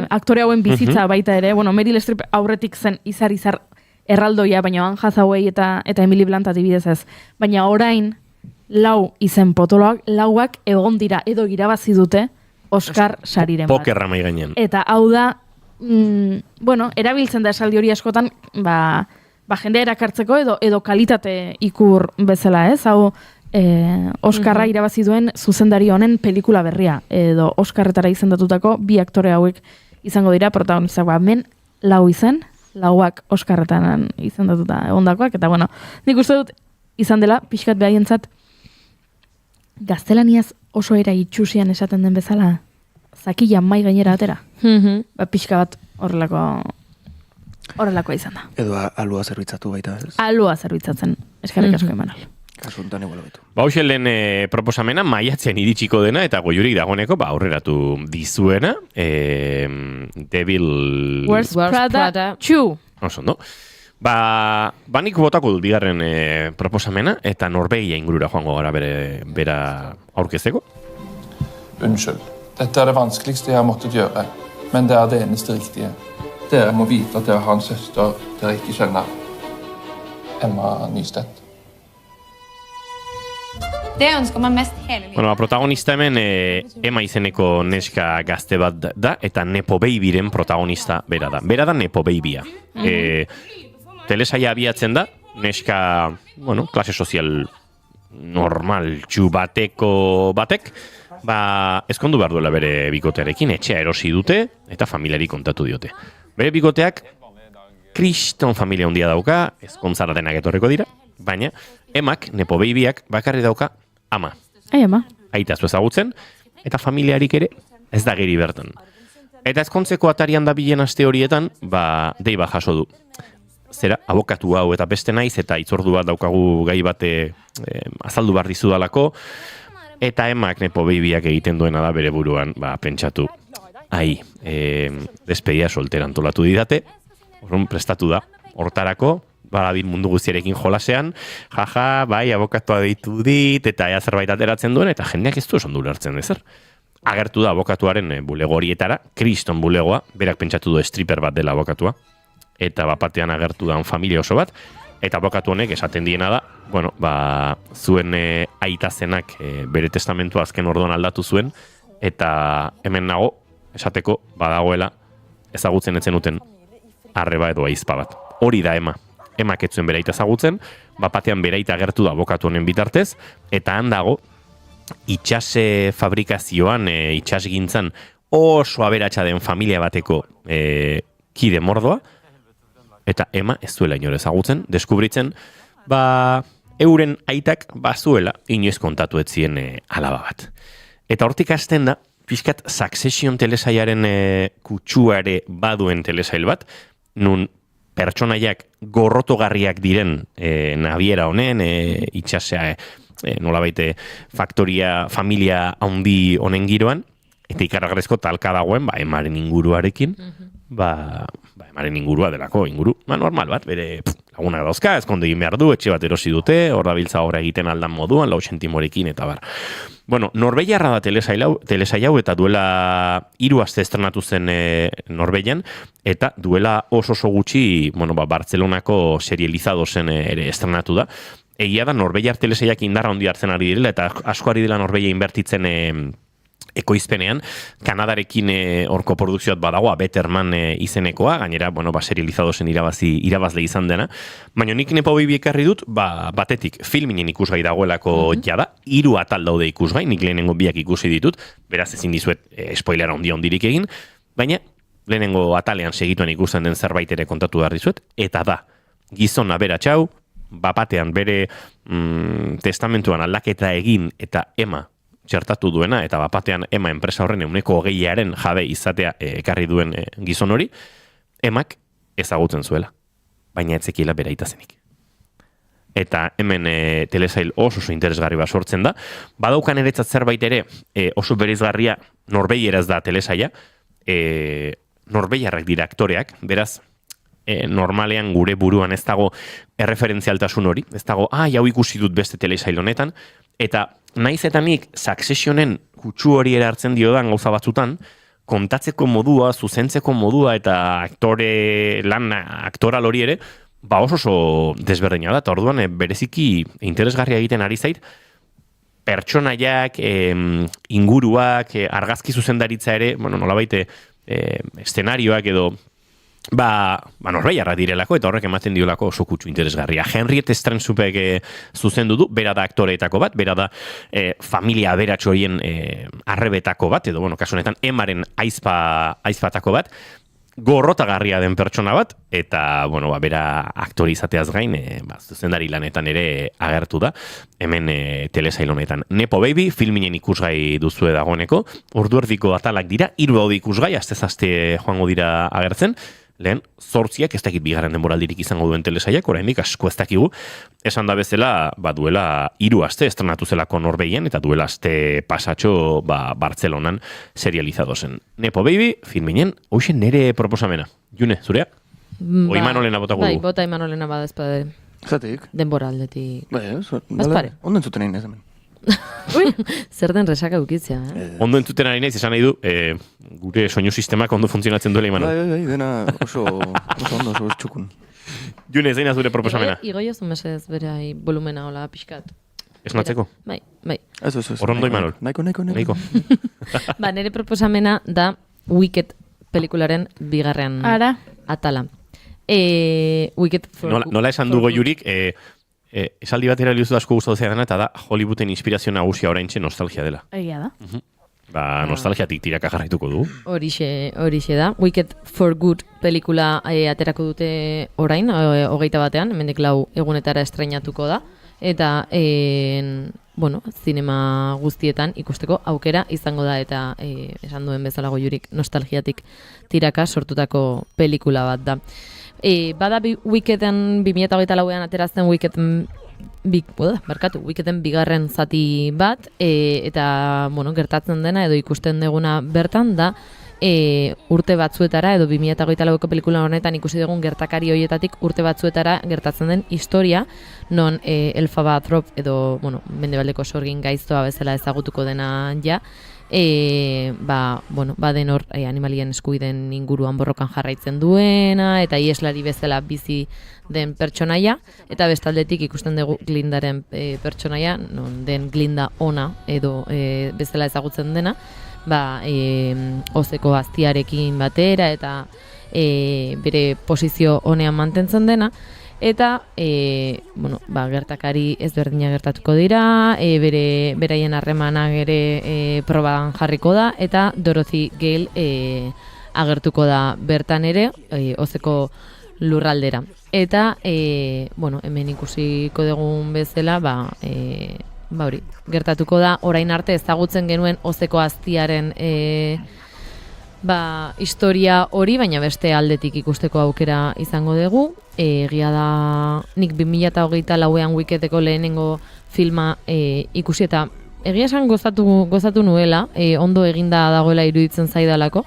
S3: aktore hauen bizitza baita ere, Meryl Streep aurretik zen izar erraldoia, baina Anne Hathaway eta Emily Blunt adibidez ez. Baina orain, 4 izen potoloak, 4ak egon dira edo irabazi dute Oscar sariren bat.
S2: Pokerra mai gainean.
S3: Eta hau da, erabiltzen da esaldi hori askotan, jendea erakartzeko edo kalitate ikur bezala, ez? Hau, Oscarra irabazi duen zuzendari honen pelikula berria, edo Oscarretara izendatutako 2 aktore hauek izango dira protagonistak. Men 4 izen, 4ak Oscarretan izendatuta egondakoak, eta nik uste dut izan dela, pixkat behaientzat, gaztelaniaz oso era itxusian esaten den bezala, zakila mai gainera atera. Pixka bat horrelakoa izan da.
S17: Edo alua zerbitzatu baita, ez?
S3: Alua zerbitzatzen, eskerrik asko Emanol.
S17: Kasuntan igual betu.
S2: Hauxelen proposamena maiatzen iritsiko dena eta goiurik dagoeneko aurreratu dizuena. Devil...
S3: Wears Prada 2.
S2: Oso, no? Nik botako dut bigarren proposamena eta Norvegia ingurura joango gara bera aurkezteko.
S18: Unnskyld. Dette det vanskeligste jeg har måttet gjøre, men det det eneste riktige. Dere må vite at dere har en søster dere ikke kjenner. Emma Nystedt.
S19: Det ønsker man mest hele livet.
S2: Protagonista hemen Emma izeneko neska gazte bat da, eta Nepo Babyren protagonista bera da. Bera da Nepo Babya. Telesaia abiatzen da, neska, klase sozial normal bateko batek, ezkondu behar duela bere bikotearekin, etxea erosi dute, eta familiari kontatu diote. Bere bikoteak, kriston familia handia dauka, ezkontzara denak etorreko dira, baina Emak, Nepo Babyak, bakarri dauka ama.
S3: Ama.
S2: Aitaztu ezagutzen, eta familiarik ere ez da geri bertan. Eta ezkontzeko atarian da bilen aste horietan, deiba jaso du. Zera, abokatu hau eta beste naiz, eta itzordu bat daukagu gai bate azaldu behar dizudalako, eta Emak Nepo Babyak egiten duena da bere buruan, pentsatu, despedia soltera antolatu didate, orrun prestatu da, hortarako, badabit mundu guztiarekin jolasean, abokatua deitu dit, eta ea zerbait ateratzen duen, eta jendeak ez du esan du lertzen ezer. Agertu da abokatuaren bulego horietara, kriston bulegoa, berak pentsatu du stripper bat dela abokatua, eta bapatean agertu da familia oso bat, eta abokatu honek esaten diena da, zuen aitazenak bere testamentua azken orduan aldatu zuen, eta hemen nago, esateko, badagoela, ezagutzen etzen duten arreba edo aizpa bat. Hori da Emma. Emak etzuen bereita ezagutzen, bapatean bereita agertu da abokatu honen bitartez, eta handago, itxase fabrikazioan, itxasgintzan oso aberatsa den familia bateko kide mordoa, eta Emma ez duela inor ezagutzen, deskubritzen, euren aitak bazuela inoiz kontatu etzien alaba bat. Eta hortik hasten da, pixkat Succession telesaiaren kutsuare baduen telesail bat, nun pertsonaiak gorrotogarriak diren nabiera honen, itxasea, nolabaite faktoria, familia handi honen giroan, eta ikarragarrezko talka dagoen, Emaren inguruarekin, Emaren ingurua delako, normal bat, bere lagunak dauzka, ezkondu egin behar du, etxe bat erosi dute, hor dabiltza horra egiten aldan moduan, 4 zentimorekin, eta bar. Norvegiarra da telesail hau, eta duela 3 aste estrenatu zen Norvegian, eta duela oso gutxi, Bartzelonako serializado zen ere estrenatu da. Egia da, Norvegiar telesailak indarra handi hartzen ari direla, eta asko ari dela Norvegia inbertitzen ekoizpenean, Kanadarekin horko produkzioat badagoa, Betterman izenekoa, gainera, serializadozen irabazle izan dena, baina nik Nepo Baby ekarri dut, batetik filminen ikusgai dagoelako jada, 3 atal daude ikusgai, nik lehenengo 2 ikusi ditut, beraz ezin dizuet spoilera ondirik egin, baina lehenengo atalean segituan ikusten den zerbait ere kontatu behar dizuet, eta da, gizona beratxau, bapatean bere testamentuan aldaketa egin eta ema txertatu duena, eta bapatean ema enpresa horren 20% jabe izatea ekarri duen gizon hori, emak ezagutzen zuela, baina etzekiela bera itazenik. Eta hemen telesail oso interesgarri bat sortzen da, badaukan eretzat zerbait ere oso bereizgarria norbeiera ez da telesaila, norbeiarrak dira aktoreak, beraz, normalean gure buruan ez dago erreferentzialtasun hori, ez dago, hau ikusi dut beste telesail honetan, eta naiz eta nik Successionen kutsu hori hartzen diodan gauza batzutan, kontatzeko modua, zuzentzeko modua eta aktoral hori ere, oso desberdina da, eta orduan bereziki interesgarria egiten ari zait, pertsonaiak, inguruak, argazki zuzendaritza ere, nolabait eszenarioak edo norbeiarra direlako, eta horrek ematen diolako oso kutsu interesgarria. Henriette Stranzupek zuzendu du, bera da aktoreetako bat, bera da familia aberatxo horien arrebetako bat, edo, kasu honetan, emaren aizpatako bat, gorrotagarria den pertsona bat, eta, bera aktore izateaz gain, zuzendari lanetan ere agertu da, hemen telesail honetan. Nepo Baby, filminen ikusgai duzue dagoeneko, ordu erdiko atalak dira, 3 daude ikusgai, aste joango dira agertzen, lehen, 8 ez dakit bigarren denboraldirik izango duen telesaiak, oraindik asko ez dakigu, esan da bezala, duela 3 aste estrenatu zelako Norvegian, eta duela aste pasatxo Bartzelonan serializadozen. Nepo Baby, filminen, hoxe nere proposamena. June, zurea? O Imanolena botako du?
S4: Bota Imanolena badezpadere.
S17: Zatik?
S4: Denboraldetik.
S17: Bazpare. Ondo entzuten egin ez hemen.
S4: Zer den resaka ukitzea,
S2: Ondo entzuten ari naiz, esan nahi du, gure soinu sistemak ondo funtzionatzen duela, Imanol.
S17: Bai, dena oso ondo, oso txukun.
S2: June, zein azure proposamena?
S4: Igoio zumesez bere volumena hola pixkat.
S2: Esnatzeko?
S4: Bai.
S17: Ez.
S2: Horondo, Imanol?
S17: Naiko.
S4: Nire proposamena da Wicked pelikularen 2. atala. Wicked
S2: Nola esan dugo jurik, esaldi batera liuzu asko gustatu dena, eta da Hollywooden inspirazio nagusia oraintxe nostalgia dela.
S3: Egia da.
S2: Nostalgiatik tiraka jarraituko du.
S4: Horixe da. Wicked for Good pelikula aterako dute orain, 21, hemendik 4 egunetara estreinatuko da. Eta, zinema guztietan ikusteko aukera izango da, eta esan duen bezalago jurik nostalgiatik tiraka sortutako pelikula bat da. Bada Wickeden 2024an aterazten Wickeden bigarren zati bat, eta gertatzen dena edo ikusten deguna bertan da urte batzuetara edo 2024ko pelikula honetan ikusi dugun gertakari horietatik urte batzuetara gertatzen den historia, non Elphaba Trap edo mendebaldeko sorgin gaiztoa bezala ezagutuko dena ja, den hor animalien eskubideen inguruan borrokan jarraitzen duena, eta ieslari bezala bizi den pertsonaia, eta bestaldetik ikusten dugu Glindaren pertsonaia, non den Glinda ona edo bezala ezagutzen dena, ozeko aztiarekin batera, eta bere posizio honean mantentzen dena, eta gertakari ezberdina gertatuko dira, beraien harremanak ere proban jarriko da, eta Dorothy Gale agertuko da bertan ere, ozeko lurraldera. Eta, hemen ikusiko dugun bezala, hori, gertatuko da, orain arte ezagutzen genuen ozeko aztiaren historia hori, baina beste aldetik ikusteko aukera izango dugu. Egia da, nik 2024an Wickedeko lehenengo filma ikusi, eta egia esan gozatu nuela, ondo eginda dagoela iruditzen zaidalako,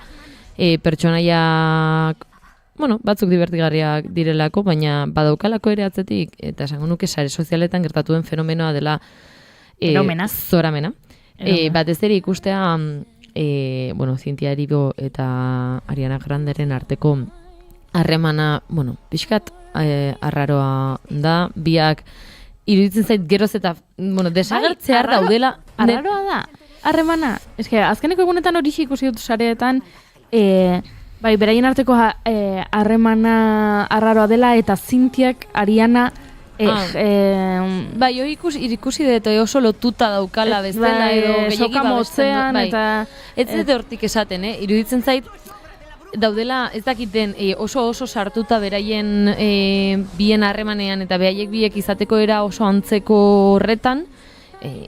S4: pertsonaiak batzuk divertigarriak direlako, baina badaukalako ere atzetik, eta esango nuke sare sozialetan gertatu den fenomenoa dela zoramena. Batez ere ikustea Cynthia Erivo eta Ariana Granderen arteko harremana, pixkat arraroa da, biak iruditzen zait geroz eta desagertzear daudela.
S3: Arraroa da? harremana? Azkeneko egunetan hori ikusi dut sareetan, bai, beraien arteko harremana arraroa dela, eta Zintiak Ariana
S4: bai, ikusi dut oso lotuta daukala bezala edo gehiagi babesten dut, bai. Ez dut hortik esaten, iruditzen zait daudela, ez dakiten oso sartuta beraien bien harremanean eta beraiek biek izateko era oso antzeko horretan,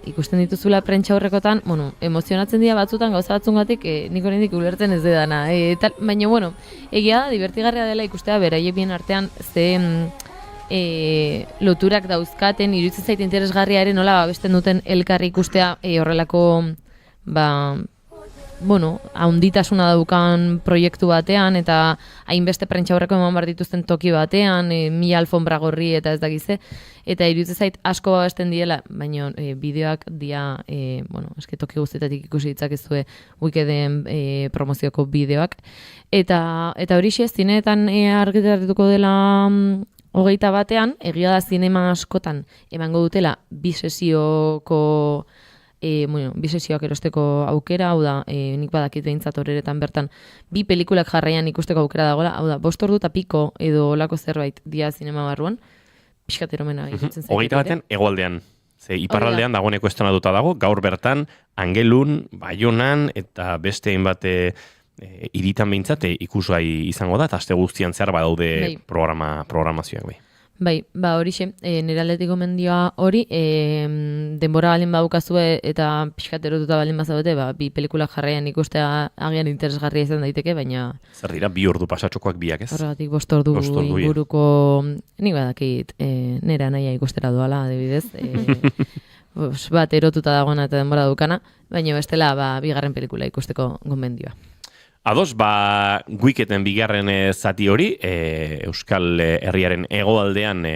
S4: ikusten dituzula prentsa horrekotan, emozionatzen dira batzutan gauza batzungatik, nik oraindik ulertzen ez dudana. Baina, egia da, divertigarria dela ikustea beraiek bien artean loturak dauzkaten, iruditzen zait interesgarria ere nola babesten duten elkarri ikustea horrelako haunditasuna daukan proiektu batean eta hainbeste prentsa horreko eman behar dituzten toki batean, 1000 alfombra gorri eta ez dakize, eta iruditzen zait asko babesten diela, baina bideoak dia, eske toki guztietatik ikusi ditzakezue Wikiden promozioko bideoak, eta hori zineetan argitaratuko dela 21 egia da zinema askotan emango dutela bi sesioak erosteko aukera, hau da, nik badakit behintzat horretan bertan, bi pelikulak jarraian ikusteko aukera dagoela, hau da, 5 ordu eta piko edo olako zerbait dia zinema barruan, pixkateromena irutzen zaitu.
S2: 21 hegoaldean, iparraldean dagoeneko estrenatuta dago, gaur bertan, Angelun, Baionan, eta beste hainbat hiritan behintzat ikusgai izango da, eta aste guztian zehar badaude programazioak bai.
S4: Bai, horixe, nire aldetik gomendioa hori, denbora balin badukazue eta pixkaterotuta balin bazaute, bi pelikulak jarraian ikustea agian interesgarria izan daiteke, baina...
S2: Zer dira, 2 ordu pasatxokoak biak ez?
S4: Horregatik 5 ordu inguruko, nik badakit, nire anaia ikustera doala, adibidez, bat erotuta dagoena eta denbora dukana, baina bestela, bigarren pelikula ikusteko gomendioa.
S2: Ados, Wiketen bigarren zati hori, Euskal Herriaren hegoaldean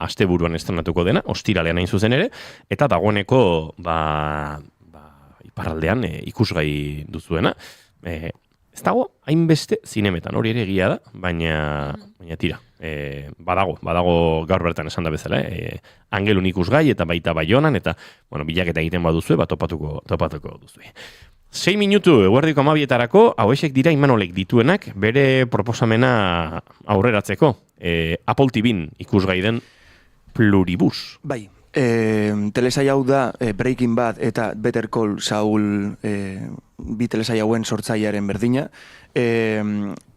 S2: asteburuan estrenatuko dena, ostiralean hain zuzen ere, eta dagoeneko iparraldean ikusgai duzuena. Ez dago, hainbeste zinemetan, hori ere egia da, baina tira. Badago gaur bertan esan da bezala, Angelun ikusgai eta baita Baionan, eta bilaketa egiten baduzue, topatuko duzue. 6 minutu eguerdiko 12etarako, hauexek dira Imanolek dituenak bere proposamena aurreratzeko. Apple TVn ikusgai den Pluribus.
S17: Bai, telesai hau da Breaking Bad eta Better Call Saul bi telesai hauen sortzailearen berdina.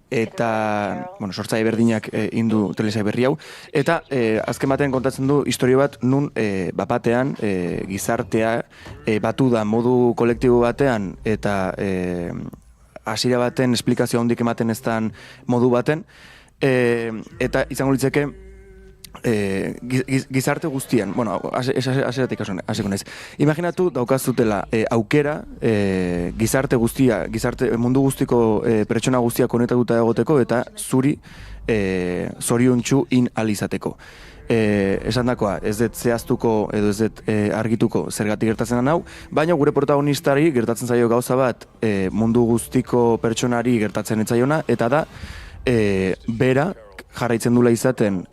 S17: Eta, sortzaile berdinak indu telesai berri hau. Eta azken batean kontatzen du historio bat nun batean gizartea batu da modu kolektibo batean eta hasiera baten esplikazio handik ematen ez dan modu baten. Eta izango litzeke gizarte guztian, hasieratik hasiko naiz. Imaginatu daukazutela aukera gizarte mundu guztiko pertsona guztiak konektatuta egoteko eta zuri zoriontsu alizateko. Esandakoa, ez dut zehaztuko edo ez dut argituko zergatik gertatzen hau, baina gure protagonistari gertatzen zaio gauza bat mundu guztiko pertsonari gertatzen etzaiona, eta da bera jarraitzen dula izaten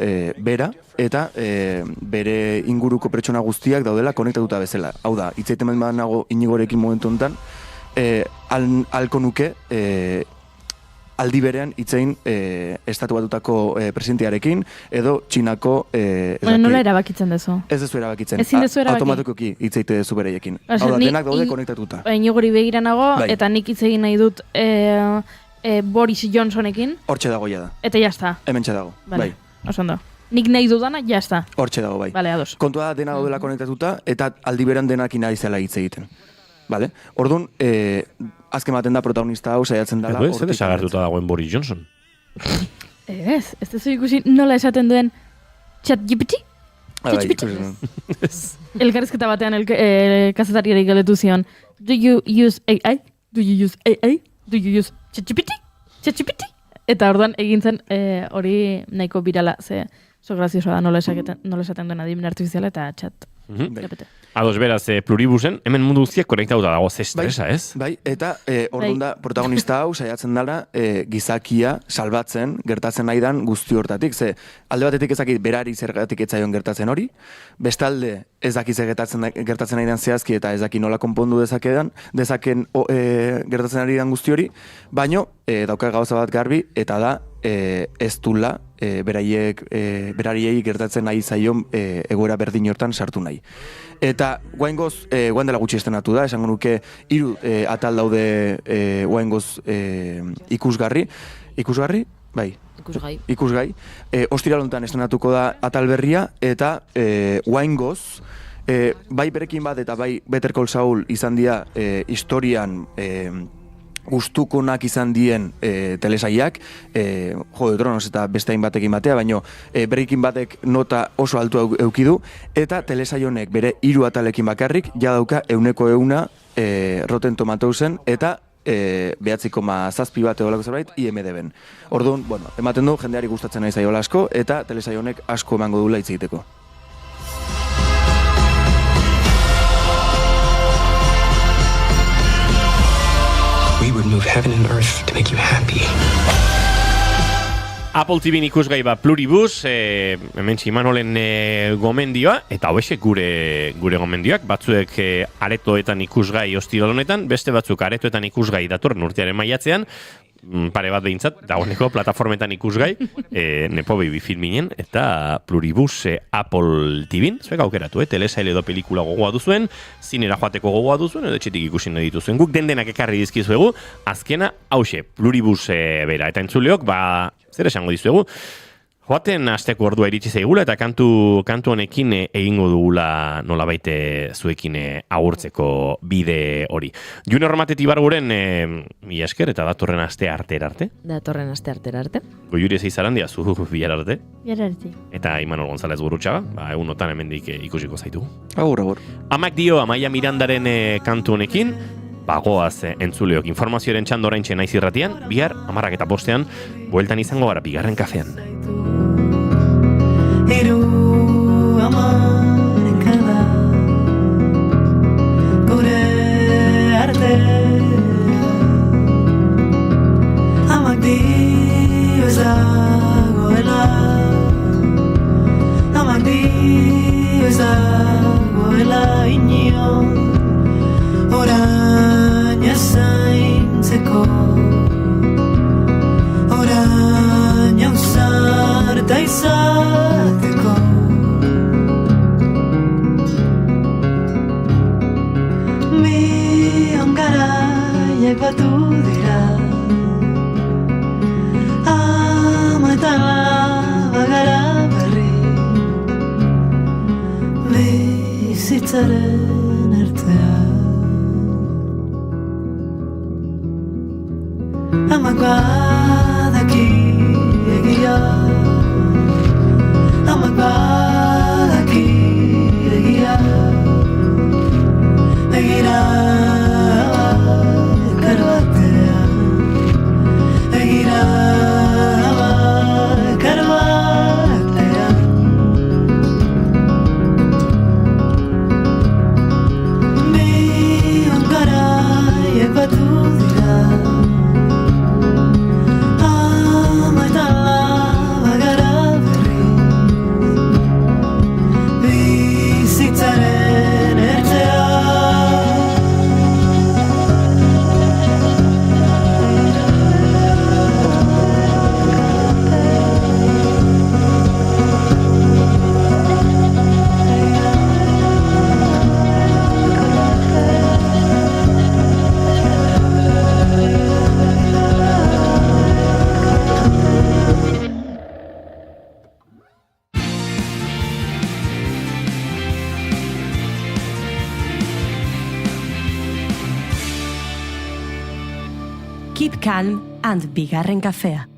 S17: bera, eta bere inguruko pertsona guztiak daudela konektatuta bezala. Hau da, hitzaiten nago Inigorekin momentu honetan, alko nuke aldi berean hitzein estatu batutako presidentearekin edo Txinako...
S3: Nola erabakitzen dezu?
S17: Ez dezu erabakitzen.
S3: Ezin dezu erabaki?
S17: Automatikoki hitzeite dezu bereiekin. Hau da, denak daude konektatuta.
S3: Inigori begira nago, eta nik hitzegin nahi dut Boris Johnsonekin.
S17: Hortxe dago ja da.
S3: Eta jazta.
S17: Hementxe dago, bai.
S3: Osondo. Nik nahi dudana, jazta.
S17: Hortxe dago, bai.
S3: Bale, ados.
S17: Kontua da dena daudela konektatuta, eta aldi beran denakin ari zela hitz egiten. Bale? Orduan, azken baten da protagonista hau saiatzen dela.
S2: Ez desagertuta dagoen Boris Johnson.
S3: Ez duzu ikusi nola esaten duen ChatGPT? Elkarrizketa batean kazetariari galdetu zion. Do you use AI? Do you use AI? Do you use ChatGPT? Eta orduan egin zen hori nahiko birala, ze graziosoa da nola esaten duen adimen artifiziala eta
S2: Ados, beraz, pluribusen, hemen mundu guztiak konektauta dago, ze estresa, ez?
S17: Bai, eta orduan da, protagonista hau saiatzen dela gizakia salbatzen gertatzen nahi dan guzti hortatik. Ze, alde batetik ezakit berari zergatik etzaion gertatzen hori, bestalde ez dakiz gertatzen nahi dan zehazki eta ez daki nola konpondu dezaken gertatzen ari dan guzti hori, baino dauka gauza bat garbi, eta da ez dula berariei gertatzen nahi zaion egoera berdin hortan sartu nahi. Eta guaingoz, guain dela gutxi estenatu da, esango nuke 3 atal daude guaingoz ikusgarri. Ikusgarri? Bai. Ikusgai. Ostiralontan estenatuko da atal berria, eta guaingoz, bai berekin bat eta bai Better Call Saul izan dira historian gustukonak izan dien telesaiak, Juego de Tronos eta beste hainbatekin batea, baino berekin batek nota oso altua eukidu, eta telesai honek bere 3 atalekin bakarrik, ja dauka 100% Rotten Tomatoesen, eta 9,7 bat eolako zerbait IMDb-en. Orduan, bueno, ematen du, jendeari gustatzen nahi zaiola asko, eta telesai honek asko emango dula hitz egiteko.
S20: We would move heaven and earth to make you happy.
S2: Apple TV ikusgai Pluribus, hemen Imanolen gomendioa, eta hoexek gure gomendioak, batzuek aretoetan ikusgai ostiral honetan, beste batzuk aretoetan ikusgai datorren urtearen maiatzean, pare bat behintzat, dagoeneko plataformetan ikusgai, Nepo Baby filminen, eta Pluribus Apple TVn, zuek aukeratu, telesail edo pelikula gogoa duzuen, zinera joateko gogoa duzuen, edo etxetik ikusi nahi dituzuen. Guk dendenak ekarri dizkizuegu, azkena, hause, Pluribus bera, eta entzuleok, zer esango dizuegu, joaten asteko ordua iritsi zaigula eta kantu honekin egingo dugula nolabait zuekin agurtzeko bide hori. Junior Mateti Barguren mila esker eta datorren aste artera arte.
S4: Datorren aste artera arte.
S2: Goiuri Zeizarandia zu bilar arte.
S3: Bilar arte.
S2: Eta Imanol González Gurrutxaga, egunotan hemendik ikusiko zaitu.
S17: Agur.
S2: Amak dio Amaia Mirandaren kantu honekin, bagoaz entzuleok informazioaren txando oraintxe naiz irratian, bihar 10:05 bueltan izango gara bigarren kafean.
S21: Hiru hamarkada da gure arte amak dio ez dagoela amak dio ez dagoela inion orain zaintzeko orain ausarta izateko bion garaiak batu dira ama eta laba gara berri bizitzaren artean amak badaki egia amak badaki egia begira karo batean begira karo batean bion garaiak batu dira
S1: Keep calm and bigarren kafea.